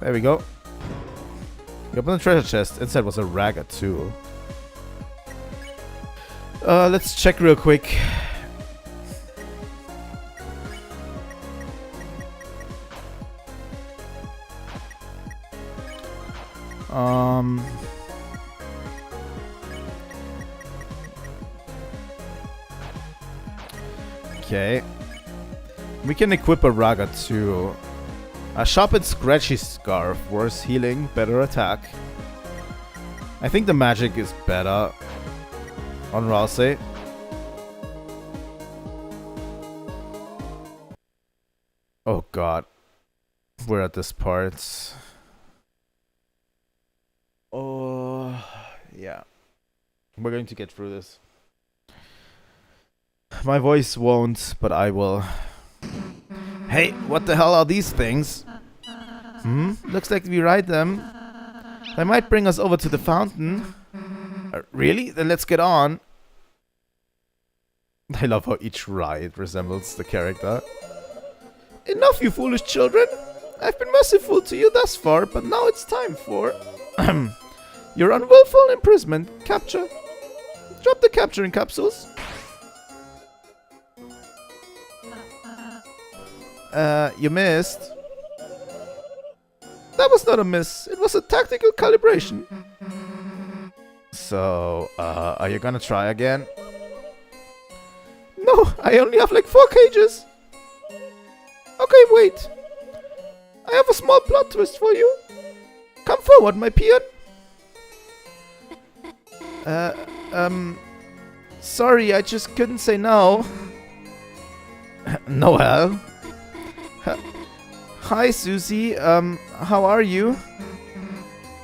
Speaker 1: There we go. You open the treasure chest. Inside was a ragged tool. Let's check real quick. Okay. We can equip a raga too. A sharp and scratchy scarf. Worse healing, better attack. I think the magic is better on Rousey. Oh god. We're at this part. Oh, yeah. We're going to get through this. My voice won't, but I will. Hey, what the hell are these things? Looks like we ride them. They might bring us over to the fountain. Really? Then let's get on. I love how each ride resembles the character. Enough, you foolish children. I've been merciful to you thus far, but now it's time for your unwillful imprisonment. Capture. Drop the capturing capsules. You missed. That was not a miss. It was a tactical calibration. So, are you gonna try again? No, I only have like 4 cages. Okay, wait. I have a small plot twist for you. Come forward, my peon. Sorry, I just couldn't say no. Noel. Hi, Susie. How are you?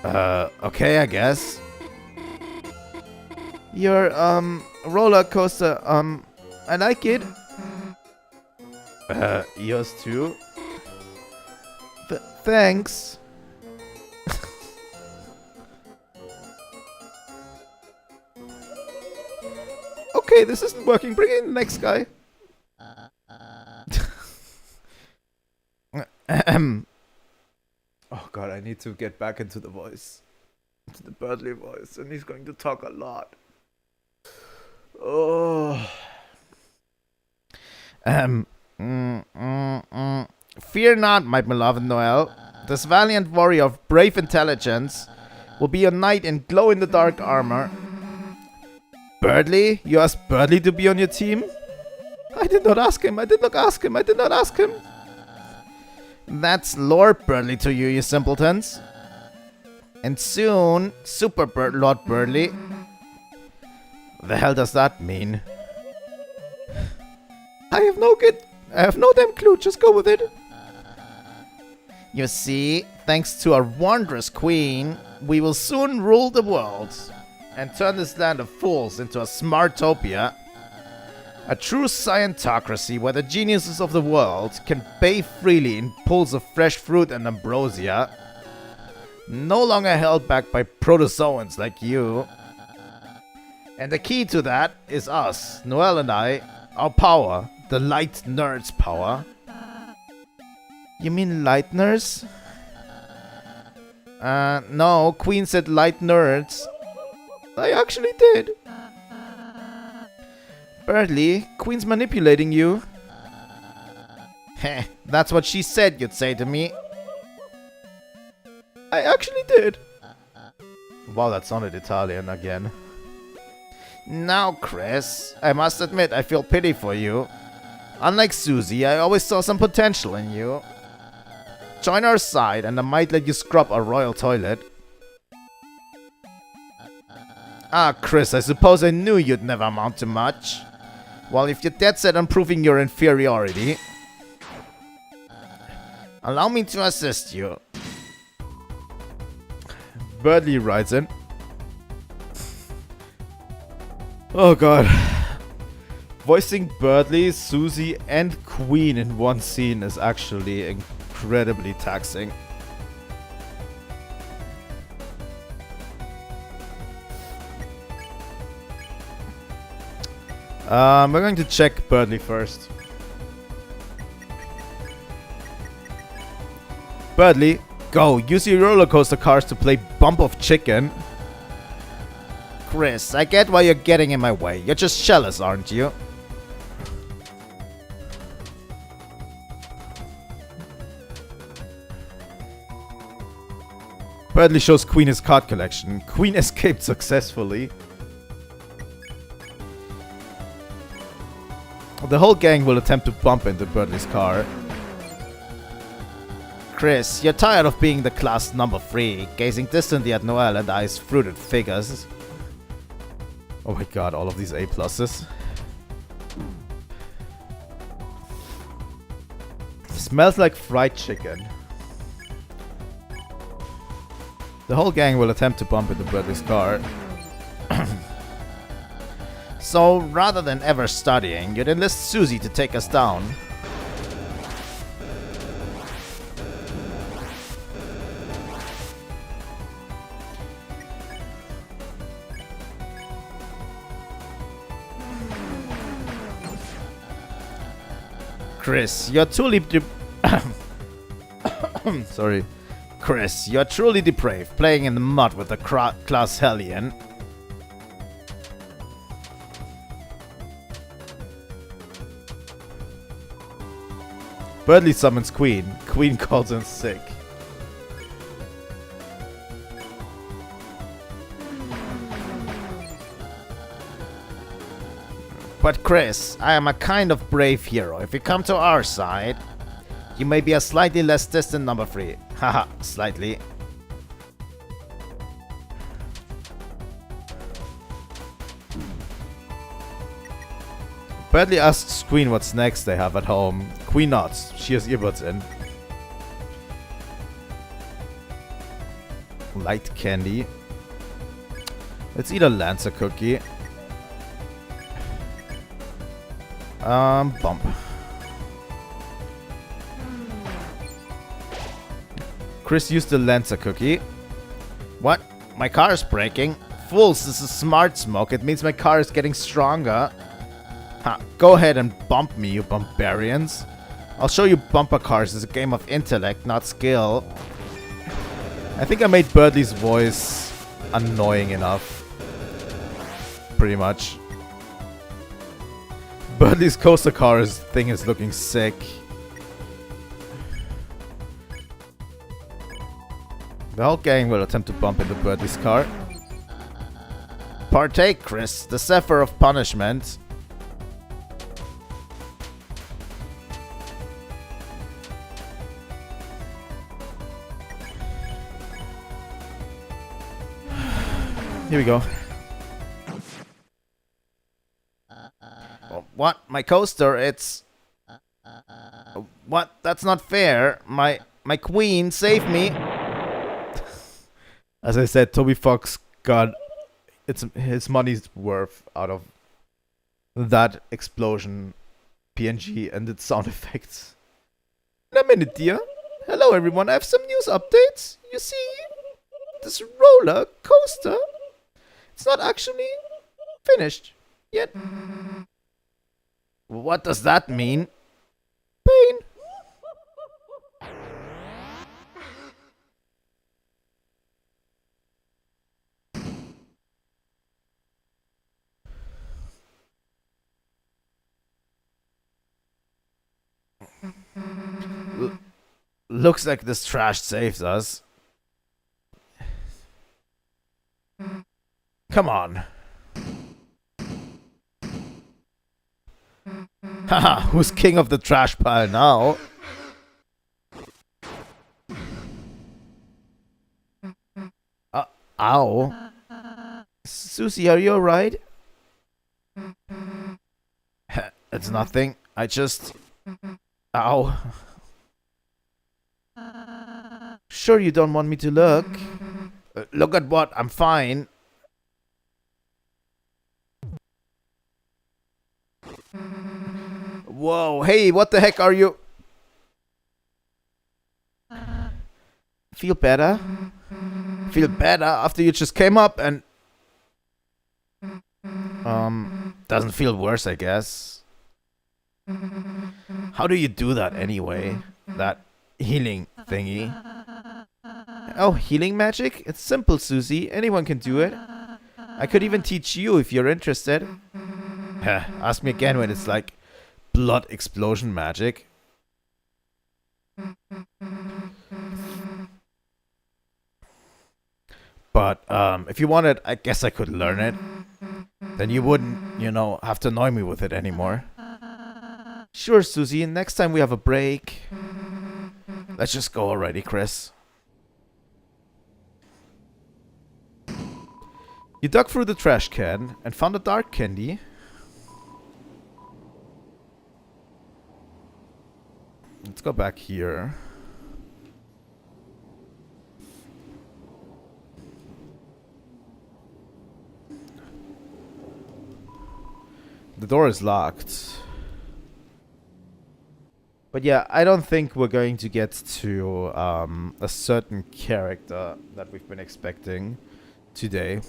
Speaker 1: Okay, I guess. Your, roller coaster, I like it. Yours too? Thanks. Okay, this isn't working. Bring in the next guy. Oh god, I need to get back into the voice. Into the Birdly voice, and he's going to talk a lot. Oh. Fear not, my beloved Noel. This valiant warrior of brave intelligence will be a knight in glow-in-the-dark armor. Birdly? You asked Birdly to be on your team? I did not ask him. I did not ask him. I did not ask him. That's Lord Birdly to you, you simpletons. And soon, Super Lord Birdly. The hell does that mean? I have no damn clue. Just go with it. You see, thanks to our wondrous queen, we will soon rule the world and turn this land of fools into a smartopia. A true scientocracy where the geniuses of the world can bathe freely in pools of fresh fruit and ambrosia. No longer held back by protozoans like you. And the key to that is us, Noel and I, our power, the light nerd's power. You mean light nerds? No, Queen said light nerds. I actually did. Birdly, Queen's manipulating you. Heh, that's what she said you'd say to me. I actually did. Wow, that sounded Italian again. Now, Chris, I must admit I feel pity for you. Unlike Susie, I always saw some potential in you. Join our side and I might let you scrub our royal toilet. Ah, Chris, I suppose I knew you'd never amount to much. Well, if you're dead set on proving your inferiority, allow me to assist you. Birdly rides in. Oh god. Voicing Birdley, Susie, and Queen in one scene is actually incredibly taxing. We're going to check Birdley first. Birdley, go! Use your roller coaster cars to play Bump of Chicken. Chris, I get why you're getting in my way. You're just jealous, aren't you? Birdley shows Queen his card collection. Queen escaped successfully. The whole gang will attempt to bump into Birdley's car. Chris, you're tired of being the class number 3, gazing distantly at Noelle and I's fruited figures. Oh my god, all of these A+. Smells like fried chicken. The whole gang will attempt to bump into Birdley's car. So, rather than ever studying, you'd enlist Susie to take us down. Chris, you're truly sorry. Chris, you're truly depraved, playing in the mud with a class hellion. Birdley summons Queen. Queen calls in sick. But Chris, I am a kind of brave hero. If you come to our side, you may be a slightly less distant number 3. Haha, slightly. Birdley asks Queen what snacks they have at home. Queen nods. She has earbuds in. Light candy. Let's eat a Lancer cookie. Bump. Chris used the Lancer cookie. What? My car is breaking? Fools, this is smart smoke. It means my car is getting stronger. Ha, go ahead and bump me, you barbarians. I'll show you bumper cars is a game of intellect, not skill. I think I made Birdley's voice annoying enough. Pretty much. Birdley's coaster cars thing is looking sick. The whole gang will attempt to bump into Birdley's car. Partake, Chris, the Zephyr of Punishment. Here we go. What? My coaster? It's... What? That's not fair. My queen, save me. As I said, Toby Fox got his money's worth out of that explosion PNG and its sound effects. In a minute, dear. Hello, everyone. I have some news updates. You see, this roller coaster, it's not actually finished yet. What does that mean? Pain. Looks like this trash saves us. Come on. Haha, who's king of the trash pile now? Ow. Susie, are you alright? It's nothing. I just... Ow. Sure you don't want me to look? Look at what? I'm fine. Whoa, hey, what the heck are you? Feel better? Feel better after you just came up and... doesn't feel worse, I guess. How do you do that anyway? That healing thingy. Oh, healing magic? It's simple, Susie. Anyone can do it. I could even teach you if you're interested. Ask me again when it's like blood explosion magic. But if you wanted, I guess I could learn it. Then you wouldn't, you know, have to annoy me with it anymore. Sure, Susie. Next time we have a break. Let's just go already, Chris. You dug through the trash can and found a dark candy. Let's go back here. The door is locked. But yeah, I don't think we're going to get to a certain character that we've been expecting today.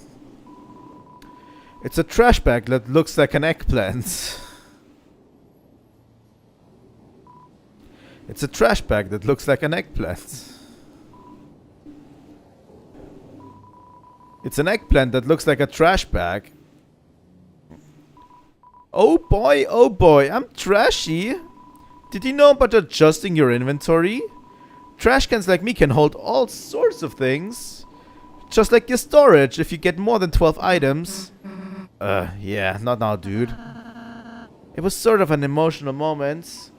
Speaker 1: It's a trash bag that looks like an eggplant. It's a trash bag that looks like an eggplant. It's an eggplant that looks like a trash bag. Oh boy, I'm trashy. Did you know about adjusting your inventory? Trash cans like me can hold all sorts of things. Just like your storage if you get more than 12 items. Yeah, not now, dude. It was sort of an emotional moment.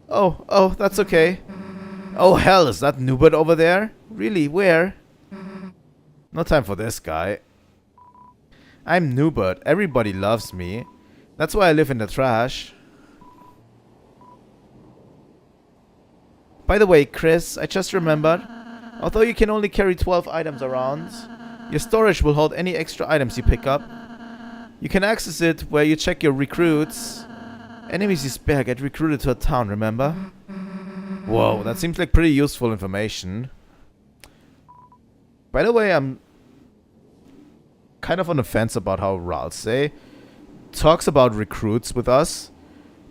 Speaker 1: Oh, that's okay. Oh hell, is that Newbert over there? Really, where? No time for this guy. I'm Newbert, everybody loves me. That's why I live in the trash. By the way, Chris, I just remembered. Although you can only carry 12 items around, your storage will hold any extra items you pick up. You can access it where you check your recruits. Enemies you spare get recruited to a town, remember? Whoa, that seems like pretty useful information. By the way, I'm kind of on the fence about how Ralsei talks about recruits with us,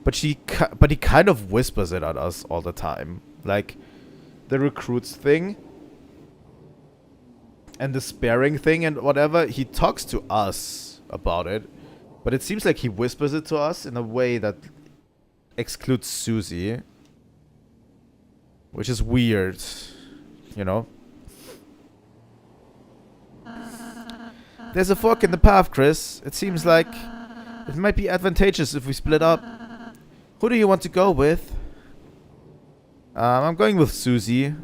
Speaker 1: but he kind of whispers it at us all the time. Like, the recruits thing and the sparing thing and whatever, he talks to us about it, but it seems like he whispers it to us in a way that excludes Susie, which is weird, you know? There's a fork in the path, Chris. It seems like it might be advantageous if we split up. Who do you want to go with? I'm going with Susie.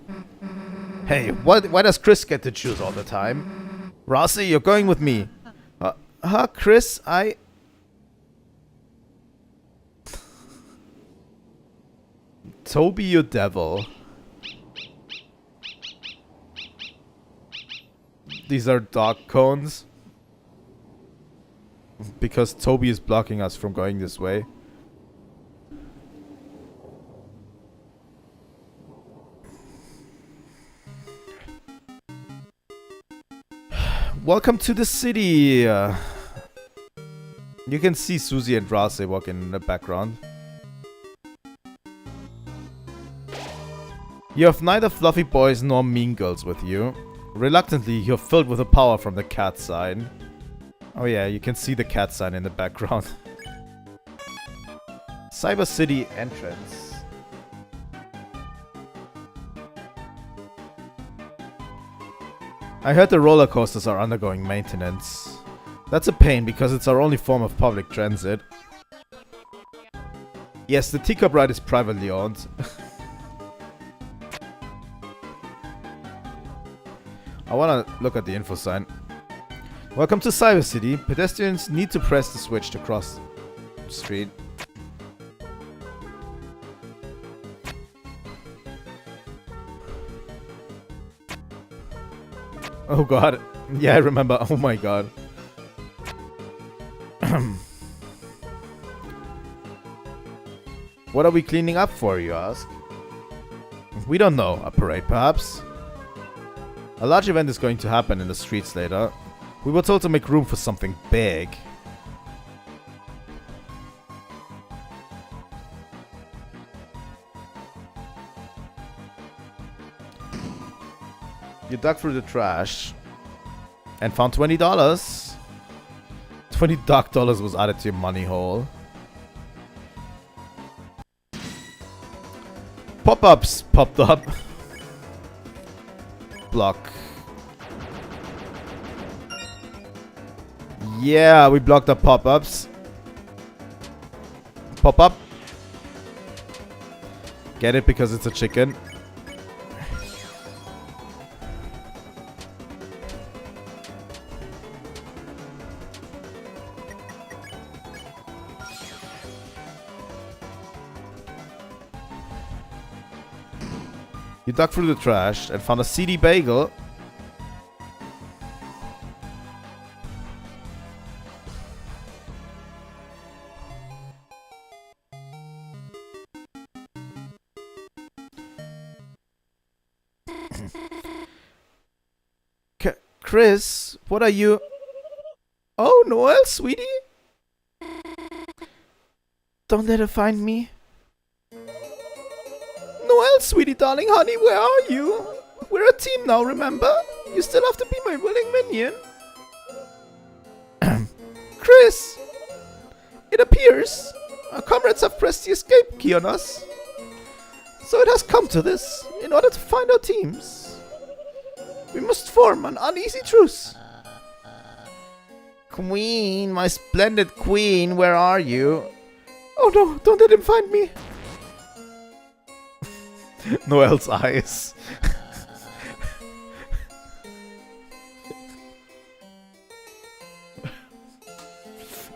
Speaker 1: Hey, why does Chris get to choose all the time? Rossi, you're going with me. Chris, Toby, you devil. These are dog cones. Because Toby is blocking us from going this way. Welcome to the city. You can see Susie and Rase walking in the background. You have neither fluffy boys nor mean girls with you. Reluctantly, you're filled with the power from the cat sign. Oh yeah, you can see the cat sign in the background. Cyber City entrance. I heard the roller coasters are undergoing maintenance. That's a pain because it's our only form of public transit. Yes, the teacup ride is privately owned. I wanna look at the info sign. Welcome to Cyber City. Pedestrians need to press the switch to cross the street. Oh god. Yeah, I remember. Oh my god. What are we cleaning up for, you ask? We don't know. A parade, perhaps? A large event is going to happen in the streets later. We were told to make room for something big. You dug through the trash and found $20. $20 was added to your money hole. Pop-ups popped up. Block. Yeah, we blocked the pop-ups. Pop-up. Get it because it's a chicken. You dug through the trash and found a seedy bagel. Chris, what are you? Oh, Noel, sweetie? Don't let her find me. Noel, sweetie, darling, honey, where are you? We're a team now, remember? You still have to be my willing minion. Chris! It appears our comrades have pressed the escape key on us. So it has come to this. In order to find our teams, we must form an uneasy truce. Queen, my splendid queen, where are you? Oh no, don't let him find me. Noel's eyes.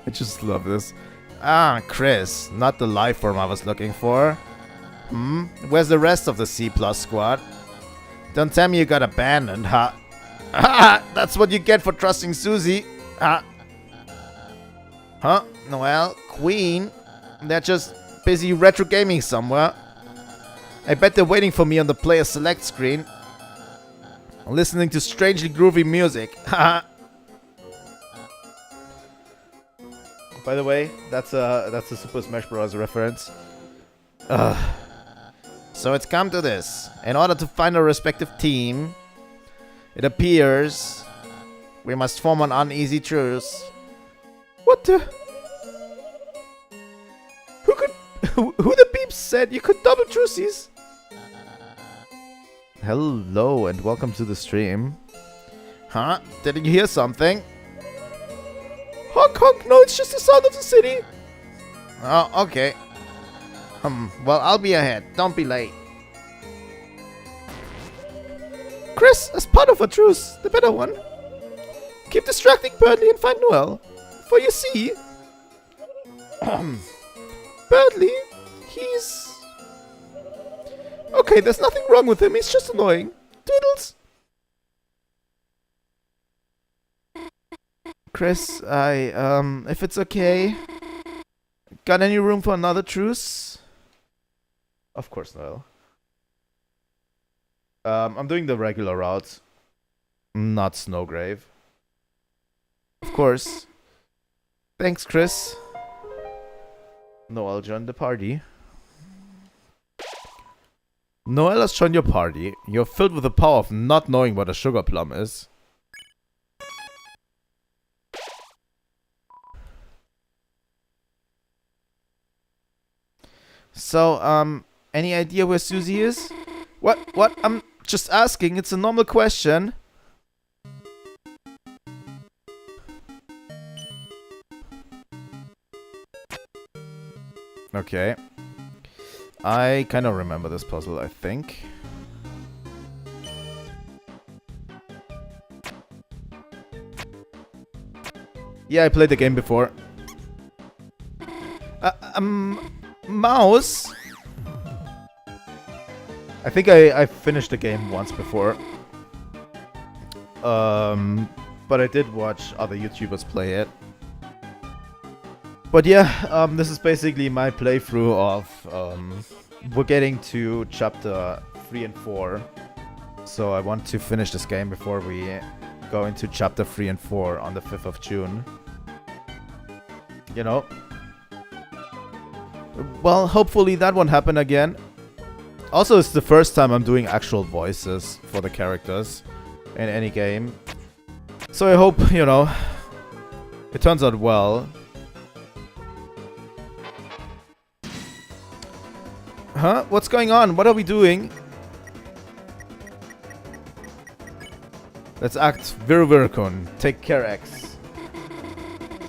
Speaker 1: I just love this. Ah, Chris, not the life form I was looking for. Where's the rest of the C+ squad? Don't tell me you got abandoned, huh? Ha! That's what you get for trusting Susie. Huh? Noel? Queen? They're just busy retro gaming somewhere. I bet they're waiting for me on the player select screen. Listening to strangely groovy music. Haha. By the way, that's a Super Smash Bros. Reference. So it's come to this. In order to find our respective team, it appears we must form an uneasy truce. What the? Who the beeps said you could double truces? Hello and welcome to the stream. Huh? Did you hear something? Honk honk, no, it's just the sound of the city. Oh, okay. Well, I'll be ahead. Don't be late. Chris, as part of a truce, the better one. Keep distracting Birdly and find Noel. For you see... Birdly, he's... Okay, there's nothing wrong with him, he's just annoying. Doodles! Chris, if it's okay... Got any room for another truce? Of course, Noel. I'm doing the regular route. Not Snowgrave. Of course. Thanks, Chris. Noel joined the party. Noel has joined your party. You're filled with the power of not knowing what a sugar plum is. So, any idea where Susie is? What? I'm just asking. It's a normal question. Okay. I kind of remember this puzzle, I think. Yeah, I played the game before. Mouse? I think I finished the game once before. But I did watch other YouTubers play it. But yeah, this is basically my playthrough of, we're getting to chapter 3 and 4. So I want to finish this game before we go into chapter 3 and 4 on the 5th of June. You know? Well, hopefully that won't happen again. Also, it's the first time I'm doing actual voices for the characters in any game. So I hope, you know, it turns out well. Huh? What's going on? What are we doing? Let's act. Virvirkon. Take care, X.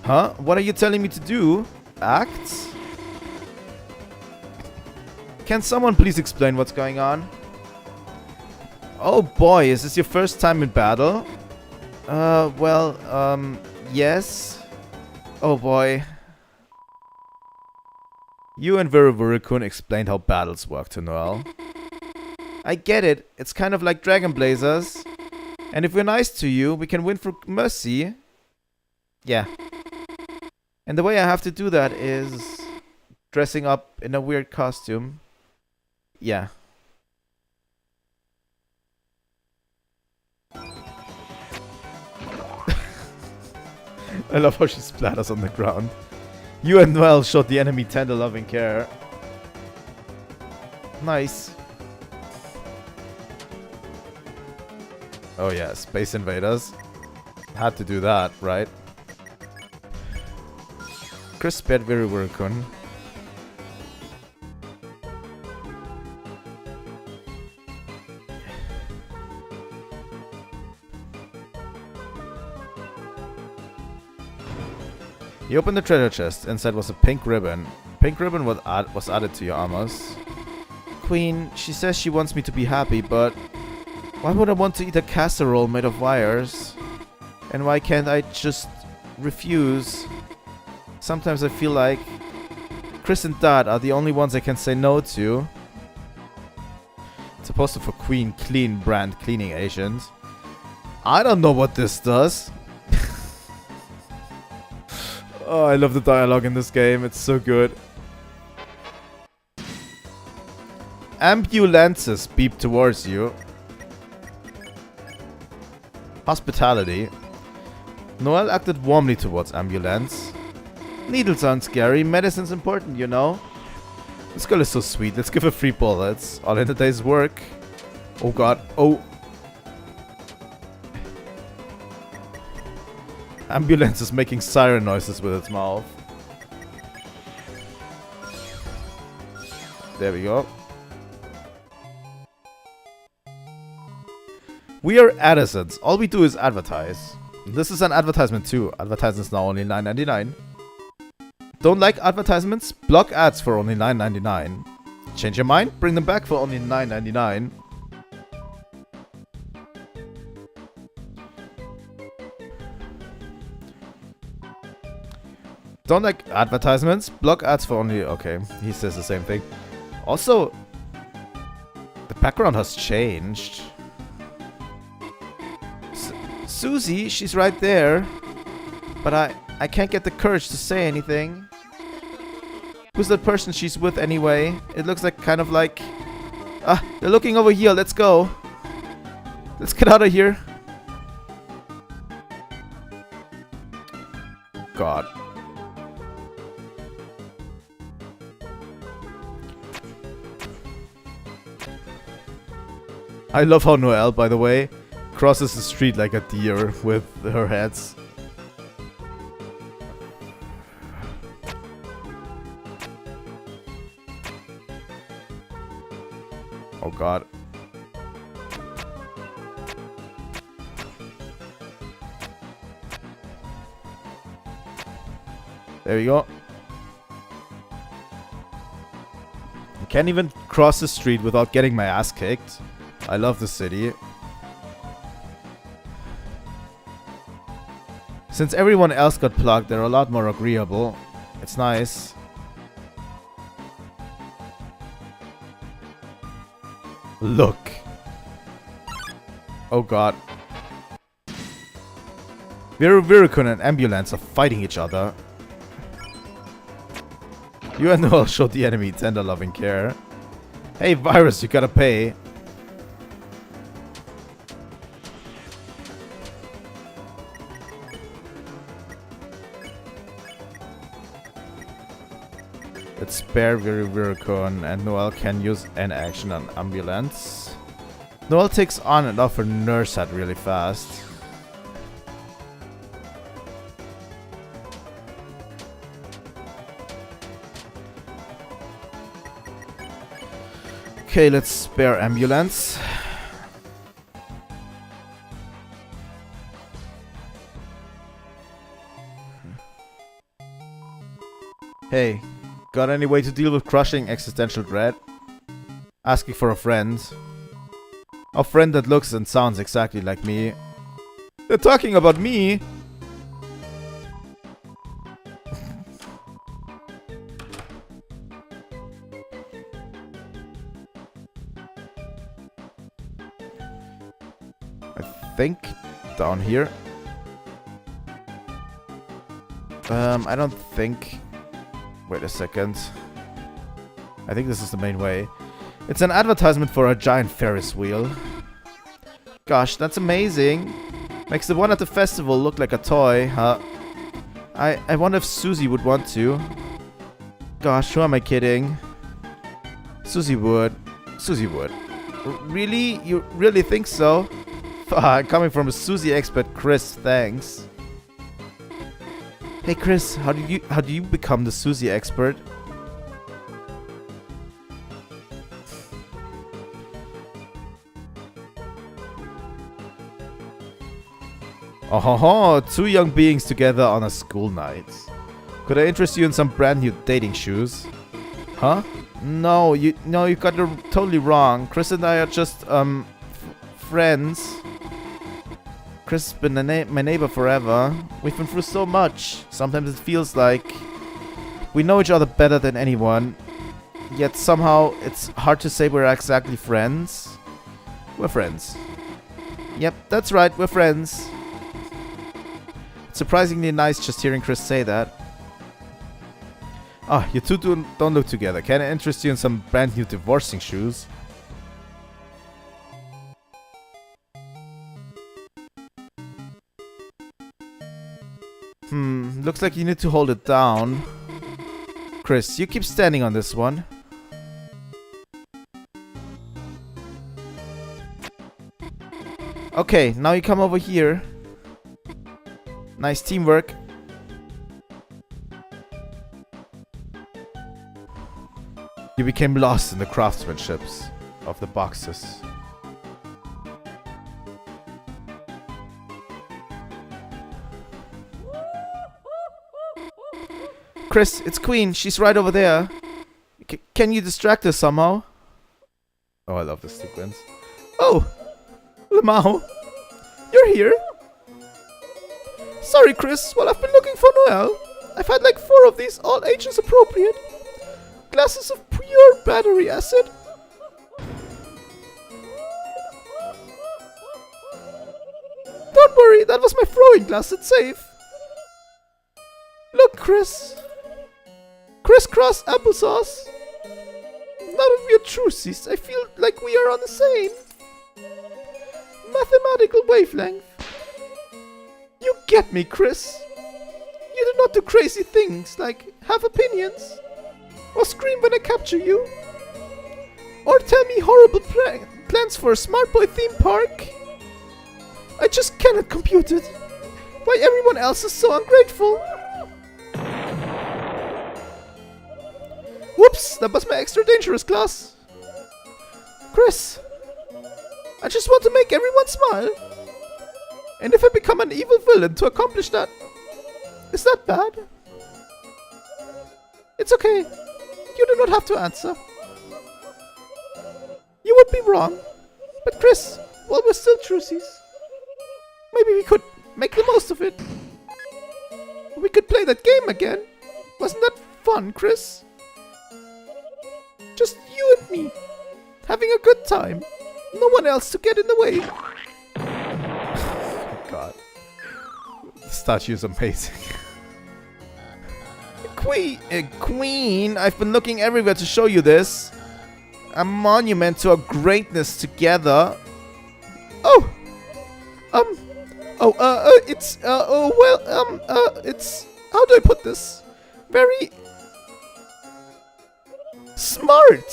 Speaker 1: Huh? What are you telling me to do? Act? Can someone please explain what's going on? Oh boy, is this your first time in battle? Yes. Oh boy. You and Virvirkon explained how battles work to Noel. I get it. It's kind of like Dragon Blazers. And if we're nice to you, we can win for mercy. Yeah. And the way I have to do that is dressing up in a weird costume. Yeah. I love how she splatters on the ground. You and Noel showed the enemy tender loving care. Nice. Oh yeah, Space Invaders. Had to do that, right? Chris spared Virvirkon. He opened the treasure chest. Inside was a pink ribbon. Pink ribbon was added to your armors. Queen, she says she wants me to be happy, but why would I want to eat a casserole made of wires? And why can't I just refuse? Sometimes I feel like Chris and Dad are the only ones I can say no to. It's supposed to for Queen Clean brand cleaning agent. I don't know what this does. Oh, I love the dialogue in this game. It's so good. Ambulances beep towards you. Hospitality. Noel acted warmly towards ambulance. Needles aren't scary. Medicine's important, you know. This girl is so sweet. Let's give her 3 bullets. All in a day's work. Oh god. Oh. Ambulance is making siren noises with its mouth. There we go. We are artisans. All we do is advertise. This is an advertisement too. Advertisements now only $9.99. Don't like advertisements? Block ads for only $9.99. Change your mind? Bring them back for only $9.99. Don't like advertisements? Block ads for only... Okay, he says the same thing. Also, the background has changed. Susie, she's right there. But I can't get the courage to say anything. Who's that person she's with anyway? It looks like kind of like... Ah, they're looking over here. Let's go. Let's get out of here. God. I love how Noelle, by the way, crosses the street like a deer with her heads. Oh god. There we go. I can't even cross the street without getting my ass kicked. I love the city. Since everyone else got plugged, they're a lot more agreeable. It's nice. Look. Oh god. Virvirkon and Ambulance are fighting each other. You and Noel showed the enemy tender loving care. Hey, Virus, you gotta pay. Let's spare Viricon, and Noel can use an action on ambulance. Noel takes on and off her nurse hat really fast. Okay, let's spare ambulance. Hey, got any way to deal with crushing existential dread? Asking for a friend. A friend that looks and sounds exactly like me. They're talking about me! I think down here. I don't think... Wait a second. I think this is the main way. It's an advertisement for a giant Ferris wheel. Gosh, that's amazing. Makes the one at the festival look like a toy, huh? I wonder if Susie would want to. Gosh, who am I kidding? Susie would. Susie would. Really? You really think so? Coming from a Susie expert, Chris, thanks. Hey Chris, how do you become the Susie expert? Oh ho ho, two young beings together on a school night. Could I interest you in some brand new dating shoes? Huh? No, you got it totally wrong. Chris and I are just friends. Chris has been my neighbor forever. We've been through so much. Sometimes it feels like we know each other better than anyone. Yet somehow it's hard to say we're exactly friends. We're friends. Yep, that's right, we're friends. It's surprisingly nice just hearing Chris say that. Ah, you two don't look together. Can I interest you in some brand new divorcing shoes? Looks like you need to hold it down. Chris, you keep standing on this one. Okay, now you come over here. Nice teamwork. You became lost in the craftsmanships of the boxes. Chris, it's Queen. She's right over there. Can you distract her somehow? Oh, I love this sequence. Oh! Lamau! You're here? Sorry, Chris. Well, I've been looking for Noel. I've had like 4 of these, all ages appropriate. Glasses of pure battery acid. Don't worry, that was my throwing glass. It's safe. Look, Chris. Crisscross applesauce. Now that we are truces, I feel like we are on the same mathematical wavelength. You get me, Chris. You do not do crazy things like have opinions, or scream when I capture you, or tell me horrible plans for a smart boy theme park. I just cannot compute it. Why everyone else is so ungrateful. Whoops, that was my extra dangerous glass. Chris, I just want to make everyone smile. And if I become an evil villain to accomplish that, is that bad? It's okay. You do not have to answer. You would be wrong. But Chris, well, we're still truces. Maybe we could make the most of it. We could play that game again. Wasn't that fun, Chris? Just you and me. Having a good time. No one else to get in the way. God. The statue is amazing. Queen, I've been looking everywhere to show you this. A monument to our greatness together. Oh! It's, it's, how do I put this? Very smart.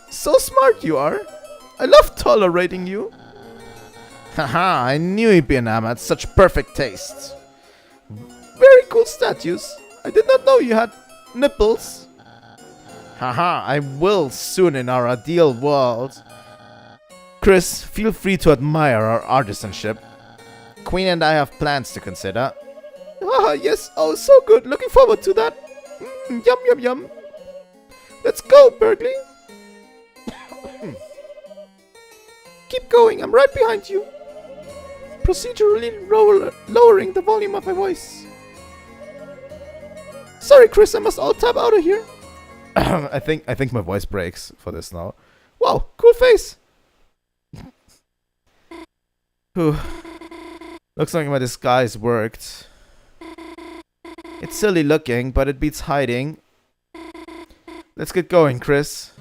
Speaker 1: So smart you are. I love tolerating you. Haha, I knew you'd be enamored. Such perfect taste. Very cool statues. I did not know you had nipples. Haha, I will soon in our ideal world. Chris, feel free to admire our artisanship. Queen and I have plans to consider. Ah, yes. Oh, so good. Looking forward to that. Yum, yum, yum. Let's go, Berkeley. Keep going. I'm right behind you. Procedurally lowering the volume of my voice. Sorry, Chris. I must all tap out of here. I think my voice breaks for this now. Wow, cool face. Whew. Looks like my disguise worked. It's silly looking, but it beats hiding. Let's get going, Chris.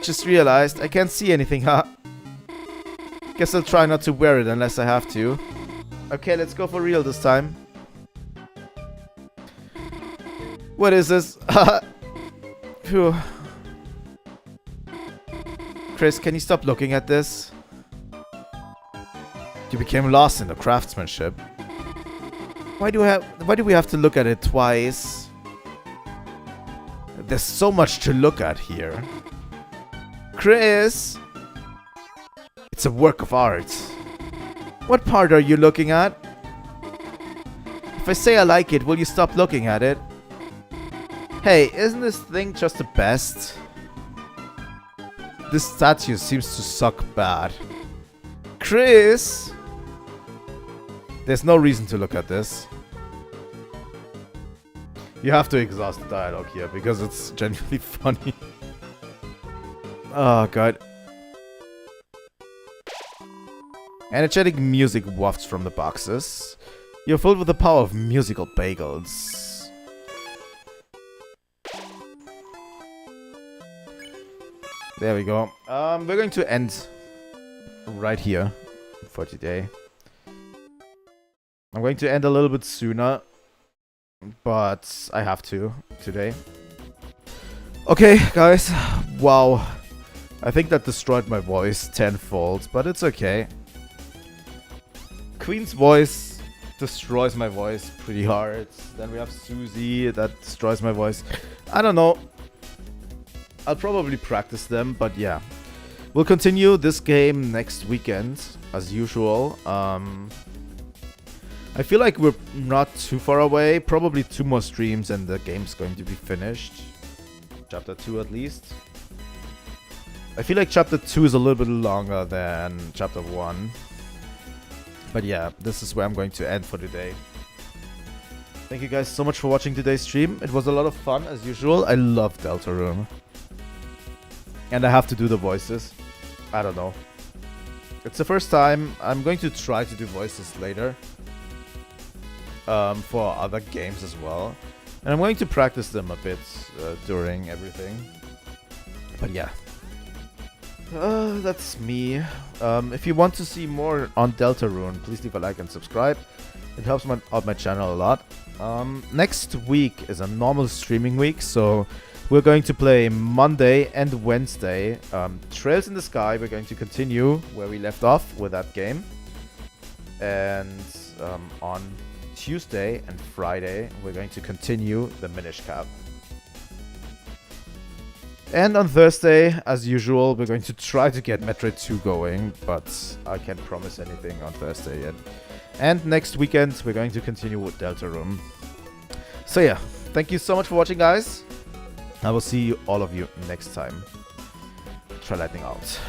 Speaker 1: Just realized I can't see anything, huh? Guess I'll try not to wear it unless I have to. Okay, let's go for real this time. What is this? Phew. Chris, can you stop looking at this? You became lost in the craftsmanship. Why do we have to look at it twice? There's so much to look at here. Chris! It's a work of art. What part are you looking at? If I say I like it, will you stop looking at it? Hey, isn't this thing just the best? This statue seems to suck bad. Chris! There's no reason to look at this. You have to exhaust the dialogue here because it's genuinely funny. Oh god. Energetic music wafts from the boxes. You're filled with the power of musical bagels. There we go. We're going to end right here for today. I'm going to end a little bit sooner, but I have to today. Okay, guys. Wow. I think that destroyed my voice tenfold, but it's okay. Queen's voice destroys my voice pretty hard. Then we have Susie that destroys my voice. I don't know. I'll probably practice them, but yeah. We'll continue this game next weekend, as usual. I feel like we're not too far away. Probably 2 more streams and the game's going to be finished. Chapter 2 at least. I feel like Chapter 2 is a little bit longer than Chapter 1. But yeah, this is where I'm going to end for today. Thank you guys so much for watching today's stream. It was a lot of fun as usual. I love Deltarune. And I have to do the voices. I don't know. It's the first time. I'm going to try to do voices later. For other games as well. And I'm going to practice them a bit during everything. But yeah. That's me. If you want to see more on Deltarune, please leave a like and subscribe. It helps out my channel a lot. Next week is a normal streaming week, so we're going to play Monday and Wednesday. Trails in the Sky, we're going to continue where we left off with that game. And on Tuesday and Friday, we're going to continue the Minish Cap. And on Thursday, as usual, we're going to try to get Metroid 2 going, but I can't promise anything on Thursday yet. And next weekend, we're going to continue with Deltarune. So yeah, thank you so much for watching, guys. I will see all of you next time. Trilightning out.